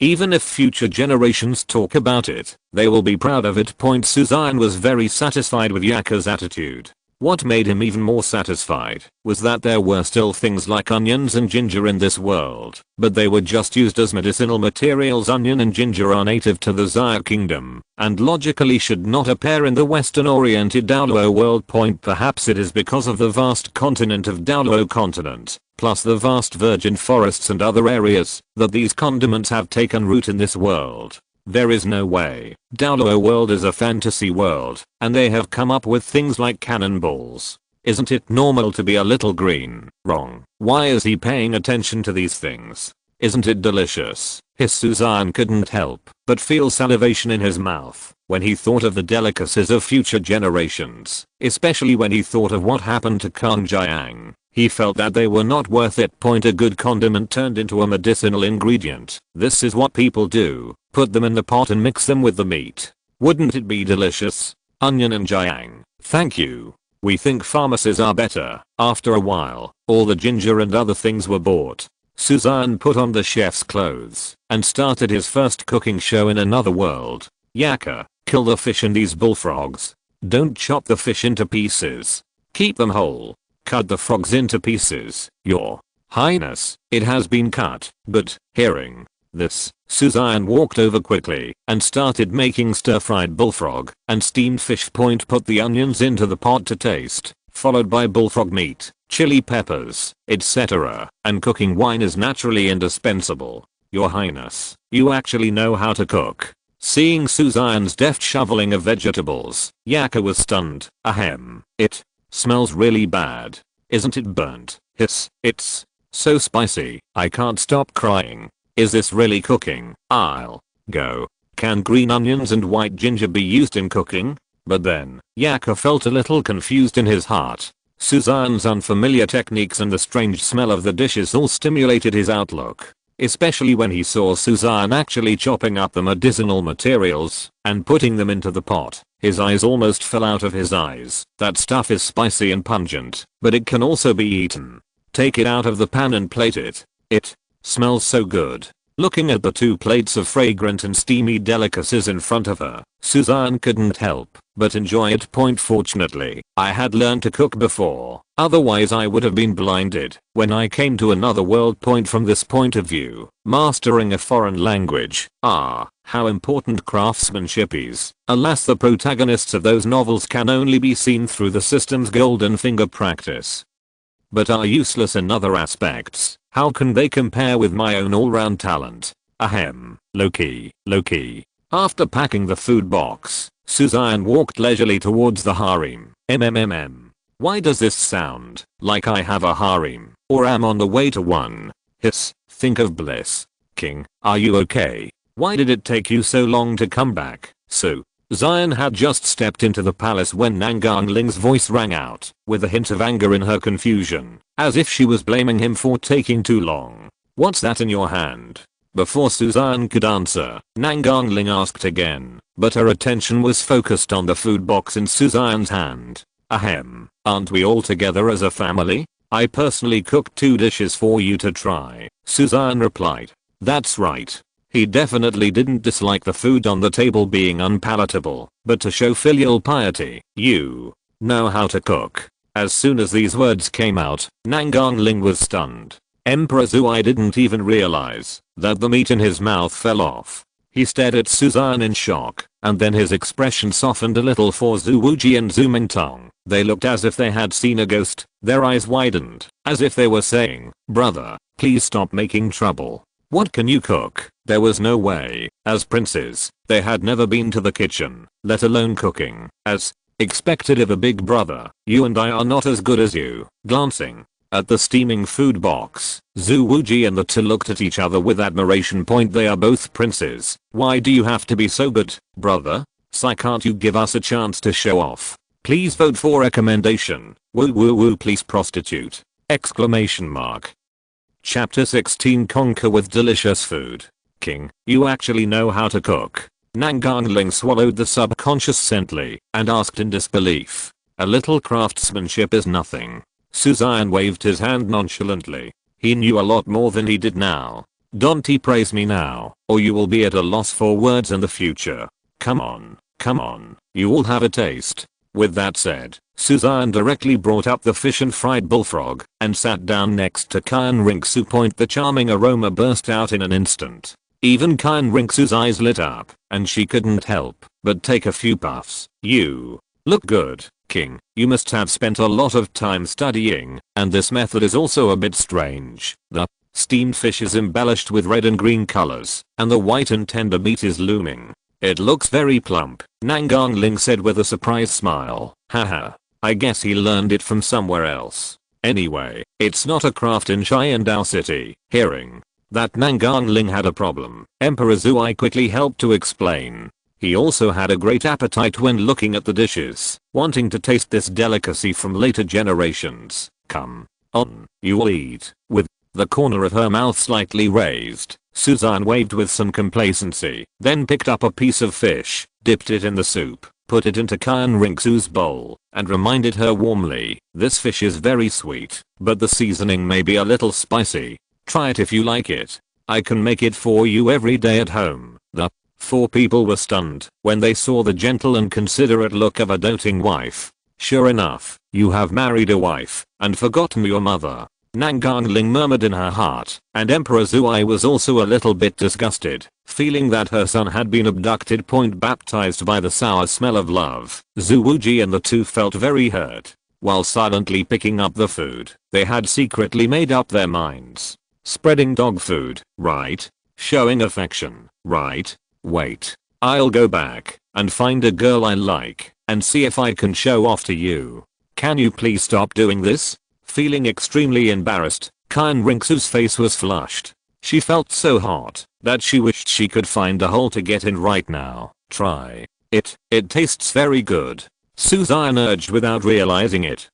Even if future generations talk about it, they will be proud of it. Suzanne was very satisfied with Yakka's attitude. What made him even more satisfied was that there were still things like onions and ginger in this world, but they were just used as medicinal materials. Onion and ginger are native to the Xue kingdom, and logically should not appear in the western-oriented Douluo world. Perhaps it is because of the vast continent of Douluo continent, plus the vast virgin forests and other areas, that these condiments have taken root in this world. There is no way. Douluo world is a fantasy world, and they have come up with things like cannonballs. Isn't it normal to be a little green? Wrong. Why is he paying attention to these things? Isn't it delicious? His Suzanne couldn't help but feel salivation in his mouth when he thought of the delicacies of future generations, especially when he thought of what happened to Kang Jiang. He felt that they were not worth it. A good condiment turned into a medicinal ingredient. This is what people do. Put them in the pot and mix them with the meat. Wouldn't it be delicious? Onion and Jiang, thank you. We think pharmacies are better. After a while, all the ginger and other things were bought. Suzanne put on the chef's clothes and started his first cooking show in another world. Yakka, kill the fish and these bullfrogs. Don't chop the fish into pieces. Keep them whole. Cut the frogs into pieces, Your Highness. It has been cut. But, hearing this, Suzanne walked over quickly and started making stir-fried bullfrog and steamed fish. Put the onions into the pot to taste, followed by bullfrog meat, chili peppers, etc. And cooking wine is naturally indispensable. Your Highness, you actually know how to cook. Seeing Suzanne's deft shoveling of vegetables, Yakka was stunned. Ahem. It smells really bad. Isn't it burnt? Hiss. It's so spicy. I can't stop crying. Is this really cooking? I'll go. Can green onions and white ginger be used in cooking? But then, Yakka felt a little confused in his heart. Suzanne's unfamiliar techniques and the strange smell of the dishes all stimulated his outlook. Especially when he saw Suzanne actually chopping up the medicinal materials and putting them into the pot. His eyes almost fell out of his eyes. That stuff is spicy and pungent, but it can also be eaten. Take it out of the pan and plate it. It smells so good. Looking at the 2 plates of fragrant and steamy delicacies in front of her, Suzanne couldn't help but enjoy it. Fortunately, I had learned to cook before, otherwise I would have been blinded when I came to another world. From this point of view, mastering a foreign language, how important craftsmanship is. Alas, the protagonists of those novels can only be seen through the system's golden finger practice, but are useless in other aspects. How can they compare with my own all-round talent? Ahem. Low-key. After packing the food box, Suzanne walked leisurely towards the harem. Why does this sound like I have a harem, or am on the way to one? Hiss. Think of bliss. King, are you okay? Why did it take you so long to come back? Xian had just stepped into the palace when Nangang Ling's voice rang out, with a hint of anger in her confusion, as if she was blaming him for taking too long. What's that in your hand? Before Suzanne could answer, Nangang Ling asked again, but her attention was focused on the food box in Suzanne's hand. Ahem, aren't we all together as a family? I personally cooked 2 dishes for you to try, Suzanne replied. That's right. He definitely didn't dislike the food on the table being unpalatable, but to show filial piety, you know how to cook. As soon as these words came out, Nangang Ling was stunned. Emperor Zhuai didn't even realize that the meat in his mouth fell off. He stared at Suzanne in shock, and then his expression softened a little for Zhu Wuji and Zhu Mingtong. They looked as if they had seen a ghost. Their eyes widened, as if they were saying, brother, please stop making trouble. What can you cook? There was no way. As princes, they had never been to the kitchen, let alone cooking. As expected of a big brother, you and I are not as good as you. Glancing at the steaming food box, Zhu Wuji and the 2 looked at each other with admiration. They are both princes. Why do you have to be so good, brother? Sai, can't you give us a chance to show off? Please vote for recommendation. Woo woo woo, please prostitute. Exclamation mark. Chapter 16, Conquer with delicious food. King, you actually know how to cook. Nangang swallowed the subconscious scently and asked in disbelief. A little craftsmanship is nothing. Suzanne waved his hand nonchalantly. He knew a lot more than he did now. Don't praise me now, or you will be at a loss for words in the future. Come on, you all have a taste. With that said, Suzanne directly brought up the fish and fried bullfrog and sat down next to Xian Ringsu. The charming aroma burst out in an instant. Even Xian Ringsu's eyes lit up, and she couldn't help but take a few puffs. You look good, King. You must have spent a lot of time studying, and this method is also a bit strange. The steamed fish is embellished with red and green colors, and the white and tender meat is looming. It looks very plump, Nangang said with a surprised smile. Haha, I guess he learned it from somewhere else. Anyway, it's not a craft in Xiandao City. Hearing that Nangang had a problem, Emperor Zui quickly helped to explain. He also had a great appetite when looking at the dishes, wanting to taste this delicacy from later generations. Come on, you'll eat. With the corner of her mouth slightly raised, Suzanne waved with some complacency, then picked up a piece of fish, dipped it in the soup, put it into Xian Ringsu's bowl, and reminded her warmly, this fish is very sweet, but the seasoning may be a little spicy. Try it if you like it. I can make it for you every day at home. The four people were stunned when they saw the gentle and considerate look of a doting wife. Sure enough, you have married a wife and forgotten your mother. Nangang murmured in her heart, and Emperor Zui was also a little bit disgusted, feeling that her son had been abducted. Baptized by the sour smell of love, Zhu Wuji and the two felt very hurt. While silently picking up the food, they had secretly made up their minds. Spreading dog food, right? Showing affection, right? Wait, I'll go back and find a girl I like and see if I can show off to you. Can you please stop doing this? Feeling extremely embarrassed, Xian Ringsu's face was flushed. She felt so hot that she wished she could find a hole to get in right now. Try it. It tastes very good, Suzanne urged without realizing it.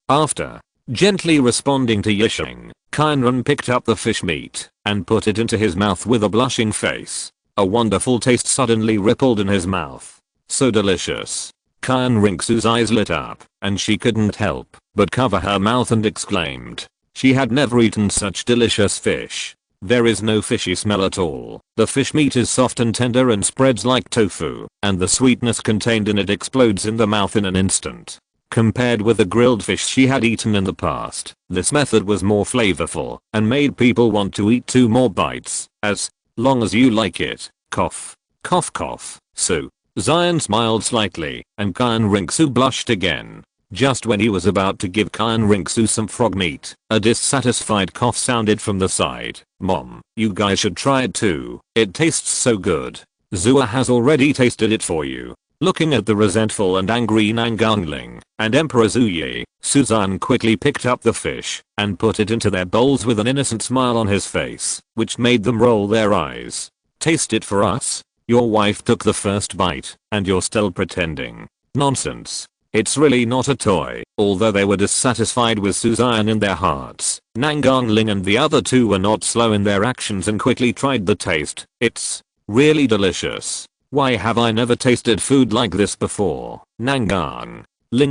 After gently responding to Yisheng, Qianren picked up the fish meat and put it into his mouth with a blushing face. A wonderful taste suddenly rippled in his mouth. So delicious. Xian Ringsu's eyes lit up, and she couldn't help but cover her mouth and exclaimed. She had never eaten such delicious fish. There is no fishy smell at all. The fish meat is soft and tender and spreads like tofu, and the sweetness contained in it explodes in the mouth in an instant. Compared with the grilled fish she had eaten in the past, this method was more flavorful and made people want to eat 2 more bites. As long as you like it. Cough. Cough cough. Xian smiled slightly, and Xian Ringsu blushed again. Just when he was about to give Xian Ringsu some frog meat, a dissatisfied cough sounded from the side. Mom, you guys should try it too. It tastes so good. Zua has already tasted it for you. Looking at the resentful and angry Nangang and Emperor Zuyi, Suzanne quickly picked up the fish and put it into their bowls with an innocent smile on his face, which made them roll their eyes. Taste it for us? Your wife took the first bite, and you're still pretending. Nonsense. It's really not a toy. Although they were dissatisfied with Suzanne in their hearts, Nangang and the other two were not slow in their actions and quickly tried the taste. It's really delicious. Why have I never tasted food like this before? Nangang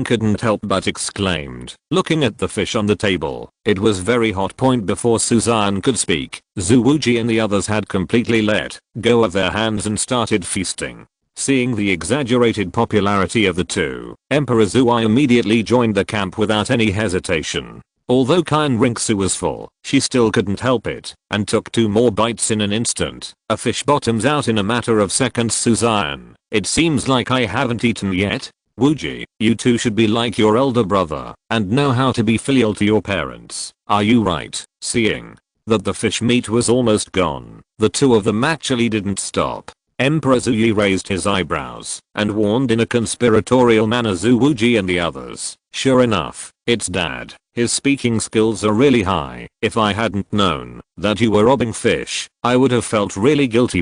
couldn't help but exclaimed, looking at the fish on the table. It was very hot. Before Suzanne could speak, Zhu Wuji and the others had completely let go of their hands and started feasting. Seeing the exaggerated popularity of the two, Emperor Zui immediately joined the camp without any hesitation. Although Qian Ringsu was full, she still couldn't help it, and took 2 more bites in an instant. A fish bottoms out in a matter of seconds. Suzanne, it seems like I haven't eaten yet. Wuji, you two should be like your elder brother, and know how to be filial to your parents. Are you right? Seeing that the fish meat was almost gone, the two of them actually didn't stop. Emperor Zuyi raised his eyebrows and warned in a conspiratorial manner Zhu Wuji and the others. Sure enough, it's Dad. His speaking skills are really high. If I hadn't known that you were robbing fish, I would have felt really guilty.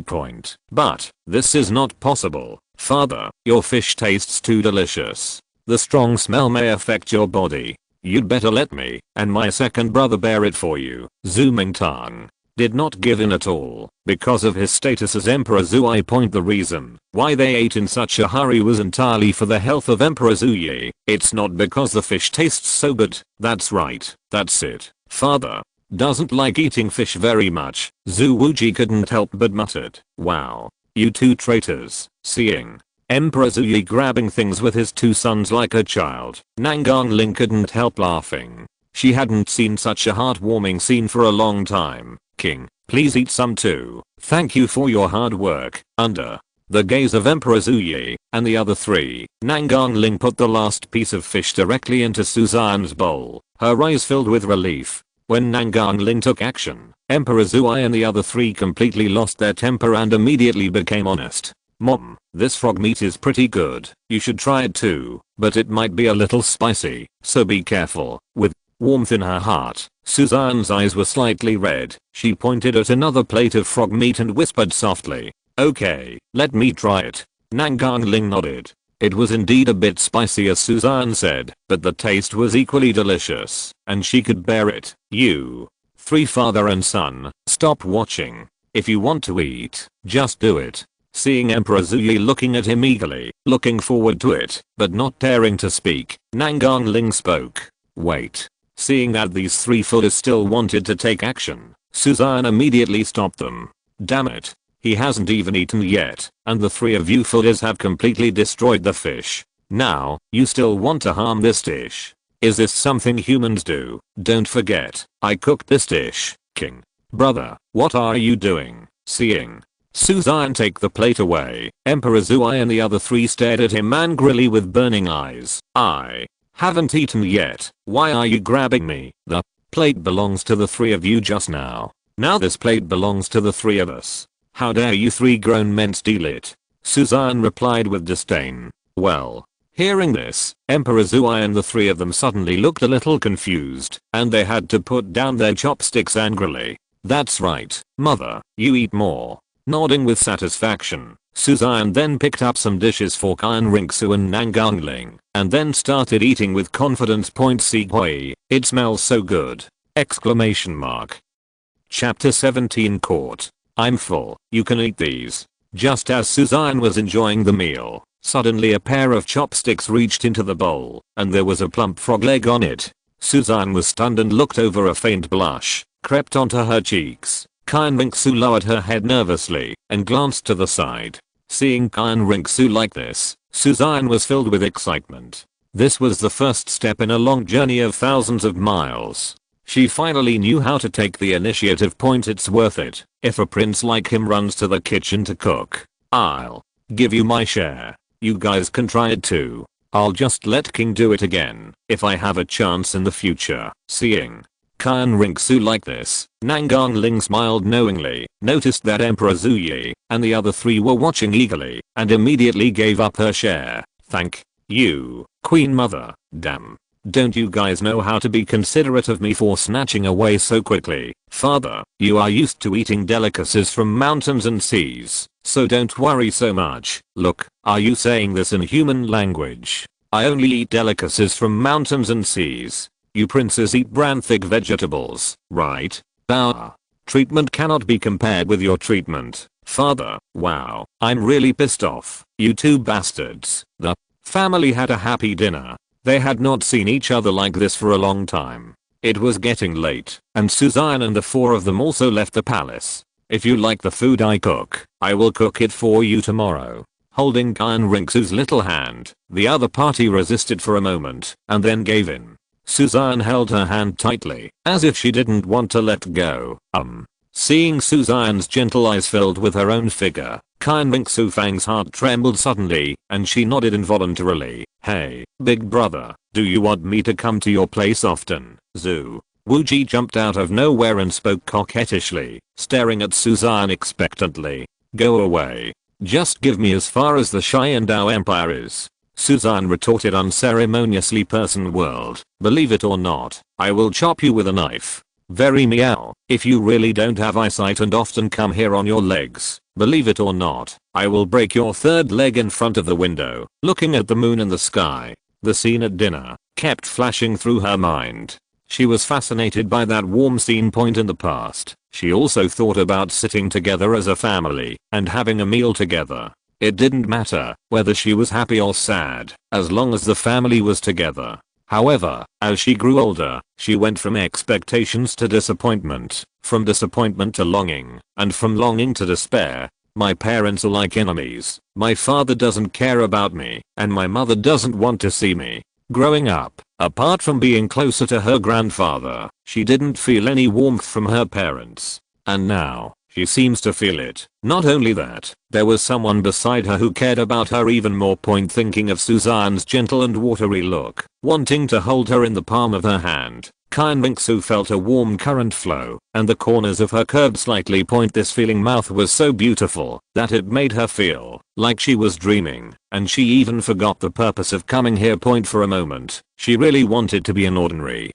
But this is not possible. Father, your fish tastes too delicious. The strong smell may affect your body. You'd better let me and my second brother bear it for you. Zhu Mingtang did not give in at all. Because of his status as Emperor Zhu, the reason why they ate in such a hurry was entirely for the health of Emperor Zhu. It's not because the fish tastes so good. That's right. That's it. Father doesn't like eating fish very much. Zhu Wuji couldn't help but muttered. Wow. You two traitors. Seeing Emperor Zhu grabbing things with his two sons like a child, Nangang Ling couldn't help laughing. She hadn't seen such a heartwarming scene for a long time. King, please eat some too. Thank you for your hard work. Under the gaze of Emperor Zhu and the other three, Nangang Ling put the last piece of fish directly into Suzanne's bowl, her eyes filled with relief. When Nangang Ling took action, Emperor Zhu and the other three completely lost their temper and immediately became honest. Mom, this frog meat is pretty good. You should try it too, but it might be a little spicy, so be careful. With warmth in her heart, Suzanne's eyes were slightly red. She pointed at another plate of frog meat and whispered softly, "Okay, let me try it." Nangang Ling nodded. It was indeed a bit spicy as Suzanne said, but the taste was equally delicious, and she could bear it. You three, father and son, stop watching. If you want to eat, just do it. Seeing Emperor Zhu looking at him eagerly, looking forward to it, but not daring to speak, Nangang Ling spoke. Wait. Seeing that these three footers still wanted to take action, Suzanne immediately stopped them. Damn it. He hasn't even eaten yet, and the three of you footers have completely destroyed the fish. Now, you still want to harm this dish? Is this something humans do? Don't forget, I cooked this dish. King. Brother, what are you doing? Seeing Suzanne take the plate away, Emperor Zhu and the other three stared at him angrily with burning eyes. I haven't eaten yet. Why are you grabbing me? The plate belongs to the three of you just now. Now this plate belongs to the three of us. How dare you three grown men steal it? Suzanne replied with disdain. Well, hearing this, Emperor Zhu and the three of them suddenly looked a little confused, and they had to put down their chopsticks angrily. That's right, mother, you eat more. Nodding with satisfaction, Suzanne then picked up some dishes for Xian Ringsu and Nangang Ling, and then started eating with confidence. Sighui, it smells so good! Exclamation mark. Chapter 17 Caught. I'm full, you can eat these. Just as Suzanne was enjoying the meal, suddenly a pair of chopsticks reached into the bowl, and there was a plump frog leg on it. Suzanne was stunned and looked over. A faint blush crept onto her cheeks. Xian Ringsu lowered her head nervously and glanced to the side. Seeing Xian Ringsu like this, Suzanne was filled with excitement. This was the first step in a long journey of thousands of miles. She finally knew how to take the initiative. It's worth it. If a prince like him runs to the kitchen to cook, I'll give you my share. You guys can try it too. I'll just let King do it again if I have a chance in the future. Seeing Xian Ringsu like this, Nangang Ling smiled knowingly, noticed that Emperor Zhu and the other three were watching eagerly, and immediately gave up her share. Thank you, Queen Mother. Damn. Don't you guys know how to be considerate of me for snatching away so quickly? Father, you are used to eating delicacies from mountains and seas, so don't worry so much. Look, are you saying this in human language? I only eat delicacies from mountains and seas. You princes eat bran thick vegetables, right? Our treatment cannot be compared with your treatment. Father, wow, I'm really pissed off. You two bastards. The family had a happy dinner. They had not seen each other like this for a long time. It was getting late, and Suzanne and the four of them also left the palace. If you like the food I cook, I will cook it for you tomorrow. Holding Xian Ringsu's little hand, the other party resisted for a moment, and then gave in. Suzanne held her hand tightly, as if she didn't want to let go. Seeing Suzanne's gentle eyes filled with her own figure, Xian Ringsu Fang's heart trembled suddenly, and she nodded involuntarily. Hey, big brother, do you want me to come to your place often? Zhu Wuji jumped out of nowhere and spoke coquettishly, staring at Suzanne expectantly. Go away. Just give me as far as the Xiandao Empire is. Suzanne retorted unceremoniously. Person world, believe it or not, I will chop you with a knife. Very meow. If you really don't have eyesight and often come here on your legs, believe it or not, I will break your third leg in front of the window. Looking at the moon in the sky, the scene at dinner kept flashing through her mind. She was fascinated by that warm scene point in the past. She also thought about sitting together as a family and having a meal together. It didn't matter whether she was happy or sad, as long as the family was together. However, as she grew older, she went from expectations to disappointment, from disappointment to longing, and from longing to despair. My parents are like enemies. My father doesn't care about me, and my mother doesn't want to see me. Growing up, apart from being closer to her grandfather, she didn't feel any warmth from her parents. And now, she seems to feel it. Not only that, there was someone beside her who cared about her even more. Thinking of Suzanne's gentle and watery look, wanting to hold her in the palm of her hand, Xian Rongsu felt a warm current flow, and the corners of her curved slightly this feeling mouth was so beautiful that it made her feel like she was dreaming, and she even forgot the purpose of coming here. For a moment, she really wanted to be an ordinary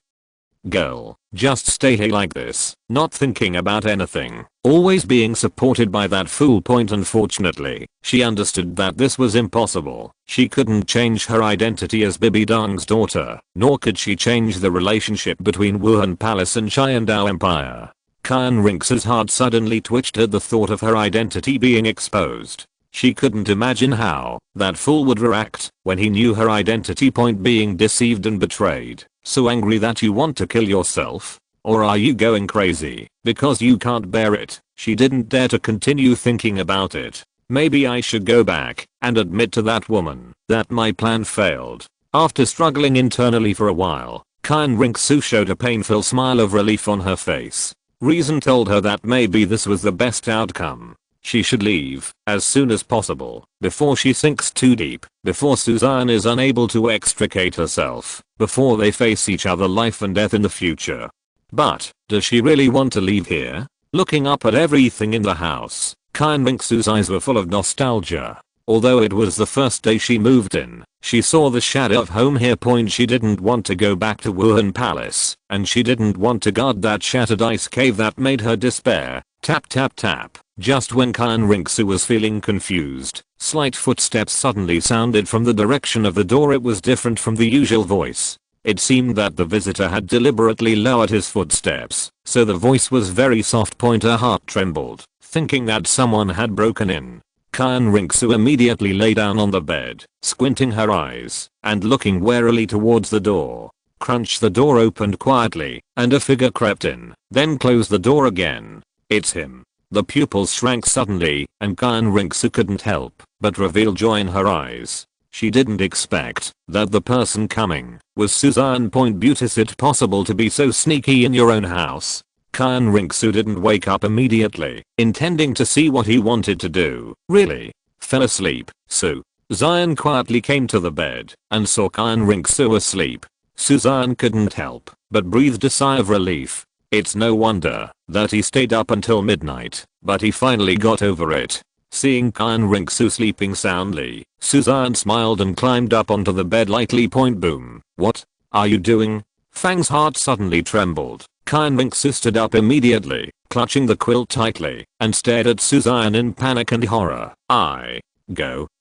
girl, just stay here like this, not thinking about anything, always being supported by that fool. Unfortunately, she understood that this was impossible. She couldn't change her identity as Bibi Dong's daughter, nor could she change the relationship between Wuhan Palace and Xiandao Empire. Xian Rongsu's heart suddenly twitched at the thought of her identity being exposed. She couldn't imagine how that fool would react when he knew her identity. Being deceived and betrayed. So angry that you want to kill yourself? Or are you going crazy because you can't bear it? She didn't dare to continue thinking about it. Maybe I should go back and admit to that woman that my plan failed. After struggling internally for a while, Xian Rongsu showed a painful smile of relief on her face. Reason told her that maybe this was the best outcome. She should leave as soon as possible, before she sinks too deep, before Suzanne is unable to extricate herself, before they face each other life and death in the future. But, does she really want to leave here? Looking up at everything in the house, Xian Rongsu's eyes were full of nostalgia. Although it was the first day she moved in, she saw the shadow of home here. She didn't want to go back to Wuhan Palace, and she didn't want to guard that shattered ice cave that made her despair. Tap tap tap. Just when Xian Rongsu was feeling confused, slight footsteps suddenly sounded from the direction of the door. It was different from the usual voice. It seemed that the visitor had deliberately lowered his footsteps, so the voice was very soft. Her heart trembled, thinking that someone had broken in. Xian Rongsu immediately lay down on the bed, squinting her eyes, and looking warily towards the door. Crunch. The door opened quietly, and a figure crept in, then closed the door again. It's him. The pupils shrank suddenly, and Xian Rongsu couldn't help but reveal joy in her eyes. She didn't expect that the person coming was Suzanne. Beauties. It possible to be so sneaky in your own house? Xian Rongsu didn't wake up immediately, intending to see what he wanted to do. Really? Fell asleep. Suzanne quietly came to the bed and saw Xian Rongsu asleep. Suzanne couldn't help but breathed a sigh of relief. It's no wonder that he stayed up until midnight, but he finally got over it. Seeing Xian Rongsu sleeping soundly, Suzanne smiled and climbed up onto the bed lightly. Boom. What are you doing? Fang's heart suddenly trembled. Xian Rongsu stood up immediately, clutching the quilt tightly, and stared at Suzanne in panic and horror.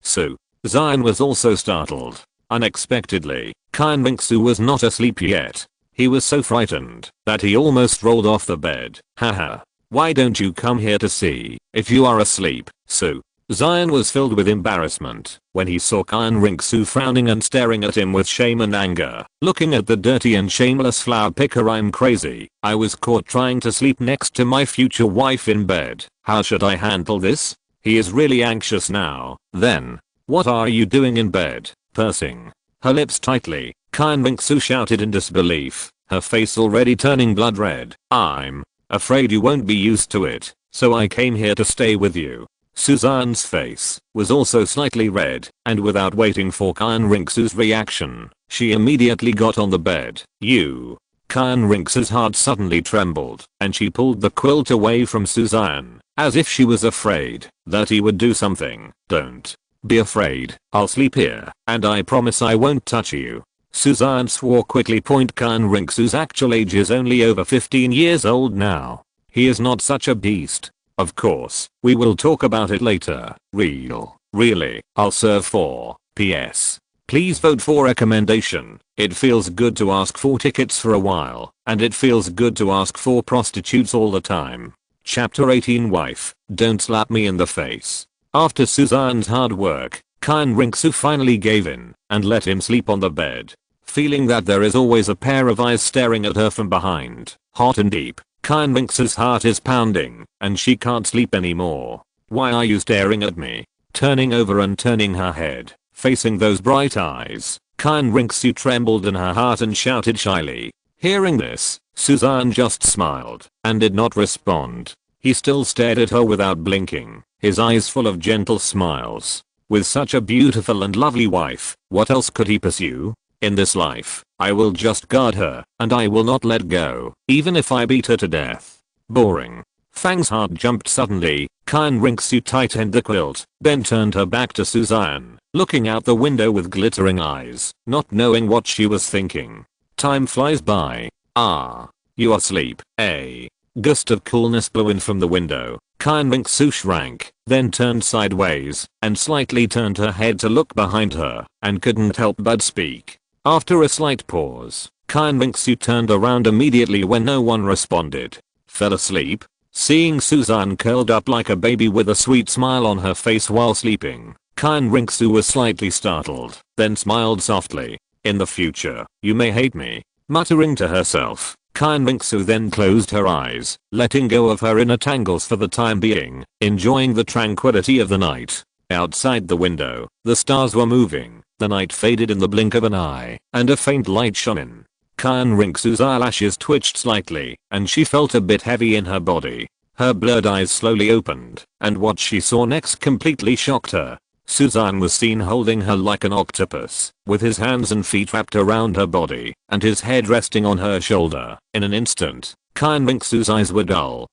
Suzanne was also startled. Unexpectedly, Xian Rongsu was not asleep yet. He was so frightened that he almost rolled off the bed. Haha. Why don't you come here to see if you are asleep? Xian was filled with embarrassment when he saw Xian Rongsu frowning and staring at him with shame and anger. Looking at the dirty and shameless flower picker. I'm crazy. I was caught trying to sleep next to my future wife in bed. How should I handle this? He is really anxious now. Then, what are you doing in bed? Pursing her lips tightly, Xian Rongsu shouted in disbelief, her face already turning blood red. I'm afraid you won't be used to it, so I came here to stay with you. Suzanne's face was also slightly red, and without waiting for Xian Rongsu's reaction, she immediately got on the bed. Xian Rongsu's heart suddenly trembled, and she pulled the quilt away from Suzanne, as if she was afraid that he would do something. Don't be afraid. I'll sleep here, and I promise I won't touch you. Suzanne swore quickly. Qian Rinxu's actual age is only over 15 years old now. He is not such a beast. Of course, we will talk about it later. Really, I'll serve 4. PS. Please vote for recommendation. It feels good to ask for tickets for a while, and it feels good to ask for prostitutes all the time. Chapter 18 Wife, don't slap me in the face. After Suzanne's hard work, Qian Rinxu finally gave in and let him sleep on the bed. Feeling that there is always a pair of eyes staring at her from behind, hot and deep, Qian Rinxu's heart is pounding, and she can't sleep anymore. Why are you staring at me? Turning over and turning her head, facing those bright eyes, Qian Rinxu trembled in her heart and shouted shyly. Hearing this, Suzanne just smiled and did not respond. He still stared at her without blinking, his eyes full of gentle smiles. With such a beautiful and lovely wife, what else could he pursue? In this life, I will just guard her, and I will not let go, even if I beat her to death. Boring. Fang's heart jumped suddenly. Qian Rinxu tightened the quilt, then turned her back to Suzanne, looking out the window with glittering eyes, not knowing what she was thinking. Time flies by. You are asleep. A gust of coolness blew in from the window. Qian Rinxu shrank, then turned sideways, and slightly turned her head to look behind her, and couldn't help but speak. After a slight pause, Qian Rinxu turned around immediately when no one responded. Fell asleep? Seeing Suzanne curled up like a baby with a sweet smile on her face while sleeping, Qian Rinxu was slightly startled, then smiled softly. In the future, you may hate me. Muttering to herself, Qian Rinxu then closed her eyes, letting go of her inner tangles for the time being, enjoying the tranquility of the night. Outside the window, the stars were moving, the night faded in the blink of an eye, and a faint light shone in. Qian Rinxu's eyelashes twitched slightly, and she felt a bit heavy in her body. Her blurred eyes slowly opened, and what she saw next completely shocked her. Suzanne was seen holding her like an octopus, with his hands and feet wrapped around her body, and his head resting on her shoulder. In an instant, Qian Rinxu's eyes were dull.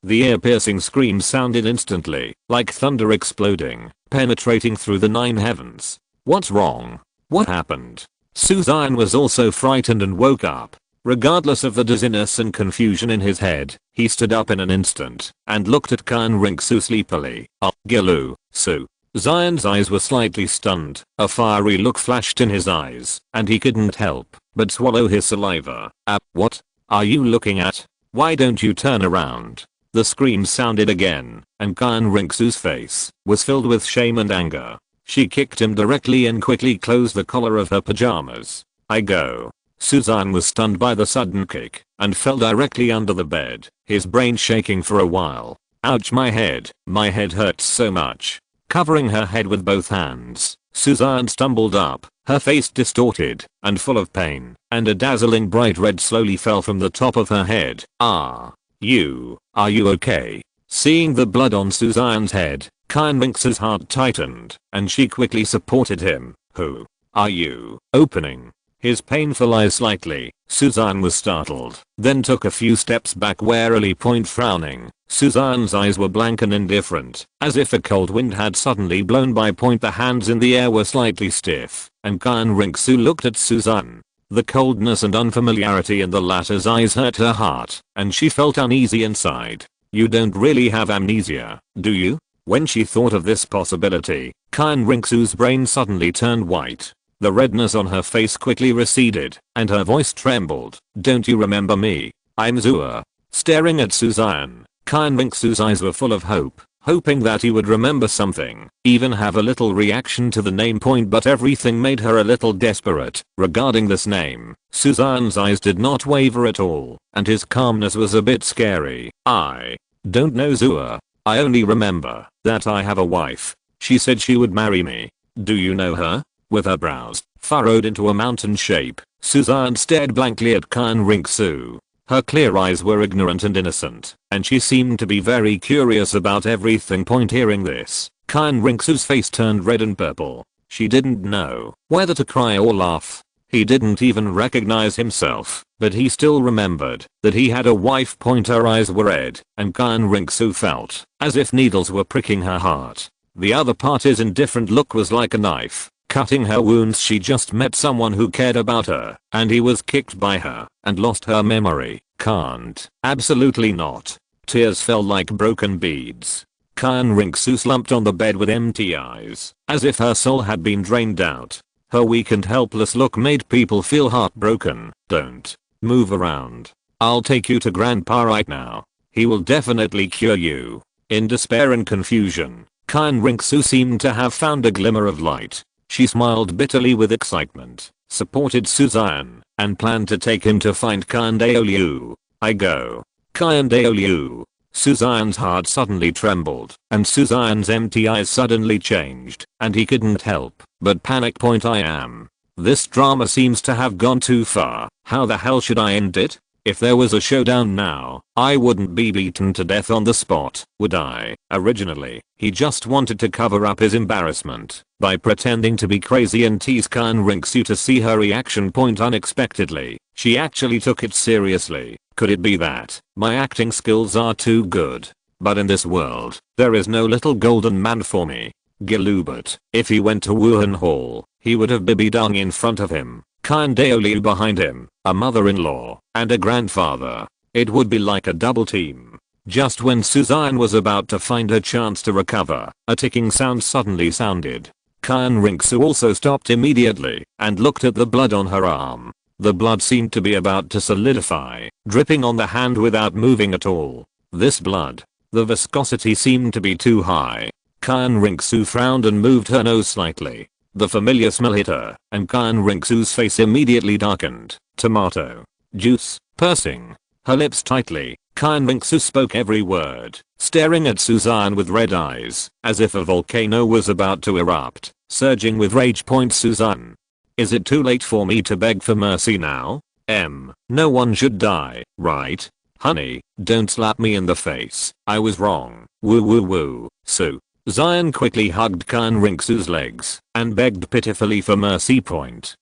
The ear-piercing scream sounded instantly, like thunder exploding, penetrating through the 9 heavens. What's wrong? What happened? Suzanne was also frightened and woke up. Regardless of the dizziness and confusion in his head, he stood up in an instant, and looked at Qian Rinxu sleepily. Gilu, Su. Xian's eyes were slightly stunned, a fiery look flashed in his eyes, and he couldn't help but swallow his saliva. What are you looking at? Why don't you turn around? The scream sounded again, and Qian Rinxu's face was filled with shame and anger. She kicked him directly and quickly closed the collar of her pajamas. I go. Suzanne was stunned by the sudden kick, and fell directly under the bed, his brain shaking for a while. Ouch, my head hurts so much. Covering her head with both hands, Suzanne stumbled up, her face distorted and full of pain, and a dazzling bright red slowly fell from the top of her head. Are you okay? Seeing the blood on Suzanne's head, Qian Rinxu's heart tightened, and she quickly supported him. Who are you? Opening his painful eyes slightly, Suzanne was startled, then took a few steps back warily, frowning. Suzanne's eyes were blank and indifferent, as if a cold wind had suddenly blown by. The hands in the air were slightly stiff, and Qian Rinxu looked at Suzanne. The coldness and unfamiliarity in the latter's eyes hurt her heart, and she felt uneasy inside. You don't really have amnesia, do you? When she thought of this possibility, Qian Rinxu's brain suddenly turned white. The redness on her face quickly receded, and her voice trembled. Don't you remember me? I'm Xue. Staring at Suzanne, Qian Rinxu's eyes were full of hope, hoping that he would remember something, even have a little reaction to the name. But everything made her a little desperate. Regarding this name, Suzanne's eyes did not waver at all, and his calmness was a bit scary. I don't know, Xue. I only remember that I have a wife. She said she would marry me. Do you know her? With her brows furrowed into a mountain shape, Suzanne stared blankly at Qian Rinxu. Her clear eyes were ignorant and innocent, and she seemed to be very curious about everything. Hearing this, Qian Rinxu's face turned red and purple. She didn't know whether to cry or laugh. He didn't even recognize himself, but he still remembered that he had a wife. Her eyes were red, and Qian Rinxu felt as if needles were pricking her heart. The other party's indifferent look was like a knife, cutting her wounds. She just met someone who cared about her, and he was kicked by her and lost her memory. Can't. Absolutely not. Tears fell like broken beads. Xian Ringsu slumped on the bed with empty eyes, as if her soul had been drained out. Her weak and helpless look made people feel heartbroken. Don't move around. I'll take you to grandpa right now. He will definitely cure you. In despair and confusion, Xian Ringsu seemed to have found a glimmer of light. She smiled bitterly with excitement, supported Suzanne, and planned to take him to find Xian Daoliu. I go. Xian Daoliu. Suzanne's heart suddenly trembled, and Suzanne's empty eyes suddenly changed, and he couldn't help but panic. I am. This drama seems to have gone too far. How the hell should I end it? If there was a showdown now, I wouldn't be beaten to death on the spot, would I? Originally, he just wanted to cover up his embarrassment by pretending to be crazy and tease Xian Ringsu to see her reaction. Unexpectedly, she actually took it seriously. Could it be that my acting skills are too good? But in this world, there is no little golden man for me. Gilubert, if he went to Wuhan Hall, he would have Bibi Dung in front of him, Xian Daoliu behind him, a mother-in-law, and a grandfather. It would be like a double team. Just when Suzanne was about to find her chance to recover, a ticking sound suddenly sounded. Xian Ringsu also stopped immediately and looked at the blood on her arm. The blood seemed to be about to solidify, dripping on the hand without moving at all. This blood. The viscosity seemed to be too high. Xian Ringsu frowned and moved her nose slightly. The familiar smell hit her, and Xian Ringsu's face immediately darkened. Tomato juice. Pursing her lips tightly, Xian Ringsu spoke every word, staring at Suzanne with red eyes, as if a volcano was about to erupt, surging with rage. Suzanne. Is it too late for me to beg for mercy now? No one should die, right? Honey, don't slap me in the face. I was wrong. Woo woo woo. Xian quickly hugged Xian Ringsu's legs and begged pitifully for mercy.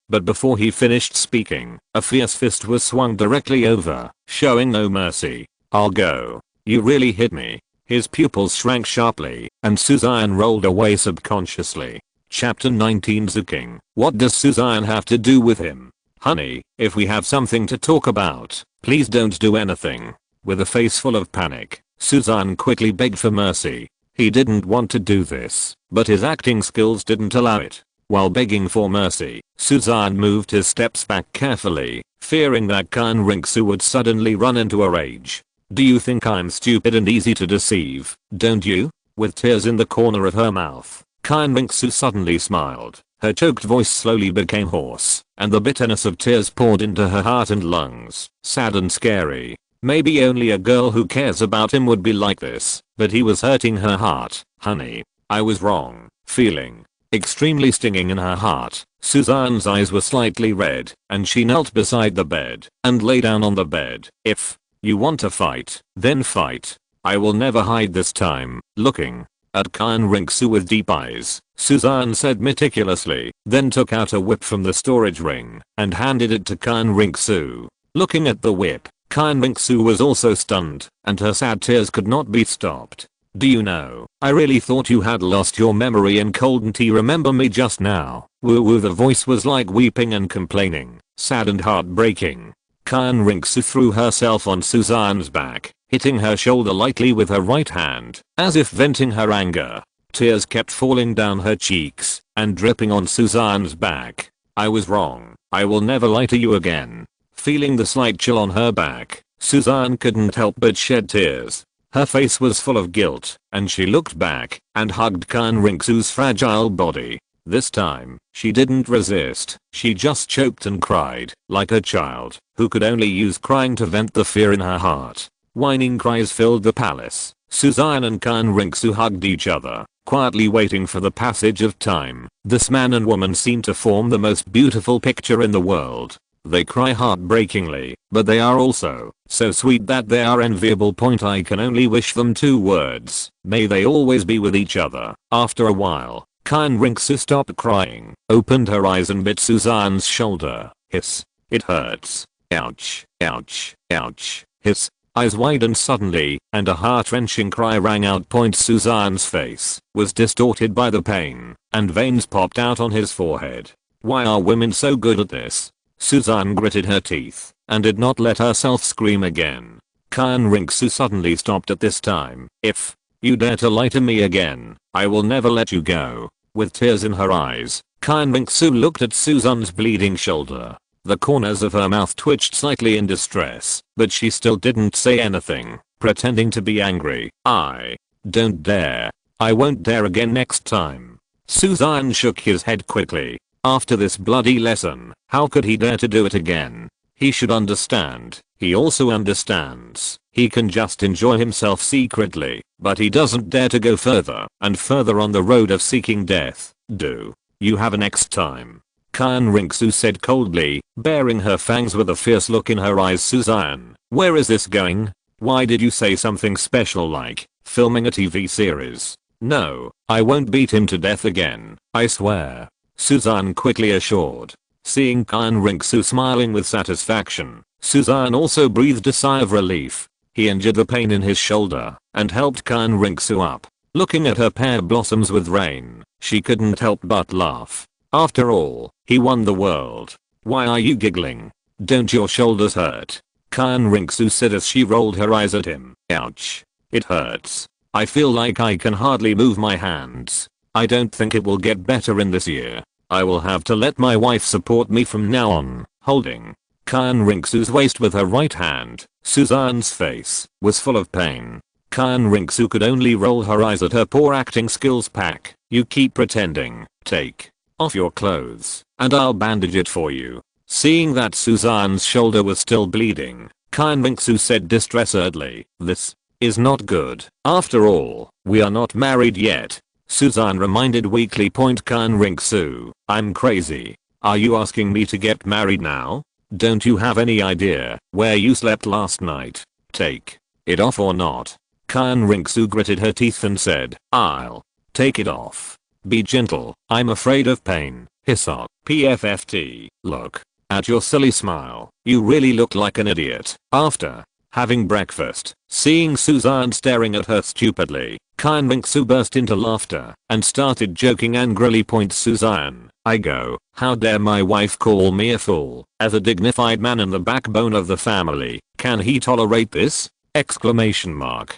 But before he finished speaking, a fierce fist was swung directly over, showing no mercy. I'll go. You really hit me. His pupils shrank sharply, and Suzanne rolled away subconsciously. Chapter 19. Zuking. What does Suzanne have to do with him? Honey, if we have something to talk about, please don't do anything. With a face full of panic, Suzanne quickly begged for mercy. He didn't want to do this, but his acting skills didn't allow it. While begging for mercy, Suzanne moved his steps back carefully, fearing that Xian Ringsu would suddenly run into a rage. Do you think I'm stupid and easy to deceive, don't you? With tears in the corner of her mouth, Xian Ringsu suddenly smiled. Her choked voice slowly became hoarse, and the bitterness of tears poured into her heart and lungs. Sad and scary. Maybe only a girl who cares about him would be like this, but he was hurting her heart. Honey, I was wrong. Feeling extremely stinging in her heart, Suzanne's eyes were slightly red, and she knelt beside the bed and lay down on the bed. If you want to fight, then fight. I will never hide this time. Looking at Xian Ringsu with deep eyes, Suzanne said meticulously, then took out a whip from the storage ring and handed it to Xian Ringsu. Looking at the whip, Xian Ringsu was also stunned, and her sad tears could not be stopped. Do you know, I really thought you had lost your memory and couldn't remember me just now. Woo woo. The voice was like weeping and complaining, sad and heartbreaking. Xian Ringsu threw herself on Suzanne's back, hitting her shoulder lightly with her right hand, as if venting her anger. Tears kept falling down her cheeks and dripping on Suzanne's back. I was wrong. I will never lie to you again. Feeling the slight chill on her back, Suzanne couldn't help but shed tears. Her face was full of guilt, and she looked back and hugged Xian Ringsu's fragile body. This time, she didn't resist. She just choked and cried, like a child who could only use crying to vent the fear in her heart. Whining cries filled the palace. Suzanne and Xian Ringsu hugged each other, quietly waiting for the passage of time. This man and woman seem to form the most beautiful picture in the world. They cry heartbreakingly, but they are also so sweet that they are enviable. I can only wish them 2 words. May they always be with each other. After a while, Xian Ringsu stopped crying, opened her eyes and bit Suzanne's shoulder. Hiss. It hurts. Ouch. Ouch. Ouch. Hiss. eyes widened suddenly, and a heart-wrenching cry rang out. Suzanne's face was distorted by the pain, and veins popped out on his forehead. Why are women so good at this? Suzanne gritted her teeth, and did not let herself scream again. Xian Rinxu suddenly stopped at this time. If you dare to lie to me again, I will never let you go. With tears in her eyes, Xian Rinxu looked at Suzanne's bleeding shoulder. The corners of her mouth twitched slightly in distress, but she still didn't say anything, pretending to be angry. I don't dare. I won't dare again next time. Suzanne shook his head quickly. After this bloody lesson, how could he dare to do it again? He should understand. He also understands. He can just enjoy himself secretly, but he doesn't dare to go further and further on the road of seeking death. Do you have a next time? Xian Rinxu said coldly, baring her fangs with a fierce look in her eyes. Suzanne, where is this going? Why did you say something special like filming a TV series? No, I won't beat him to death again, I swear. Suzanne quickly assured. Seeing Xian Rinxu smiling with satisfaction, Suzanne also breathed a sigh of relief. He injured the pain in his shoulder and helped Xian Rinxu up. Looking at her pear blossoms with rain, she couldn't help but laugh. After all, he won the world. Why are you giggling? Don't your shoulders hurt? Xian Rinxu said as she rolled her eyes at him. Ouch. It hurts. I feel like I can hardly move my hands. I don't think it will get better in this year. I will have to let my wife support me from now on. Holding Xian Rinxu's waist with her right hand, Suzanne's face was full of pain. Xian Rinxu could only roll her eyes at her poor acting skills. Pack, you keep pretending. Take off your clothes, and I'll bandage it for you. Seeing that Suzanne's shoulder was still bleeding, Xian Rinxu said distressedly, this is not good. After all, we are not married yet. Suzanne reminded weakly. Xian Rinxu, I'm crazy. Are you asking me to get married now? Don't you have any idea where you slept last night? Take it off or not? Xian Rinxu gritted her teeth and said, I'll take it off. Be gentle, I'm afraid of pain. Hissok. PFFT. Look at your silly smile. You really look like an idiot. After having breakfast, seeing Suzanne staring at her stupidly, Xian Rinxu burst into laughter and started joking angrily. Suzanne, I go, how dare my wife call me a fool? As a dignified man and the backbone of the family, can he tolerate this? Exclamation mark.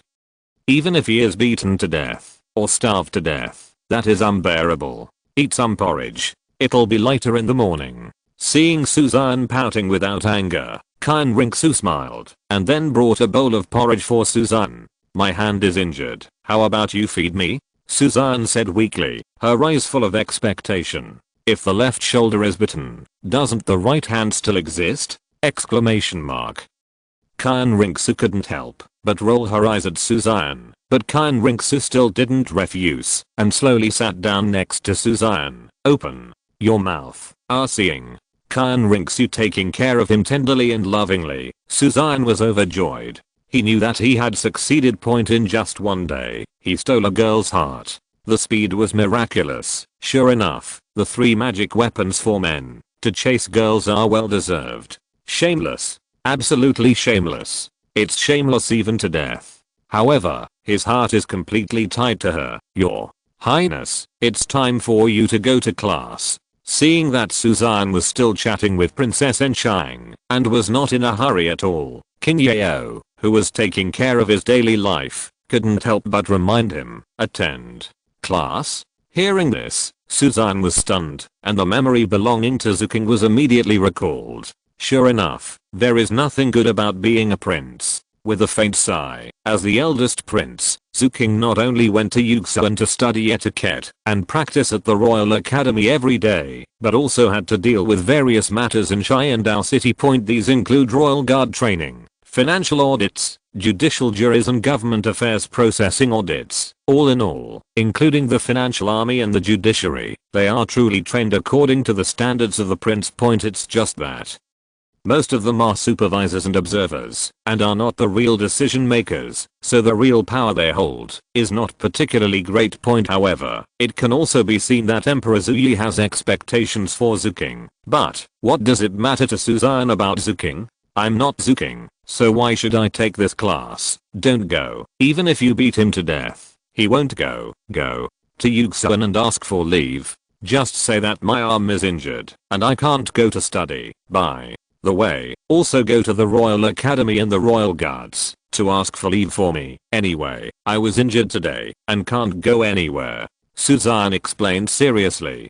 Even if he is beaten to death or starved to death, that is unbearable. Eat some porridge. It'll be lighter in the morning. Seeing Suzanne pouting without anger, Xian Rinxu smiled and then brought a bowl of porridge for Suzanne. My hand is injured. How about you feed me? Suzanne said weakly, her eyes full of expectation. If the left shoulder is bitten, doesn't the right hand still exist? Exclamation mark. Xian Rinxu couldn't help but roll her eyes at Suzanne, but Xian Rinxu still didn't refuse and slowly sat down next to Suzanne. Open your mouth. Seeing Xian Rinxu taking care of him tenderly and lovingly, Suzanne was overjoyed. He knew that he had succeeded. In just one day, he stole a girl's heart. The speed was miraculous. Sure enough, the 3 magic weapons for men to chase girls are well deserved. Shameless. Absolutely shameless. It's shameless even to death. However, his heart is completely tied to her. Your Highness, it's time for you to go to class. Seeing that Suzanne was still chatting with Princess Enshang and was not in a hurry at all, Qinghe, who was taking care of his daily life, couldn't help but remind him, attend class. Hearing this, Suzanne was stunned, and the memory belonging to Xue Qinghe was immediately recalled. Sure enough, there is nothing good about being a prince. With a faint sigh, as the eldest prince, Xue Qinghe not only went to Yuxuan to study etiquette and practice at the Royal Academy every day, but also had to deal with various matters in Xiandao City. These include royal guard training, financial audits, judicial juries and government affairs processing audits. All in all, including the financial army and the judiciary, they are truly trained according to the standards of the prince. It's just that most of them are supervisors and observers, and are not the real decision makers, so the real power they hold is not particularly great. However, it can also be seen that Emperor Zuyi has expectations for Xue Qinghe. But what does it matter to Suzanne about Xue Qinghe? I'm not Xue Qinghe. So why should I take this class? Don't go. Even if you beat him to death, he won't go. Go to Yuxuan and ask for leave. Just say that my arm is injured and I can't go to study. By the way, also go to the Royal Academy and the Royal Guards to ask for leave for me. Anyway, I was injured today and can't go anywhere. Suzanne explained seriously.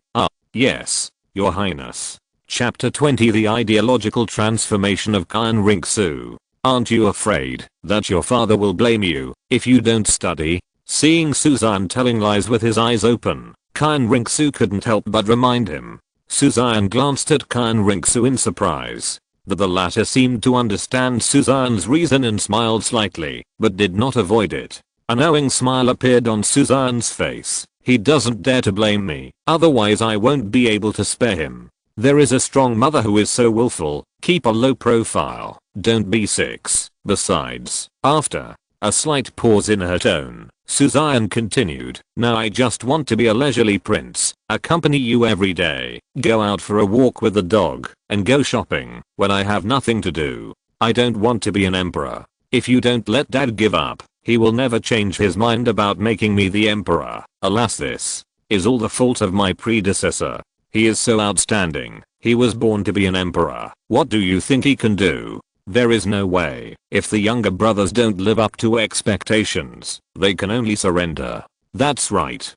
Yes, Your Highness. Chapter 20 The Ideological Transformation of Xian Ringsu. Aren't you afraid that your father will blame you if you don't study? Seeing Suzanne telling lies with his eyes open, Xian Ringsu couldn't help but remind him. Suzanne glanced at Xian Ringsu in surprise. The latter seemed to understand Suzanne's reason and smiled slightly, but did not avoid it. A knowing smile appeared on Suzanne's face. He doesn't dare to blame me, otherwise I won't be able to spare him. There is a strong mother who is so willful. Keep a low profile. Don't be 6. Besides, after a slight pause in her tone, Suzanne continued, now I just want to be a leisurely prince, accompany you every day, go out for a walk with the dog, and go shopping when I have nothing to do. I don't want to be an emperor. If you don't let dad give up, he will never change his mind about making me the emperor. Alas, this is all the fault of my predecessor. He is so outstanding. He was born to be an emperor. What do you think he can do? There is no way. If the younger brothers don't live up to expectations, they can only surrender. That's right.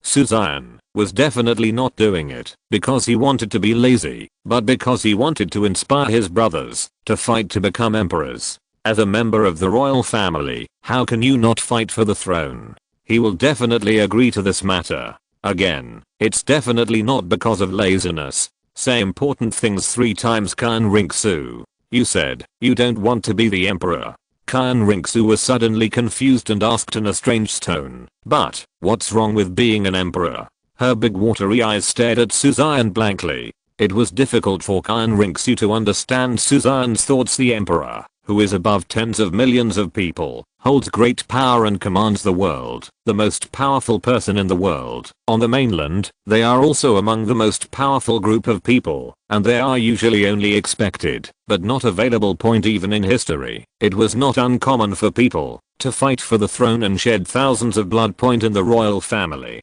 Suzanne, was definitely not doing it because he wanted to be lazy, but because he wanted to inspire his brothers to fight to become emperors. As a member of the royal family, how can you not fight for the throne? He will definitely agree to this matter. Again, it's definitely not because of laziness. Say important things 3 times. Xian Ringsu. You said you don't want to be the emperor. Xian Ringsu was suddenly confused and asked in a strange tone, but what's wrong with being an emperor? Her big watery eyes stared at Suzanne blankly. It was difficult for Xian Ringsu to understand Suzanne's thoughts. The emperor, who is above tens of millions of people, holds great power and commands the world, the most powerful person in the world. On the mainland, they are also among the most powerful group of people, and they are usually only expected, but not available. Point even in history, it was not uncommon for people to fight for the throne and shed thousands of blood. Point in the royal family,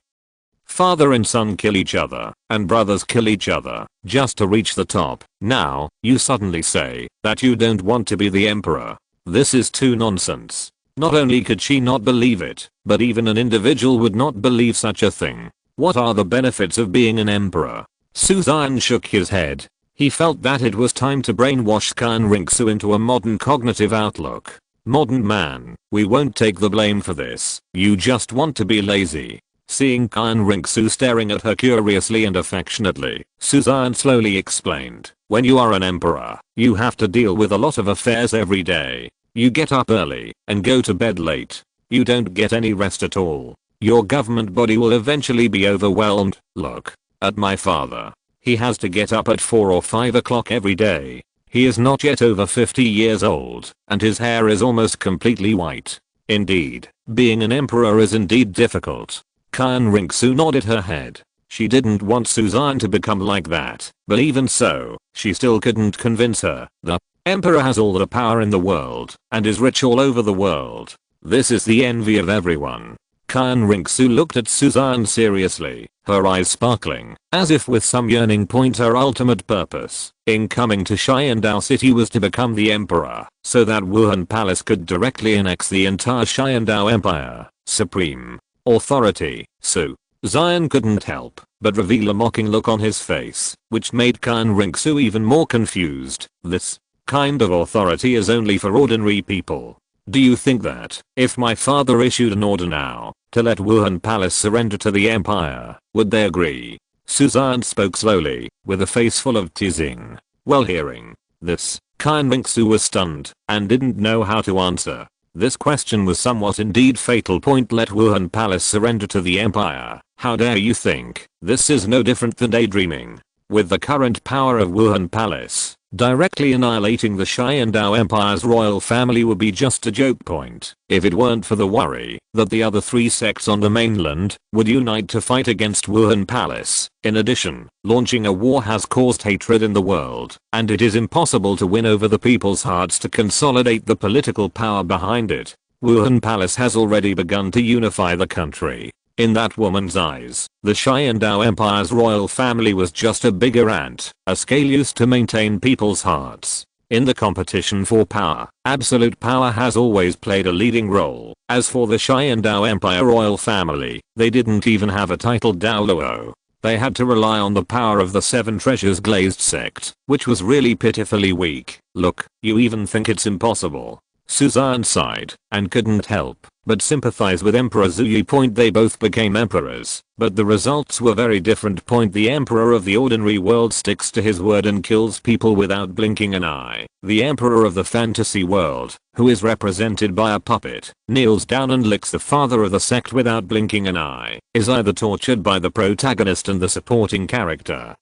father and son kill each other, and brothers kill each other, just to reach the top. Now, you suddenly say that you don't want to be the emperor. This is too nonsense. Not only could she not believe it, but even an individual would not believe such a thing. What are the benefits of being an emperor? Suzanne shook his head. He felt that it was time to brainwash Xian Ringsu into a modern cognitive outlook. Modern man, we won't take the blame for this. You just want to be lazy. Seeing Xian Ringsu staring at her curiously and affectionately, Suzanne slowly explained, when you are an emperor, you have to deal with a lot of affairs every day. You get up early and go to bed late. You don't get any rest at all. Your government body will eventually be overwhelmed. Look at my father. He has to get up at 4 or 5 o'clock every day. He is not yet over 50 years old, and his hair is almost completely white. Indeed, being an emperor is indeed difficult. Xian Ringsu nodded her head. She didn't want Suzanne to become like that, but even so, she still couldn't convince her. The emperor has all the power in the world and is rich all over the world. This is the envy of everyone. Xian Ringsu looked at Suzanne seriously, her eyes sparkling, as if with some yearning. Her ultimate purpose in coming to Xiandao city was to become the emperor, so that Wuhan Palace could directly annex the entire Xiandao empire. Supreme authority. Xian couldn't help but reveal a mocking look on his face, which made Xian Ringsu even more confused. This kind of authority is only for ordinary people. Do you think that, if my father issued an order now, to let Wuhan Palace surrender to the empire, would they agree? Suzanne spoke slowly, with a face full of teasing. Well, hearing this, Xian Ringsu was stunned, and didn't know how to answer. This question was somewhat indeed fatal. Let Wuhan Palace surrender to the empire. How dare you think? This is no different than daydreaming. With the current power of Wuhan Palace, Directly annihilating the Xiandao Empire's royal family would be just a joke point if it weren't for the worry that the other 3 sects on the mainland would unite to fight against Wuhan Palace. In addition, launching a war has caused hatred in the world, and it is impossible to win over the people's hearts to consolidate the political power behind it. Wuhan Palace has already begun to unify the country. In that woman's eyes, the Xiandao Empire's royal family was just a bigger ant, a scale used to maintain people's hearts. In the competition for power, absolute power has always played a leading role. As for the Xiandao Empire royal family, they didn't even have a title Douluo. They had to rely on the power of the 7 treasures glazed sect, which was really pitifully weak. Look, you even think it's impossible. Suzanne sighed and couldn't help but sympathize with Emperor Zhu. They both became emperors, but the results were very different. The emperor of the ordinary world sticks to his word and kills people without blinking an eye. The emperor of the fantasy world, who is represented by a puppet, kneels down and licks the father of the sect without blinking an eye, is either tortured by the protagonist and the supporting character,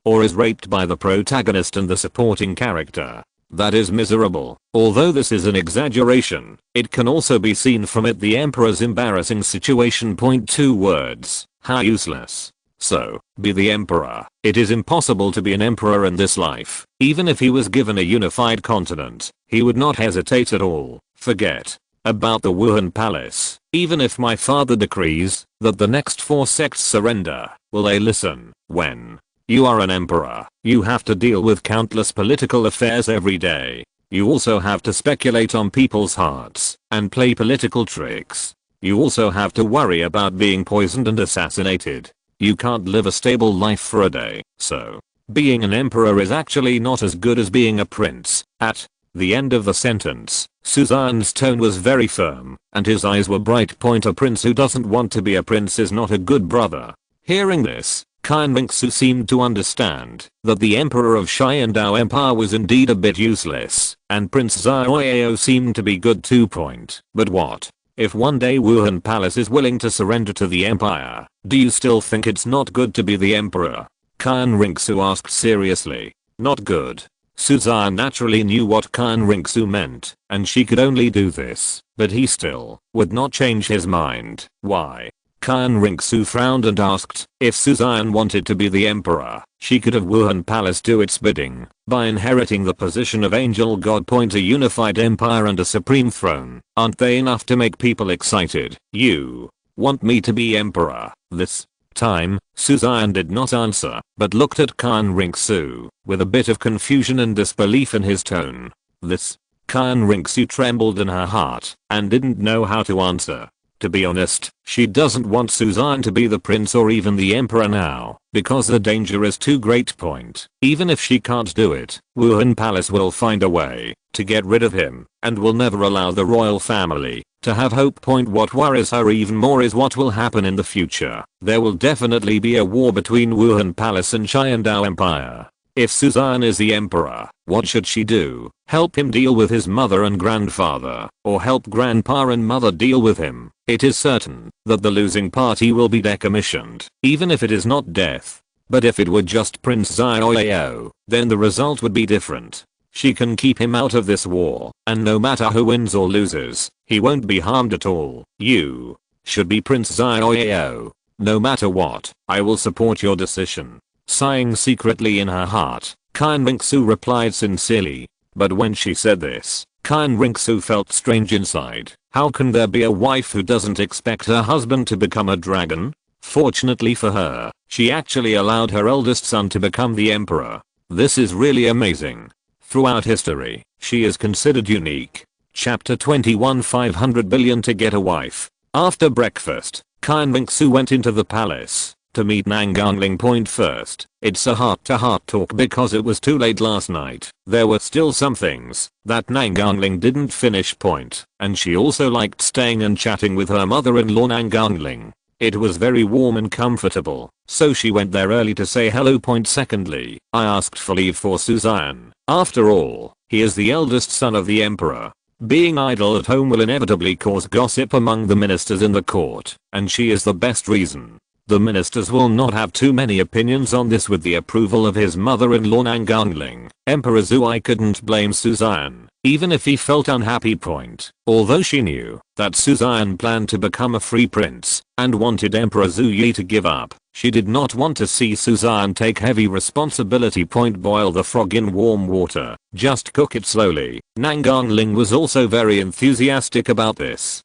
or is raped by the protagonist and the supporting character. That is miserable. Although this is an exaggeration, it can also be seen from it the emperor's embarrassing situation. 2 words. How useless. So, be the emperor. It is impossible to be an emperor in this life. Even if he was given a unified continent, he would not hesitate at all. Forget about the Wuhan Palace. Even if my father decrees that the next 4 sects surrender, will they listen? When you are an emperor, you have to deal with countless political affairs every day. You also have to speculate on people's hearts and play political tricks. You also have to worry about being poisoned and assassinated. You can't live a stable life for a day. So, being an emperor is actually not as good as being a prince. At the end of the sentence, Suzanne's tone was very firm, and his eyes were bright. A prince who doesn't want to be a prince is not a good brother. Hearing this, Xian Rongsu seemed to understand that the emperor of Xiandao Empire was indeed a bit useless, and Prince Xiaoyao seemed to be good too. But what if one day Wuhan Palace is willing to surrender to the empire? Do you still think it's not good to be the emperor? Xian Rongsu asked seriously. Not good. Suzanne naturally knew what Xian Rongsu meant, and she could only do this, but he still would not change his mind. Why? Xian Rongsu frowned and asked, if Suzanne wanted to be the emperor, she could have Wuhan Palace do its bidding by inheriting the position of angel god. A unified empire and a supreme throne, aren't they enough to make people excited? You want me to be emperor? This time, Suzanne did not answer, but looked at Xian Rongsu with a bit of confusion and disbelief in his tone. This Xian Rongsu trembled in her heart and didn't know how to answer. To be honest, she doesn't want Suzanne to be the prince or even the emperor now, because the danger is too great. Even if she can't do it, Wuhan Palace will find a way to get rid of him, and will never allow the royal family to have hope. What worries her even more is what will happen in the future. There will definitely be a war between Wuhan Palace and Xiandao Empire. If Suzanne is the emperor, what should she do? Help him deal with his mother and grandfather, or help grandpa and mother deal with him? It is certain that the losing party will be decommissioned, even if it is not death. But if it were just Prince Xiaoyao, then the result would be different. She can keep him out of this war, and no matter who wins or loses, he won't be harmed at all. You should be Prince Xiaoyao. No matter what, I will support your decision. Sighing secretly in her heart, Xian Rongsu replied sincerely. But when she said this, Xian Rongsu felt strange inside. How can there be a wife who doesn't expect her husband to become a dragon? Fortunately for her, she actually allowed her eldest son to become the emperor. This is really amazing. Throughout history, she is considered unique. Chapter 21 500 billion to get a wife. After breakfast, Xian Rongsu went into the palace to meet Nangangling. First, it's a heart-to-heart talk because it was too late last night. There were still some things that Nangangling didn't finish. And she also liked staying and chatting with her mother-in-law Nangangling. It was very warm and comfortable, so she went there early to say hello. Secondly, I asked for leave for Suzanne. After all, he is the eldest son of the emperor. Being idle at home will inevitably cause gossip among the ministers in the court, and she is the best reason The ministers will not have too many opinions on this with the approval of his mother-in-law Nangongling. Emperor Zui couldn't blame Suzanne, even if he felt unhappy. Although she knew that Suzanne planned to become a free prince and wanted Emperor Zui to give up, she did not want to see Suzanne take heavy responsibility. Boil the frog in warm water, just cook it slowly. Nangongling was also very enthusiastic about this.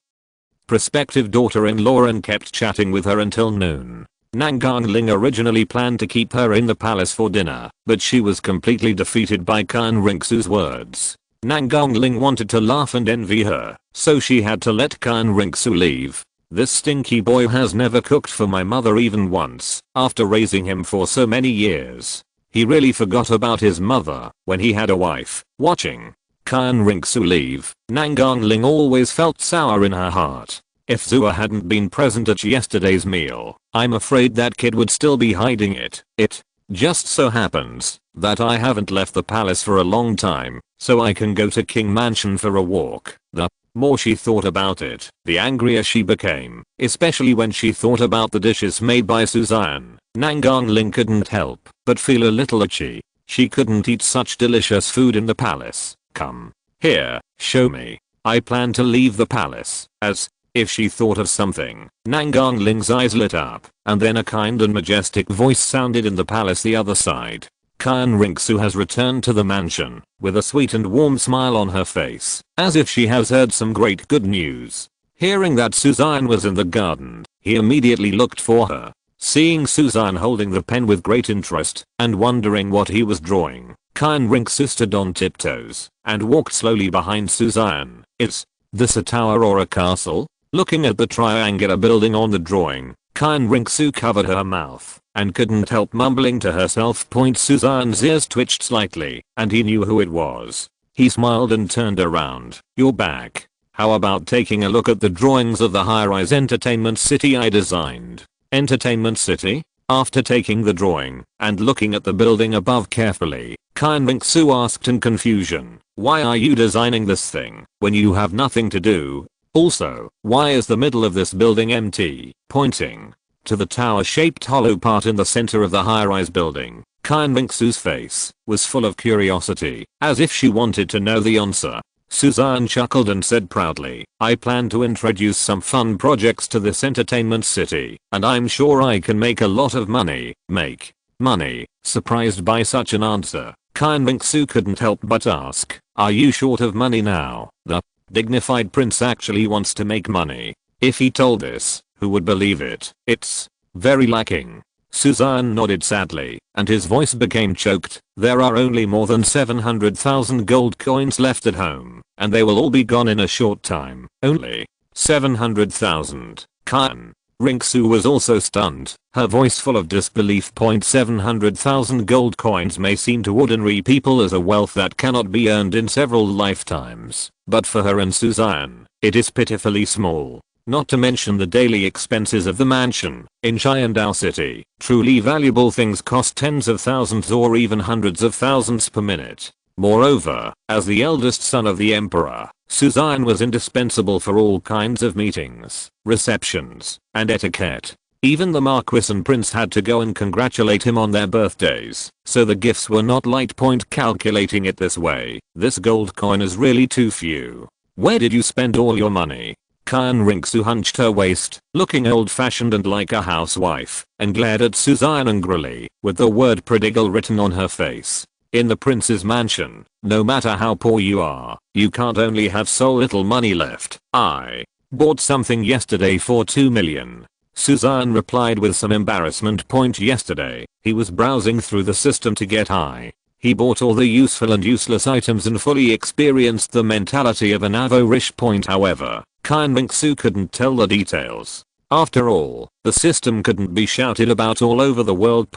Prospective daughter-in-law and kept chatting with her until noon. Nangongling originally planned to keep her in the palace for dinner, but she was completely defeated by Qian Rinxu's words. Nangongling wanted to laugh and envy her, so she had to let Qian Rinxu leave. This stinky boy has never cooked for my mother even once, after raising him for so many years. He really forgot about his mother when he had a wife. Watching Qian Rinxu leave, Nangongling always felt sour in her heart. If Zua hadn't been present at yesterday's meal, I'm afraid that kid would still be hiding it. It just so happens that I haven't left the palace for a long time, so I can go to King Mansion for a walk. The more she thought about it, the angrier she became, especially when she thought about the dishes made by Suzanne. Nangongling couldn't help but feel a little itchy. She couldn't eat such delicious food in the palace. Come here, show me. I plan to leave the palace. As if she thought of something, Nangongling's eyes lit up, and then a kind and majestic voice sounded in the palace the other side. Qian Rinxu has returned to the mansion, with a sweet and warm smile on her face, as if she has heard some great good news. Hearing that Suzanne was in the garden, he immediately looked for her. Seeing Suzanne holding the pen with great interest, and wondering what he was drawing, Qian Rinxu stood on tiptoes, and walked slowly behind Suzanne. Is this a tower or a castle? Looking at the triangular building on the drawing, Qian Rinxu covered her mouth and couldn't help mumbling to herself. Suzanne's ears twitched slightly, and he knew who it was. He smiled and turned around. You're back. How about taking a look at the drawings of the high-rise entertainment city I designed? Entertainment city? After taking the drawing and looking at the building above carefully, Qian Rinxu asked in confusion, why are you designing this thing when you have nothing to do? Also, why is the middle of this building empty? Pointing to the tower-shaped hollow part in the center of the high-rise building, Qian Rinxu's face was full of curiosity, as if she wanted to know the answer. Suzanne chuckled and said proudly, I plan to introduce some fun projects to this entertainment city, and I'm sure I can make a lot of money. Make money? Surprised by such an answer, Qian Rinxu couldn't help but ask, are you short of money now? The dignified prince actually wants to make money. If he told this, who would believe it? It's very lacking. Suzanne nodded sadly, and his voice became choked. There are only more than 700,000 gold coins left at home, and they will all be gone in a short time. Only 700,000. Qian Rinxu was also stunned, her voice full of disbelief. 700,000 gold coins may seem to ordinary people as a wealth that cannot be earned in several lifetimes, but for her and Suzanne, it is pitifully small. Not to mention the daily expenses of the mansion in Xiandao City. Truly valuable things cost tens of thousands or even hundreds of thousands per minute. Moreover, as the eldest son of the emperor, Suzanne was indispensable for all kinds of meetings, receptions, and etiquette. Even the marquis and prince had to go and congratulate him on their birthdays, so the gifts were not light. Calculating it this way, this gold coin is really too few. Where did you spend all your money? Qian Rinxu hunched her waist, looking old-fashioned and like a housewife, and glared at Suzanne angrily, with the word prodigal written on her face. In the prince's mansion, no matter how poor you are, you can't only have so little money left. I bought something yesterday for 2 million. Suzanne replied with some embarrassment. Yesterday, he was browsing through the system to get high. He bought all the useful and useless items and fully experienced the mentality of an avaricious. However, Qian Rinxu couldn't tell the details. After all, the system couldn't be shouted about all over the world.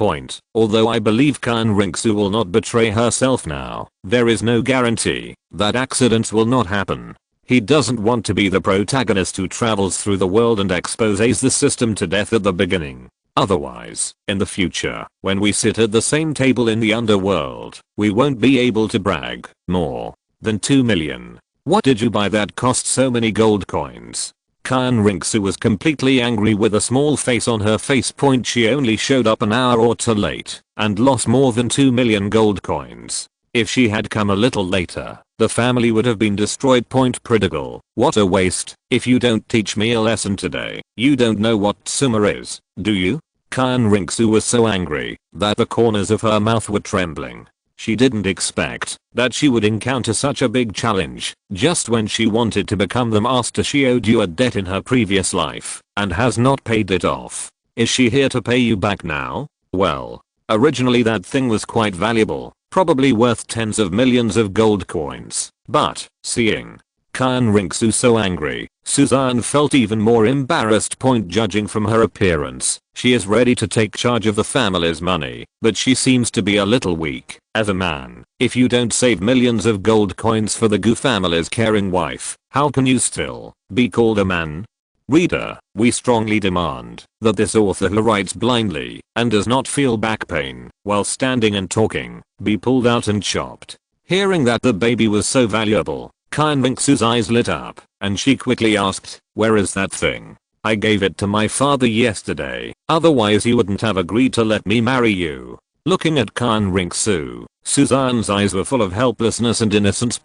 Although I believe Qian Rinxu will not betray herself now, there is no guarantee that accidents will not happen. He doesn't want to be the protagonist who travels through the world and exposes the system to death at the beginning. Otherwise, in the future, when we sit at the same table in the underworld, we won't be able to brag. More than 2 million. What did you buy that cost so many gold coins? Xian Ringsu was completely angry with a small face on her face. She only showed up an hour or two late and lost more than 2 million gold coins. If she had come a little later, the family would have been destroyed. Prodigal, what a waste. If you don't teach me a lesson today, you don't know what Summa is, do you? Xian Ringsu was so angry that the corners of her mouth were trembling. She didn't expect that she would encounter such a big challenge just when she wanted to become the master. She owed you a debt in her previous life and has not paid it off. Is she here to pay you back now? Well, originally that thing was quite valuable, probably worth tens of millions of gold coins, but seeing Xian Ringsu so angry, Suzanne felt even more embarrassed. Judging from her appearance, she is ready to take charge of the family's money, but she seems to be a little weak. As a man, if you don't save millions of gold coins for the Gu family's caring wife, how can you still be called a man? Reader, we strongly demand that this author who writes blindly and does not feel back pain while standing and talking be pulled out and chopped. Hearing that the baby was so valuable, Xian Ringsu's eyes lit up, and she quickly asked, where is that thing? I gave it to my father yesterday, otherwise he wouldn't have agreed to let me marry you. Looking at Xian Ringsu, Suzanne's eyes were full of helplessness and innocence.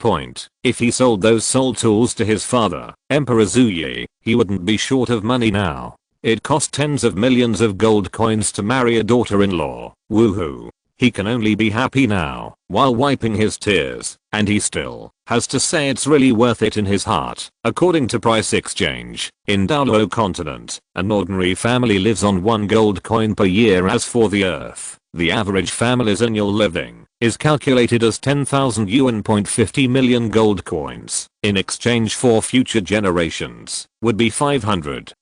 If he sold those soul tools to his father, Emperor Zuyi, he wouldn't be short of money now. It cost tens of millions of gold coins to marry a daughter-in-law. Woohoo. He can only be happy now, while wiping his tears, and he still has to say it's really worth it in his heart. According to price exchange, in Douluo continent, an ordinary family lives on 1 gold coin per year. As for the earth, the average family's annual living is calculated as 10,000 yuan. 50 million gold coins, in exchange for future generations, would be 500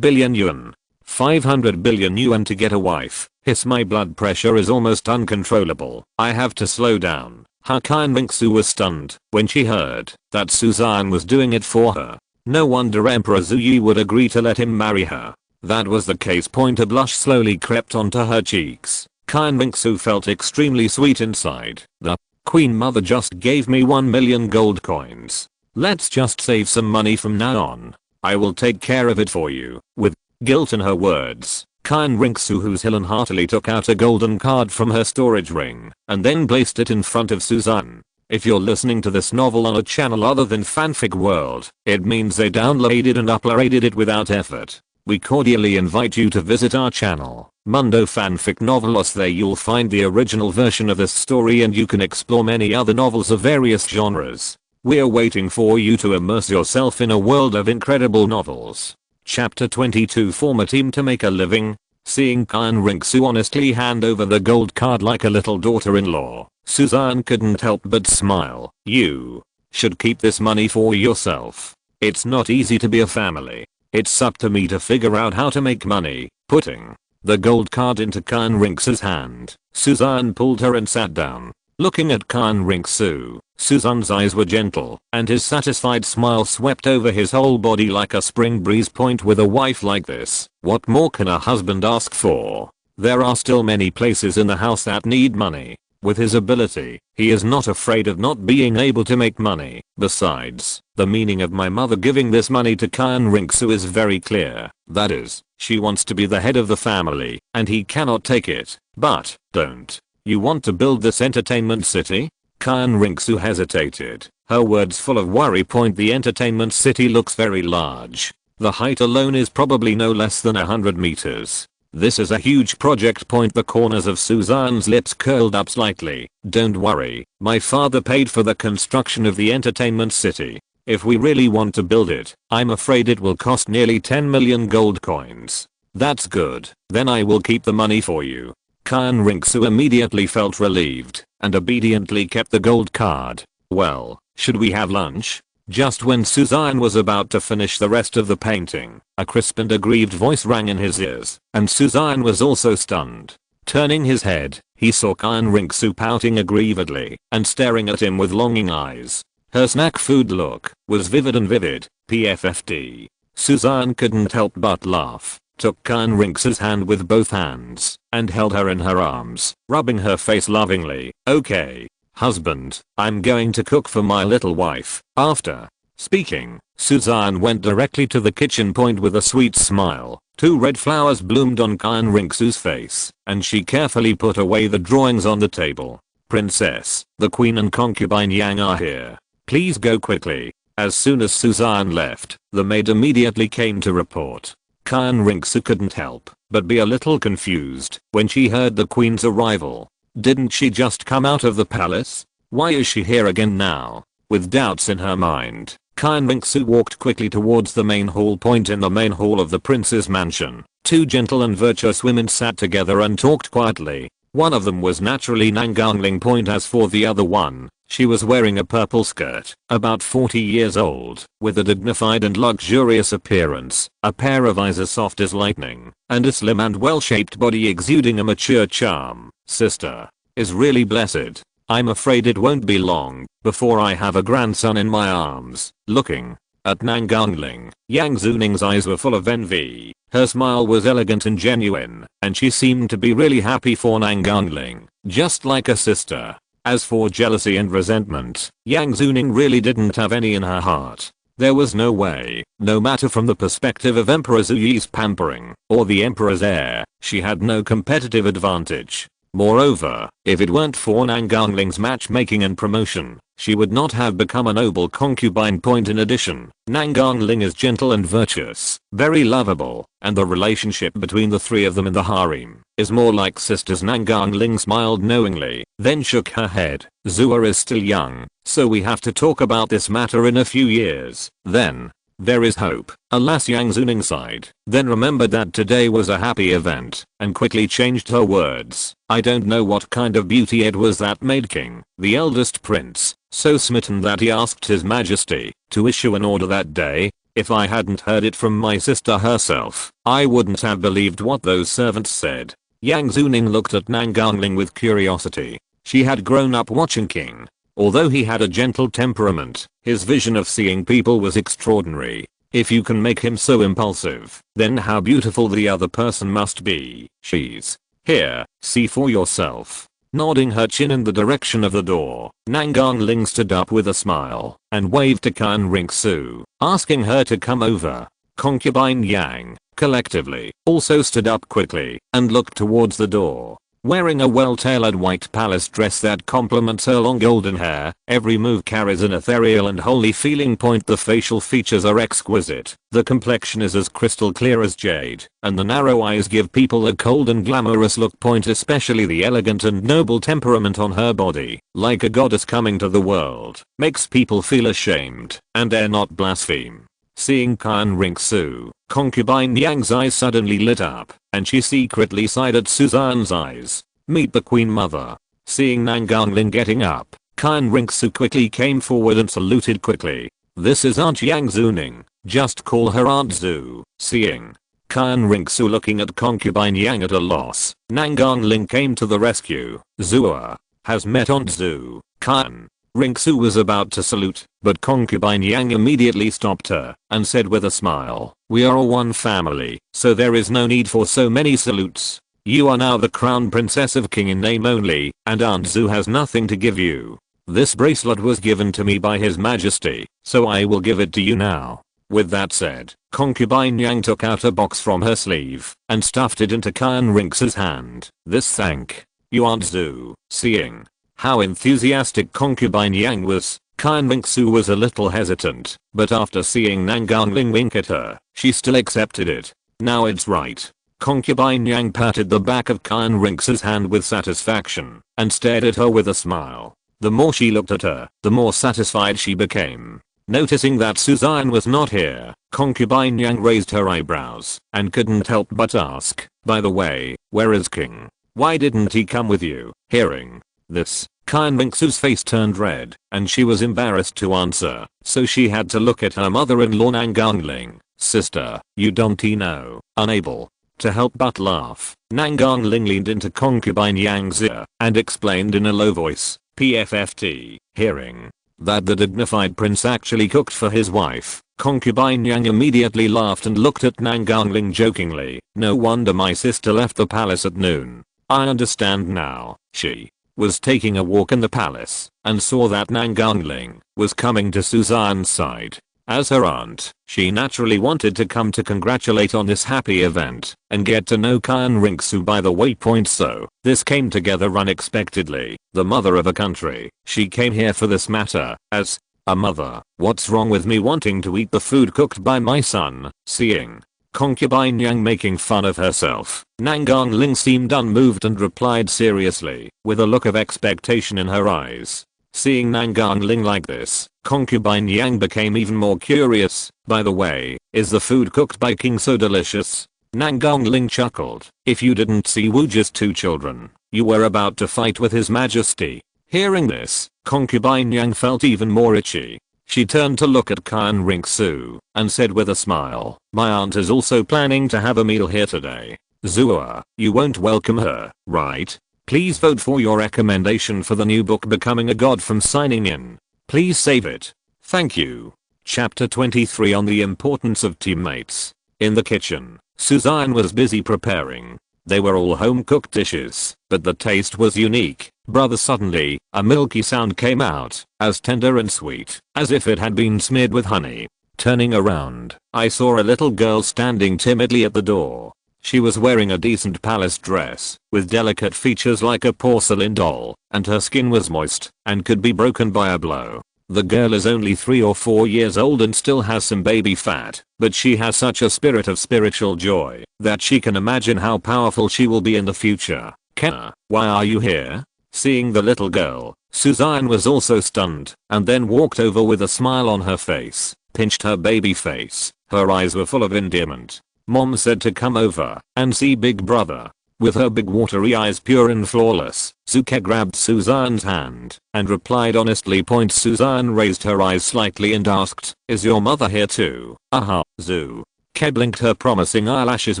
billion yuan. 500 billion yuan to get a wife. Hiss, my blood pressure is almost uncontrollable. I have to slow down. Xian Ringsu was stunned when she heard that Suzanne was doing it for her. No wonder Emperor Zuyi would agree to let him marry her. That was the case. A blush slowly crept onto her cheeks. Xian Ringsu felt extremely sweet inside. The Queen Mother just gave me 1 million gold coins. Let's just save some money from now on. I will take care of it for you. With guilt in her words, Xian Ringsu heartily took out a golden card from her storage ring and then placed it in front of Suzanne. If you're listening to this novel on a channel other than Fanfic World, it means they downloaded and uploaded it without effort. We cordially invite you to visit our channel, Mundo Fanfic Novelos. There you'll find the original version of this story and you can explore many other novels of various genres. We're waiting for you to immerse yourself in a world of incredible novels. Chapter 22. Form a team to make a living. Seeing Xian Ringsu honestly hand over the gold card like a little daughter-in-law, Suzanne couldn't help but smile. You should keep this money for yourself. It's not easy to be a family. It's up to me to figure out how to make money. Putting the gold card into Xian Ringsu's hand, Suzanne pulled her and sat down. Looking at Xian Ringsu, Suzanne's eyes were gentle, and his satisfied smile swept over his whole body like a spring breeze. With a wife like this, what more can a husband ask for? There are still many places in the house that need money. With his ability, he is not afraid of not being able to make money. Besides, the meaning of my mother giving this money to Xian Ringsu is very clear. That is, she wants to be the head of the family, and he cannot take it. But, don't you want to build this entertainment city? Xian Ringsu hesitated, her words full of worry. The entertainment city looks very large. The height alone is probably no less than 100 meters. This is a huge project. The corners of Suzanne's lips curled up slightly. Don't worry, my father paid for the construction of the entertainment city. If we really want to build it, I'm afraid it will cost nearly 10 million gold coins. That's good, then I will keep the money for you. Xian Ringsu immediately felt relieved and obediently kept the gold card. Well, should we have lunch? Just when Suzanne was about to finish the rest of the painting, a crisp and aggrieved voice rang in his ears, and Suzanne was also stunned. Turning his head, he saw Xian Ringsu pouting aggrievedly and staring at him with longing eyes. Her snack food look was vivid and vivid. PFFD. Suzanne couldn't help but laugh, took Xian Ringsu's hand with both hands, and held her in her arms, rubbing her face lovingly. Okay, husband, I'm going to cook for my little wife. After Speaking, Suzanne went directly to the kitchen point with a sweet smile. 2 red flowers bloomed on Qian Rinxu's face, and she carefully put away the drawings on the table. Princess, the queen and concubine Yang are here. Please go quickly. As soon as Suzanne left, the maid immediately came to report. Qian Rinxu couldn't help but be a little confused when she heard the queen's arrival. Didn't she just come out of the palace? Why is she here again now? With doubts in her mind, Qian Rinxu walked quickly towards the main hall point. In the main hall of the prince's mansion, 2 gentle and virtuous women sat together and talked quietly. One of them was naturally Nangangling Point. As for the other one, she was wearing a purple skirt, about 40 years old, with a dignified and luxurious appearance, a pair of eyes as soft as lightning, and a slim and well-shaped body exuding a mature charm. Sister is really blessed. I'm afraid it won't be long before I have a grandson in my arms. Looking at Nangangling, Yang Zuning's eyes were full of envy. Her smile was elegant and genuine, and she seemed to be really happy for Nangangling, just like a sister. As for jealousy and resentment, Yang Zuning really didn't have any in her heart. There was no way, no matter from the perspective of Emperor Zhu Yi's pampering, or the Emperor's heir, she had no competitive advantage. Moreover, if it weren't for Nangangling's matchmaking and promotion, she would not have become a noble concubine. Point in addition, Nangangling is gentle and virtuous, very lovable, and the relationship between the 3 of them in the harem is more like sisters. Nangangling smiled knowingly, then shook her head. Zua is still young, so we have to talk about this matter in a few years. Then there is hope. Alas, Yang Zuning sighed, then remembered that today was a happy event, and quickly changed her words. I don't know what kind of beauty it was that made King, the eldest prince, so smitten that he asked his majesty to issue an order that day. If I hadn't heard it from my sister herself, I wouldn't have believed what those servants said. Yang Zuning looked at Nangangling with curiosity. She had grown up watching King. Although he had a gentle temperament, his vision of seeing people was extraordinary. If you can make him so impulsive, then how beautiful the other person must be. She's here, see for yourself. Nodding her chin in the direction of the door, Nangangling stood up with a smile and waved to Qian Rinxu, asking her to come over. Concubine Yang, collectively, also stood up quickly and looked towards the door. Wearing a well-tailored white palace dress that complements her long golden hair, every move carries an ethereal and holy feeling. Point. The facial features are exquisite, the complexion is as crystal clear as jade, and the narrow eyes give people a cold and glamorous look. Point. Especially the elegant and noble temperament on her body, like a goddess coming to the world, makes people feel ashamed and dare not blaspheme. Seeing Qian Rinxu, concubine Yang's eyes suddenly lit up, and she secretly sighed at Suzanne's eyes. Meet the Queen Mother. Seeing Nangangling getting up, Qian Rinxu quickly came forward and saluted quickly. This is Aunt Yang Zuning, just call her Aunt Zhu. Seeing Qian Rinxu looking at concubine Yang at a loss, Nangangling came to the rescue. Zua has met Aunt Zhu. Qian Rinxu was about to salute, but concubine Yang immediately stopped her and said with a smile, we are all one family, so there is no need for so many salutes. You are now the crown princess of King in name only, and Aunt Zhu has nothing to give you. This bracelet was given to me by his majesty, so I will give it to you now. With that said, concubine Yang took out a box from her sleeve and stuffed it into Qian Rinxu's hand. This thank you, Aunt Zhu. Seeing how enthusiastic concubine Yang was, Qian Rinxu was a little hesitant, but after seeing Nangangling wink at her, she still accepted it. Now it's right. Concubine Yang patted the back of Qian Rinxu's hand with satisfaction and stared at her with a smile. The more she looked at her, the more satisfied she became. Noticing that Suzanne was not here, concubine Yang raised her eyebrows and couldn't help but ask, by the way, where is King? Why didn't he come with you? Hearing this, Qian Rinxu's face turned red, and she was embarrassed to answer, so she had to look at her mother-in-law Nangangling. Sister, you don't know. Unable to help but laugh, Nangangling leaned into concubine Yang's ear and explained in a low voice, PFFT. Hearing that the dignified prince actually cooked for his wife, concubine Yang immediately laughed and looked at Nangangling jokingly. No wonder my sister left the palace at noon. I understand now. She was taking a walk in the palace and saw that Nangangling was coming to Suzanne's side. As her aunt, she naturally wanted to come to congratulate on this happy event and get to know Xian Ringsu by the way. So this came together unexpectedly. The mother of a country, she came here for this matter, as a mother. What's wrong with me wanting to eat the food cooked by my son? Seeing concubine Yang making fun of herself, Nangang Ling seemed unmoved and replied seriously, with a look of expectation in her eyes. Seeing Nangang Ling like this, concubine Yang became even more curious. By the way, is the food cooked by King so delicious? Nangang Ling chuckled. If you didn't see Wuji's 2 children, you were about to fight with his majesty. Hearing this, concubine Yang felt even more itchy. She turned to look at Xian Ringsu and said with a smile, my aunt is also planning to have a meal here today. Zua, you won't welcome her, right? Please vote for your recommendation for the new book Becoming a God from signing in. Please save it. Thank you. Chapter 23 on the importance of teammates. In the kitchen, Suzanne was busy preparing. They were all home-cooked dishes, but the taste was unique. Brother, suddenly, a milky sound came out, as tender and sweet, as if it had been smeared with honey. Turning around, I saw a little girl standing timidly at the door. She was wearing a decent palace dress, with delicate features like a porcelain doll, and her skin was moist, and could be broken by a blow. The girl is only 3 or 4 years old and still has some baby fat, but she has such a spirit of spiritual joy, that she can imagine how powerful she will be in the future. Kenna, why are you here? Seeing the little girl, Suzanne was also stunned, and then walked over with a smile on her face, pinched her baby face. Her eyes were full of endearment. Mom said to come over and see big brother. With her big watery eyes pure and flawless, Zuke grabbed Suzanne's hand and replied honestly. Suzanne raised her eyes slightly and asked, is your mother here too? Zuke blinked her promising eyelashes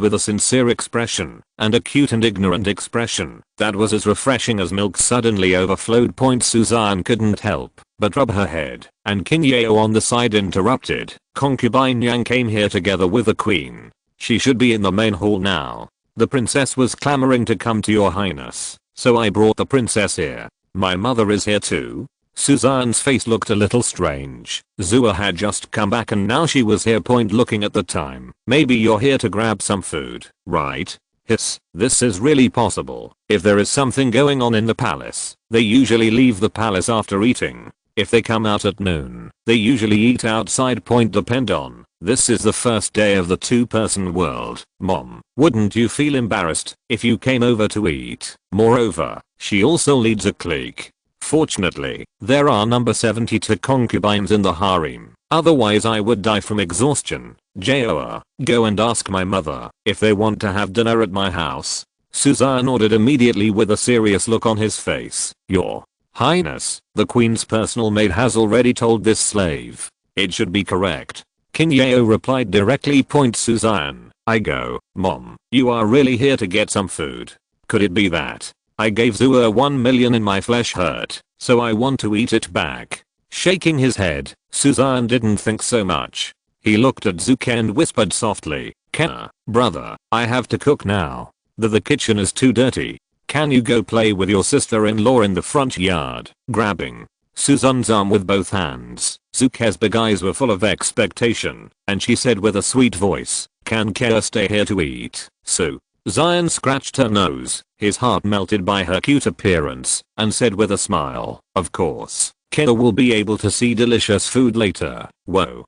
with a sincere expression and a cute and ignorant expression that was as refreshing as milk suddenly overflowed. Suzanne couldn't help but rub her head, and Qinghe on the side interrupted. Concubine Yang came here together with the queen. She should be in the main hall now. The princess was clamoring to come to your highness, so I brought the princess here. My mother is here too? Suzanne's face looked a little strange. Zua had just come back and now she was here. Looking at the time. Maybe you're here to grab some food, right? Hiss, this is really possible. If there is something going on in the palace, they usually leave the palace after eating. If they come out at noon, they usually eat outside. Depend on. This is the first day of the 2-person world. Mom, wouldn't you feel embarrassed if you came over to eat? Moreover, she also leads a clique. Fortunately, there are number 72 concubines in the harem. Otherwise I would die from exhaustion. Joa, go and ask my mother if they want to have dinner at my house. Suzanne ordered immediately with a serious look on his face. Your Highness, the queen's personal maid has already told this slave. It should be correct. Qinghe replied directly. Suzanne, I go, Mom, you are really here to get some food? Could it be that I gave Zua 1 million and my flesh hurt, so I want to eat it back? Shaking his head, Suzanne didn't think so much. He looked at Zuke and whispered softly, Kenna, brother, I have to cook now. The kitchen is too dirty. Can you go play with your sister-in-law in the front yard? Grabbing Suzanne's arm with both hands, Zuke's big eyes were full of expectation, and she said with a sweet voice, can Kea stay here to eat? Xian scratched her nose, his heart melted by her cute appearance, and said with a smile, of course, Kea will be able to see delicious food later. Whoa.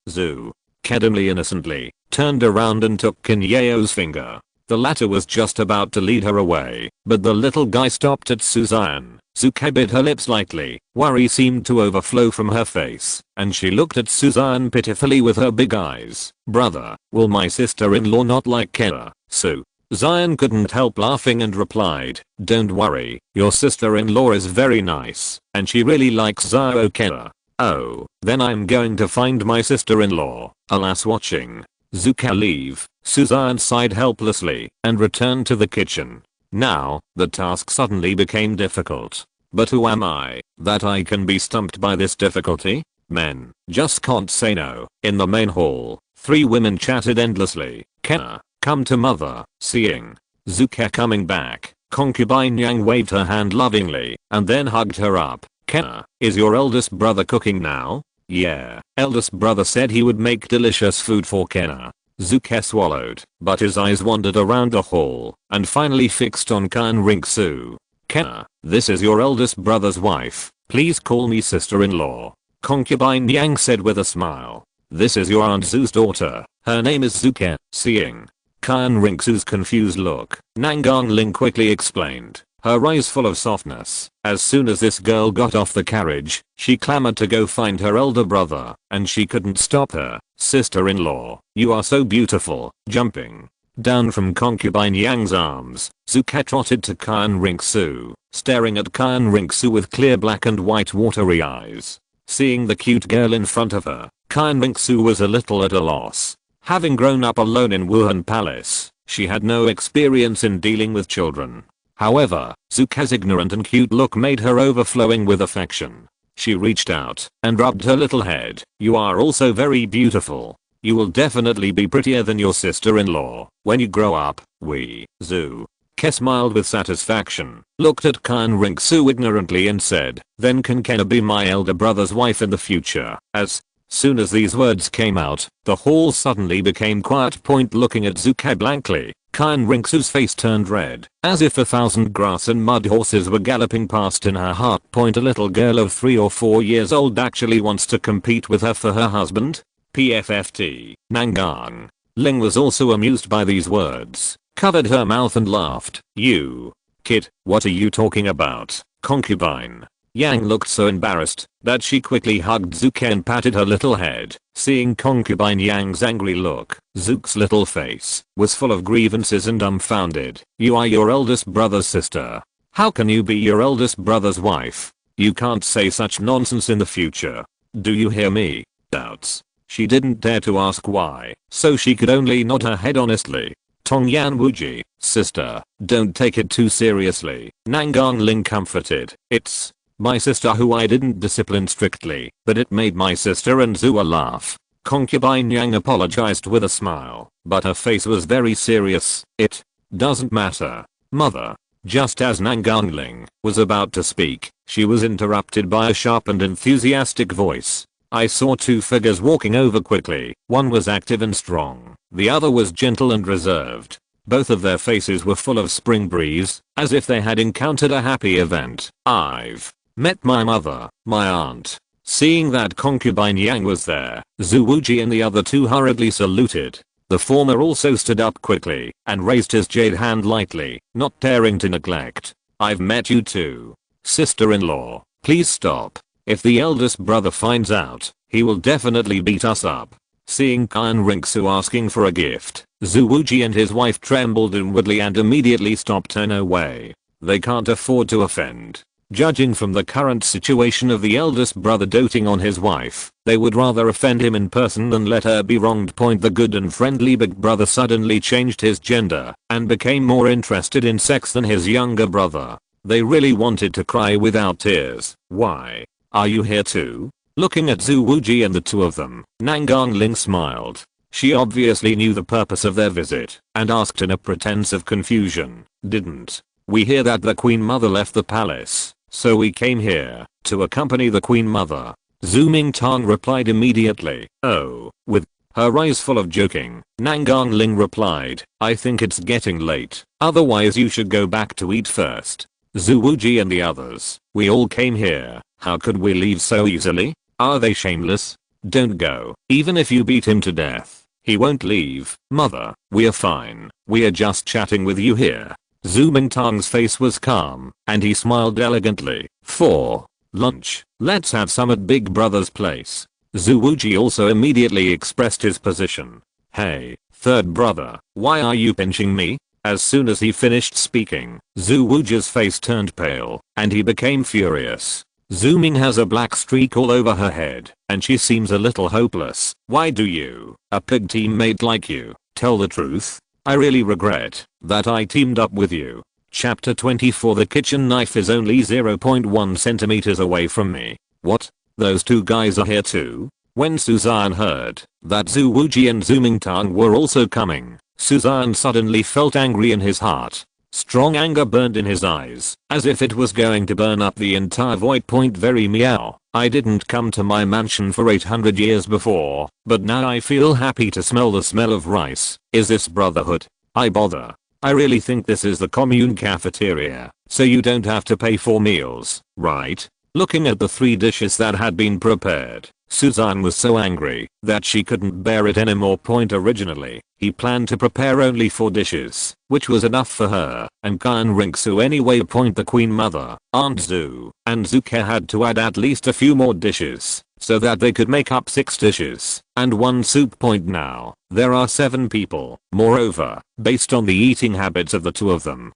Zuke, dimly innocently, turned around and took Qinghe's finger. The latter was just about to lead her away, but the little guy stopped at Suzanne. Zuke bit her lips lightly, worry seemed to overflow from her face, and she looked at Suzanne pitifully with her big eyes. Brother, will my sister-in-law not like Kea? Xian couldn't help laughing and replied, don't worry, your sister-in-law is very nice, and she really likes Zhao Kea. Oh, then I'm going to find my sister-in-law. Alas, watching Zuke leave, Suzanne sighed helplessly and returned to the kitchen. Now, the task suddenly became difficult. But who am I, that I can be stumped by this difficulty? Men just can't say no. In the main hall, 3 women chatted endlessly. Kea, come to mother. Seeing Zuke coming back, concubine Yang waved her hand lovingly and then hugged her up. Kea, is your eldest brother cooking now? Yeah, eldest brother said he would make delicious food for Kenna. Zuke swallowed, but his eyes wandered around the hall and finally fixed on Xian Ringsu. Kenna, this is your eldest brother's wife. Please call me sister-in-law. Concubine Yang said with a smile. This is your Aunt Zu's daughter. Her name is Zuke. Seeing Xian Ringsu's confused look, Nangang Ling quickly explained, her eyes full of softness. As soon as this girl got off the carriage, she clamored to go find her elder brother, and she couldn't stop her. Sister-in-law, you are so beautiful. Jumping down from concubine Yang's arms, Zuke trotted to Xian Ringsu, staring at Xian Ringsu with clear black and white watery eyes. Seeing the cute girl in front of her, Xian Ringsu was a little at a loss. Having grown up alone in Wuhan Palace, she had no experience in dealing with children. However, Zuke's ignorant and cute look made her overflowing with affection. She reached out and rubbed her little head. You are also very beautiful. You will definitely be prettier than your sister-in-law when you grow up. Zuke smiled with satisfaction, looked at Xian Ringsu ignorantly and said, then can Kenna be my elder brother's wife in the future? As soon as these words came out, the hall suddenly became quiet. Looking at Zuke blankly, Xian Ringsu's face turned red, as if 1,000 grass and mud horses were galloping past in her heart. A little girl of 3 or 4 years old actually wants to compete with her for her husband? PFFT. Nangang Ling was also amused by these words, covered her mouth and laughed. You kid, what are you talking about? Concubine Yang looked so embarrassed that she quickly hugged Zuke and patted her little head. Seeing concubine Yang's angry look, Zuke's little face was full of grievances and dumbfounded. You are your eldest brother's sister. How can you be your eldest brother's wife? You can't say such nonsense in the future. Do you hear me? Doubts. She didn't dare to ask why, so she could only nod her head honestly. Tongyan Wuji, sister, don't take it too seriously. Nangang Ling comforted. It's my sister who I didn't discipline strictly, but it made my sister and Zua laugh. Concubine Yang apologized with a smile, but her face was very serious. It doesn't matter, mother. Just as Nangang Ling was about to speak, she was interrupted by a sharp and enthusiastic voice. I saw 2 figures walking over quickly. One was active and strong, the other was gentle and reserved. Both of their faces were full of spring breeze, as if they had encountered a happy event. I've met my mother, my aunt. Seeing that concubine Yang was there, Zhu Wuji and the other 2 hurriedly saluted. The former also stood up quickly and raised his jade hand lightly, not daring to neglect. I've met you too. Sister-in-law, please stop. If the eldest brother finds out, he will definitely beat us up. Seeing Xian Ringsu asking for a gift, Zhu Wuji and his wife trembled inwardly and immediately stopped her. No way. They can't afford to offend. Judging from the current situation of the eldest brother doting on his wife, they would rather offend him in person than let her be wronged. The good and friendly big brother suddenly changed his gender and became more interested in sex than his younger brother. They really wanted to cry without tears. Why? Are you here too? Looking at Zhu Wuji and the 2 of them, Nangang Ling smiled. She obviously knew the purpose of their visit and asked in a pretense of confusion. Didn't we hear that the Queen Mother left the palace? So we came here to accompany the Queen Mother. Zhu Mingtang replied immediately. Oh, with her eyes full of joking, Nangang Ling replied, I think it's getting late. Otherwise you should go back to eat first. Zhu Wuji and the others, we all came here. How could we leave so easily? Are they shameless? Don't go. Even if you beat him to death, he won't leave. Mother, we are fine. We are just chatting with you here. Zhu Mingtang's face was calm, and he smiled elegantly. For lunch, let's have some at Big Brother's place. Zhu Wuji also immediately expressed his position. Hey, third brother, why are you pinching me? As soon as he finished speaking, Zhu Wuji's face turned pale, and he became furious. Zhu Ming has a black streak all over her head, and she seems a little hopeless. Why do you, a pig teammate like you, tell the truth? I really regret that I teamed up with you. Chapter 24. The kitchen knife is only 0.1 centimeters away from me. What? Those 2 guys are here too? When Suzanne heard that Zhu Wuji and Zhu Mingtang were also coming, Suzanne suddenly felt angry in his heart. Strong anger burned in his eyes, as if it was going to burn up the entire void. Very meow. I didn't come to my mansion for 800 years before, but now I feel happy to smell the smell of rice. Is this brotherhood? I bother. I really think this is the commune cafeteria, so you don't have to pay for meals, right? Looking at the 3 dishes that had been prepared, Suzanne was so angry that she couldn't bear it anymore. Originally, he planned to prepare only 4 dishes, which was enough for her and Xian Ringsu anyway. The Queen Mother, Aunt Zhu, and Zuke had to add at least a few more dishes so that they could make up 6 dishes and 1 soup. Now, there are 7 people. Moreover, based on the eating habits of the 2 of them,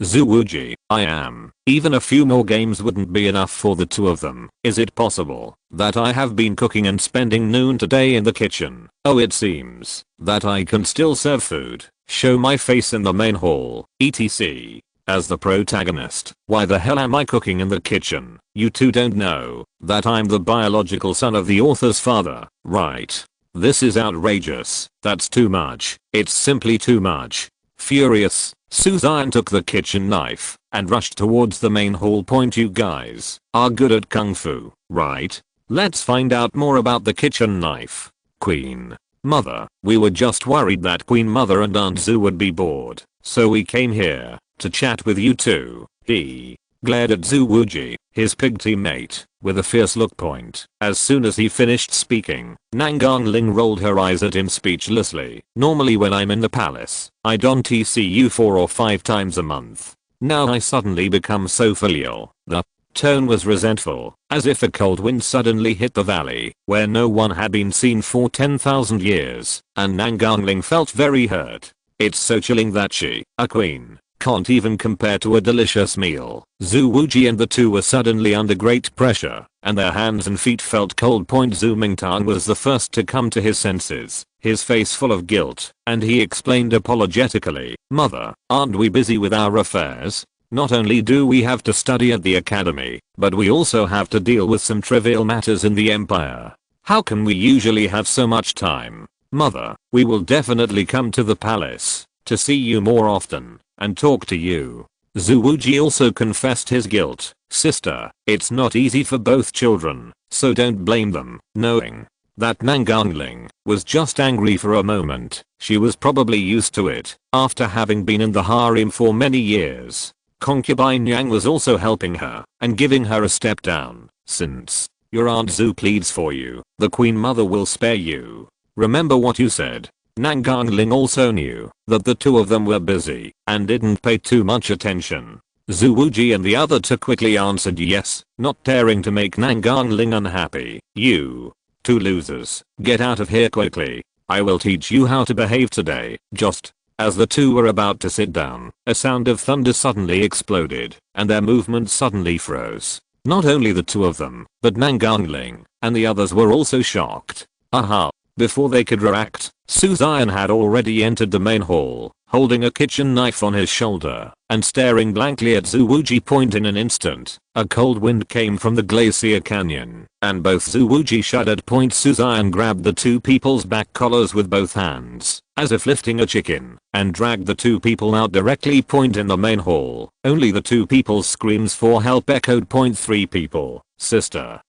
Zuwuji, I am. Even a few more games wouldn't be enough for the 2 of them. Is it possible that I have been cooking and spending noon today in the kitchen? Oh, it seems that I can still serve food, show my face in the main hall, etc. As the protagonist, why the hell am I cooking in the kitchen? You two don't know that I'm the biological son of the author's father, right? This is outrageous. That's too much. It's simply too much. Furious, Suzanne took the kitchen knife and rushed towards the main hall. You guys are good at kung fu, right? Let's find out more about the kitchen knife. Queen Mother, we were just worried that Queen Mother and Aunt Zhu would be bored, so we came here to chat with you two. He glared at Zhu Wuji, his pig teammate, with a fierce look. As soon as he finished speaking, Nangang Ling rolled her eyes at him speechlessly. Normally when I'm in the palace, I don't see you 4 or 5 times a month. Now I suddenly become so filial. The tone was resentful, as if a cold wind suddenly hit the valley, where no one had been seen for 10,000 years, and Nangang Ling felt very hurt. It's so chilling that she, a queen, can't even compare to a delicious meal. Zhu Wuji and the 2 were suddenly under great pressure, and their hands and feet felt cold. Zhu Mingtang was the first to come to his senses, his face full of guilt, and he explained apologetically, Mother, aren't we busy with our affairs? Not only do we have to study at the academy, but we also have to deal with some trivial matters in the empire. How can we usually have so much time? Mother, we will definitely come to the palace to see you more often and talk to you. Zhu Wuji also confessed his guilt. Sister, it's not easy for both children, so don't blame them. Knowing that Nangang Ling was just angry for a moment, she was probably used to it after having been in the harem for many years. Concubine Yang was also helping her and giving her a step down. Since your Aunt Zhu pleads for you, the Queen Mother will spare you. Remember what you said. Nangang Ling also knew that the 2 of them were busy and didn't pay too much attention. Zhu Wuji and the other 2 quickly answered yes, not daring to make Nangang Ling unhappy. You 2 losers, get out of here quickly. I will teach you how to behave today. Just as the 2 were about to sit down, a sound of thunder suddenly exploded, and their movement suddenly froze. Not only the 2 of them, but Nangang Ling and the others were also shocked. Aha! Before they could react, Suzanne had already entered the main hall, holding a kitchen knife on his shoulder and staring blankly at Zhu Wuji. In an instant, a cold wind came from the glacier canyon, and both Zhu Wuji shuddered. Suzanne grabbed the 2 people's back collars with both hands, as if lifting a chicken, and dragged the 2 people out directly. In the main hall, only the 2 people's screams for help echoed. 3 people, sister.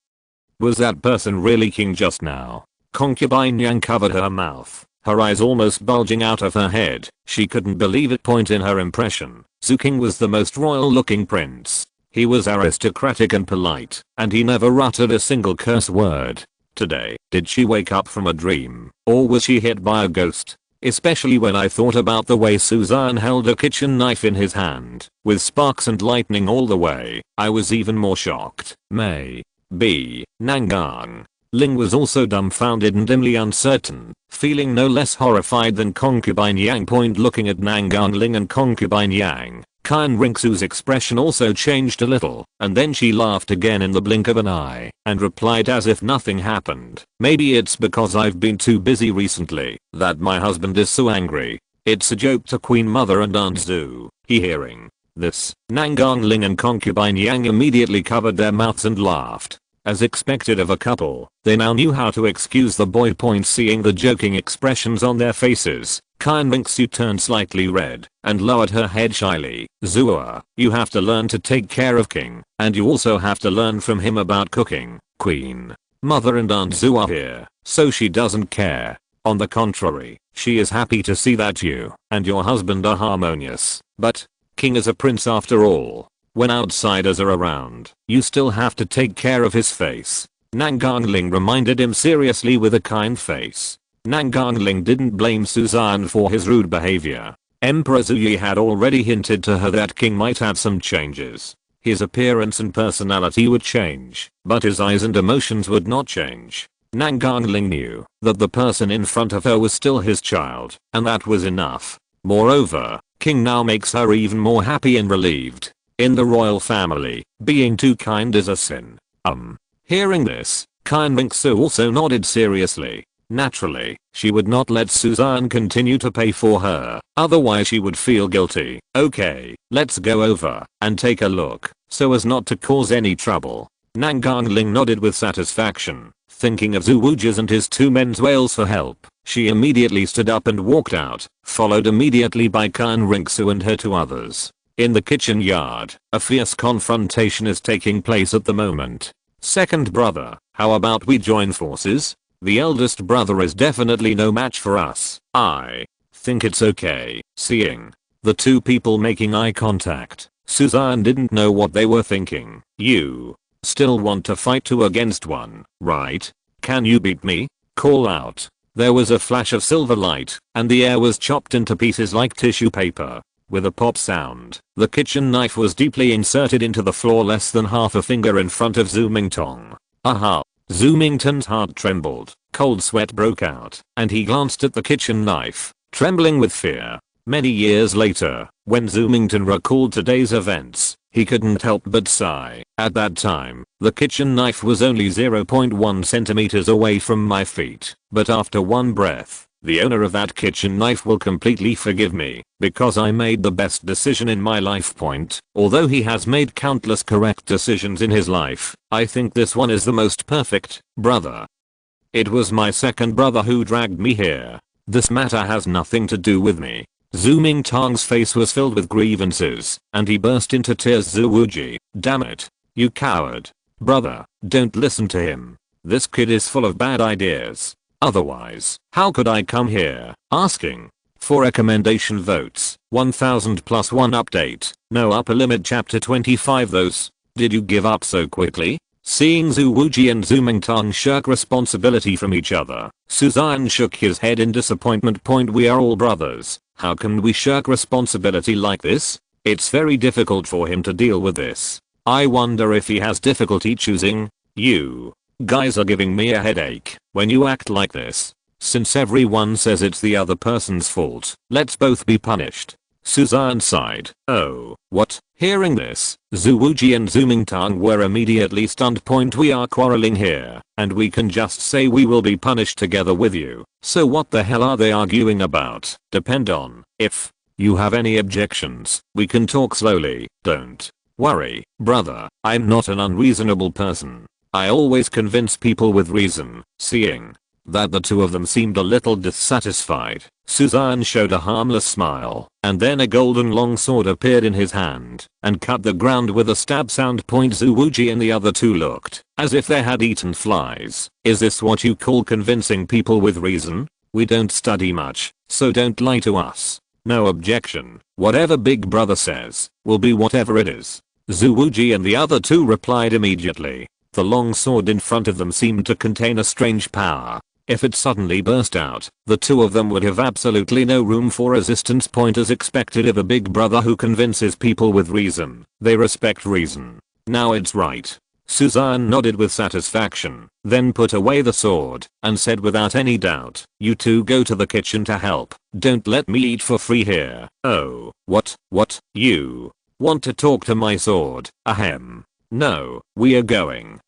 Was that person really king just now? Concubine Yang covered her mouth, her eyes almost bulging out of her head. She couldn't believe it. In her impression, Xue Qinghe was the most royal looking prince. He was aristocratic and polite, and he never uttered a single curse word. Today, did she wake up from a dream, or was she hit by a ghost? Especially when I thought about the way Suzanne held a kitchen knife in his hand, with sparks and lightning all the way, I was even more shocked. May be Nangang Ling was also dumbfounded and dimly uncertain, feeling no less horrified than Concubine Yang. Looking at Nangang Ling and Concubine Yang, Xian Ringsu's expression also changed a little, and then she laughed again in the blink of an eye, and replied as if nothing happened. Maybe it's because I've been too busy recently that my husband is so angry. It's a joke to Queen Mother and Aunt Zhu. Hearing this, Nangang Ling and Concubine Yang immediately covered their mouths and laughed. As expected of a couple, they now knew how to excuse the boy. Seeing the joking expressions on their faces, Kind Rinxu turned slightly red and lowered her head shyly. Zua, you have to learn to take care of King, and you also have to learn from him about cooking. Queen, Mother and Aunt Zua are here, so she doesn't care. On the contrary, she is happy to see that you and your husband are harmonious. But King is a prince after all. When outsiders are around, you still have to take care of his face. Nanganling reminded him seriously with a kind face. Nanganling didn't blame Suzanne for his rude behavior. Emperor Zuyi had already hinted to her that King might have some changes. His appearance and personality would change, but his eyes and emotions would not change. Nanganling knew that the person in front of her was still his child, and that was enough. Moreover, King now makes her even more happy and relieved. In the royal family, being too kind is a sin. Hearing this, Kind Rinxu also nodded seriously. Naturally, she would not let Suzanne continue to pay for her, otherwise she would feel guilty. Okay, let's go over and take a look, so as not to cause any trouble. Nanganling nodded with satisfaction, thinking of Zuwuji's and his two men's wails for help. She immediately stood up and walked out, followed immediately by Kind Rinxu and her two others. In the kitchen yard, a fierce confrontation is taking place at the moment. Second brother, how about we join forces? The eldest brother is definitely no match for us. I think it's okay. Seeing the two people making eye contact, Suzanne didn't know what they were thinking. You still want to fight 2 against 1, right? Can you beat me? Call out. There was a flash of silver light, and the air was chopped into pieces like tissue paper. With a pop sound, the kitchen knife was deeply inserted into the floor less than half a finger in front of Zhu Mingtong. Aha! Zhu Mingtong's heart trembled, cold sweat broke out, and he glanced at the kitchen knife, trembling with fear. Many years later, when Zhu Mingtong recalled today's events, he couldn't help but sigh. At that time, the kitchen knife was only 0.1 centimeters away from my feet, but after one breath, the owner of that kitchen knife will completely forgive me, because I made the best decision in my life. Although he has made countless correct decisions in his life, I think this one is the most perfect. Brother. It was my second brother who dragged me here. This matter has nothing to do with me. Zhu Mingtong's face was filled with grievances, and he burst into tears. Zuwuji, damn it. You coward. Brother, don't listen to him. This kid is full of bad ideas. Otherwise, how could I come here, asking for recommendation votes? 1000 plus 1 update, no upper limit chapter 25. Those, did you give up so quickly? Seeing Zuwuji and Zhu Mingtong shirk responsibility from each other, Suzanne shook his head in disappointment. We are all brothers, how can we shirk responsibility like this? It's very difficult for him to deal with this. I wonder if he has difficulty choosing. You guys are giving me a headache when you act like this. Since everyone says it's the other person's fault, let's both be punished. Suzanne sighed. Oh, what? Hearing this, Zuwuji and Zhu Mingtong were immediately stunned. We are quarreling here, and we can just say we will be punished together with you. So what the hell are they arguing about? Depend on. If you have any objections, we can talk slowly. Don't worry, brother, I'm not an unreasonable person. I always convince people with reason. Seeing that the two of them seemed a little dissatisfied, Suzanne showed a harmless smile, and then a golden longsword appeared in his hand and cut the ground with a stab sound. Zuwuji and the other two looked as if they had eaten flies. Is this what you call convincing people with reason? We don't study much, so don't lie to us. No objection. Whatever Big Brother says will be whatever it is. Zuwuji and the other two replied immediately. The long sword in front of them seemed to contain a strange power. If it suddenly burst out, the two of them would have absolutely no room for resistance. As expected of a big brother who convinces people with reason, they respect reason. Now it's right. Suzanne nodded with satisfaction, then put away the sword, and said without any doubt, you two go to the kitchen to help. Don't let me eat for free here. Oh, what, you want to talk to my sword? Ahem. No, we are going.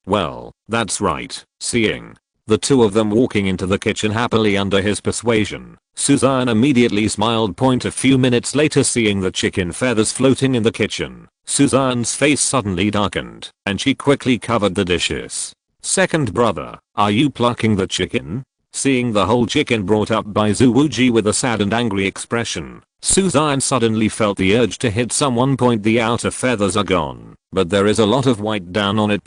Well, that's right. Seeing the two of them walking into the kitchen happily under his persuasion, Suzanne immediately smiled. A few minutes later, seeing the chicken feathers floating in the kitchen, Suzanne's face suddenly darkened, and she quickly covered the dishes. Second brother, are you plucking the chicken? Seeing the whole chicken brought up by Zhuwuji with a sad and angry expression, Suzanne suddenly felt the urge to hit someone. The outer feathers are gone, but there is a lot of white down on it.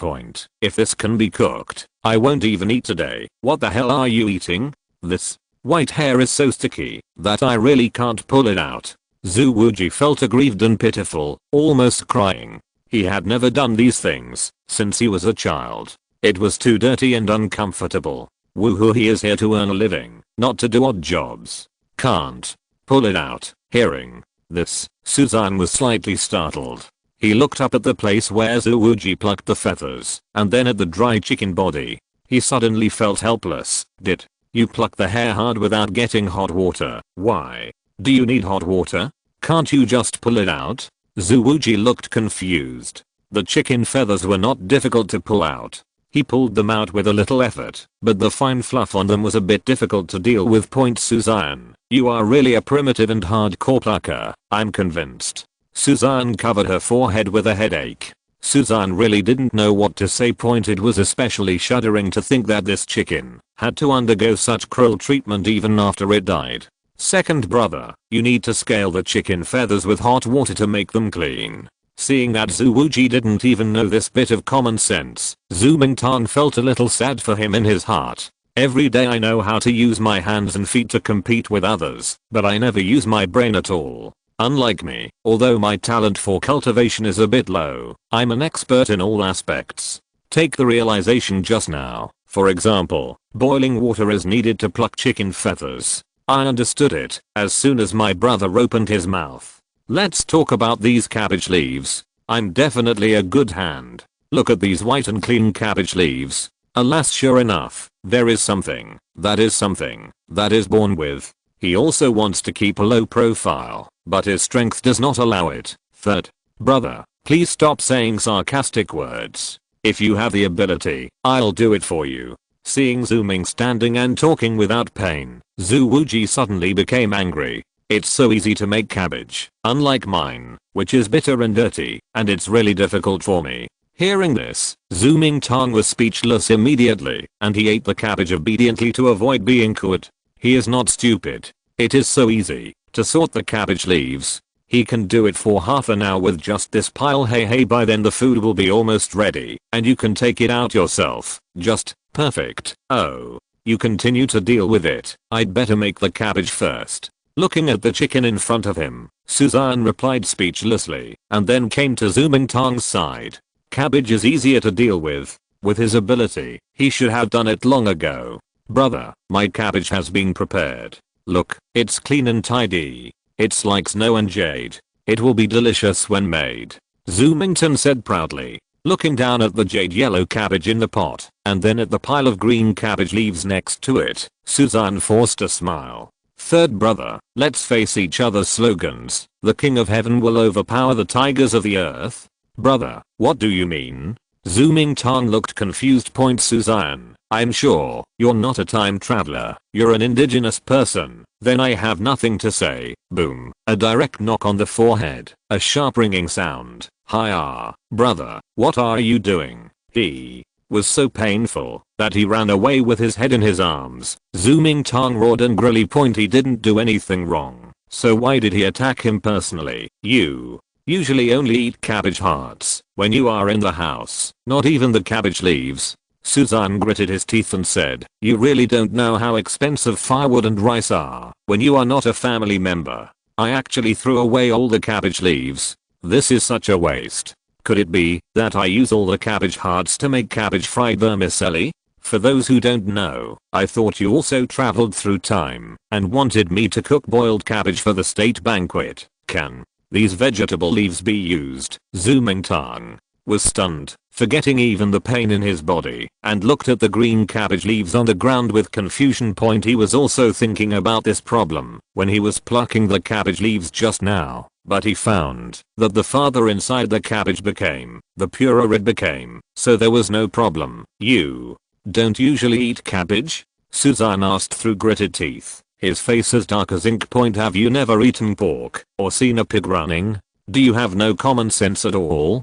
If this can be cooked, I won't even eat today. What the hell are you eating? This white hair is so sticky that I really can't pull it out. Zhuwuji felt aggrieved and pitiful, almost crying. He had never done these things since he was a child. It was too dirty and uncomfortable. Woohoo, he is here to earn a living, not to do odd jobs. Can't pull it out. Hearing this, Suzanne was slightly startled. He looked up at the place where Zhuwuji plucked the feathers, and then at the dry chicken body. He suddenly felt helpless. Did you pluck the hair hard without getting hot water? Why do you need hot water? Can't you just pull it out? Zhuwuji looked confused. The chicken feathers were not difficult to pull out. He pulled them out with a little effort, but the fine fluff on them was a bit difficult to deal with. Suzanne, you are really a primitive and hardcore plucker, I'm convinced. Suzanne covered her forehead with a headache. Suzanne really didn't know what to say. It was especially shuddering to think that this chicken had to undergo such cruel treatment even after it died. Second brother, you need to scale the chicken feathers with hot water to make them clean. Seeing that Zhuwuji didn't even know this bit of common sense, Xue Qinghe felt a little sad for him in his heart. Every day I know how to use my hands and feet to compete with others, but I never use my brain at all. Unlike me, although my talent for cultivation is a bit low, I'm an expert in all aspects. Take the realization just now. For example, boiling water is needed to pluck chicken feathers. I understood it as soon as my brother opened his mouth. Let's talk about these cabbage leaves. I'm definitely a good hand. Look at these white and clean cabbage leaves. Alas, sure enough, there is something that is born with. He also wants to keep a low profile, but his strength does not allow it. Third brother, please stop saying sarcastic words. If you have the ability, I'll do it for you. Seeing Xue standing and talking without pain, Zhuwuji suddenly became angry. It's so easy to make cabbage, unlike mine, which is bitter and dirty, and it's really difficult for me. Hearing this, Xue Qinghe was speechless immediately, and he ate the cabbage obediently to avoid being caught. He is not stupid. It is so easy to sort the cabbage leaves. He can do it for half an hour with just this pile. Hey, by then the food will be almost ready, and you can take it out yourself. Just perfect. Oh, you continue to deal with it. I'd better make the cabbage first. Looking at the chicken in front of him, Suzanne replied speechlessly, and then came to Xue Qinghe's side. Cabbage is easier to deal with. With his ability, he should have done it long ago. Brother, my cabbage has been prepared. Look, it's clean and tidy. It's like snow and jade. It will be delicious when made. Xue Qinghe said proudly, looking down at the jade yellow cabbage in the pot, and then at the pile of green cabbage leaves next to it. Suzanne forced a smile. Third brother, let's face each other's slogans. The king of heaven will overpower the tigers of the earth. Brother, what do you mean? Xue Qinghe looked confused. Suzanne, I'm sure you're not a time traveler. You're an indigenous person. Then I have nothing to say. Boom. A direct knock on the forehead. A sharp ringing sound. Hiya, brother, what are you doing? He was so painful that he ran away with his head in his arms. Xue Qinghe roared angrily. He didn't do anything wrong, so why did he attack him personally? You usually only eat cabbage hearts when you are in the house, not even the cabbage leaves. Suzanne gritted his teeth and said, you really don't know how expensive firewood and rice are when you are not a family member. I actually threw away all the cabbage leaves. This is such a waste. Could it be that I use all the cabbage hearts to make cabbage fried vermicelli? For those who don't know, I thought you also traveled through time and wanted me to cook boiled cabbage for the state banquet. Can these vegetable leaves be used? Xue Qinghe was stunned, forgetting even the pain in his body, and looked at the green cabbage leaves on the ground with confusion. He was also thinking about this problem when he was plucking the cabbage leaves just now, but he found that the farther inside the cabbage became, the purer it became, so there was no problem. You don't usually eat cabbage? Suzanne asked through gritted teeth, his face as dark as ink. Have you never eaten pork or seen a pig running? Do you have no common sense at all?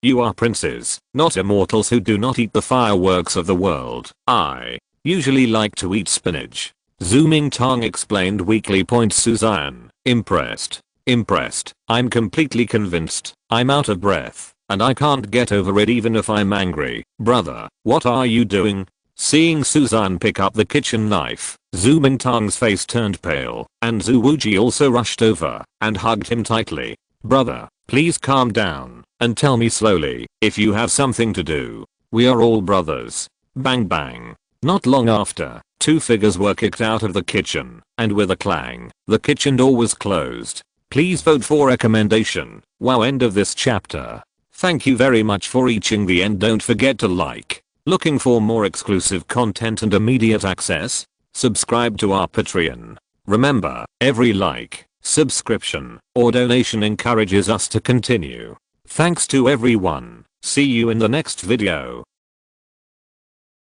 You are princes, not immortals who do not eat the fireworks of the world. Usually like to eat spinach. Zooming tongue explained weakly. Suzanne. Impressed. Impressed. I'm completely convinced. I'm out of breath. And I can't get over it even if I'm angry. Brother, what are you doing? Seeing Suzanne pick up the kitchen knife, Zooming tongue's face turned pale, and Zuwuji also rushed over and hugged him tightly. Brother, please calm down and tell me slowly if you have something to do. We are all brothers. Bang bang. Not long after, two figures were kicked out of the kitchen, and with a clang, the kitchen door was closed. Please vote for recommendation. Wow, end of this chapter. Thank you very much for reaching the end. Don't forget to like. Looking for more exclusive content and immediate access? Subscribe to our Patreon. Remember, every like, subscription, or donation encourages us to continue. Thanks to everyone. See you in the next video.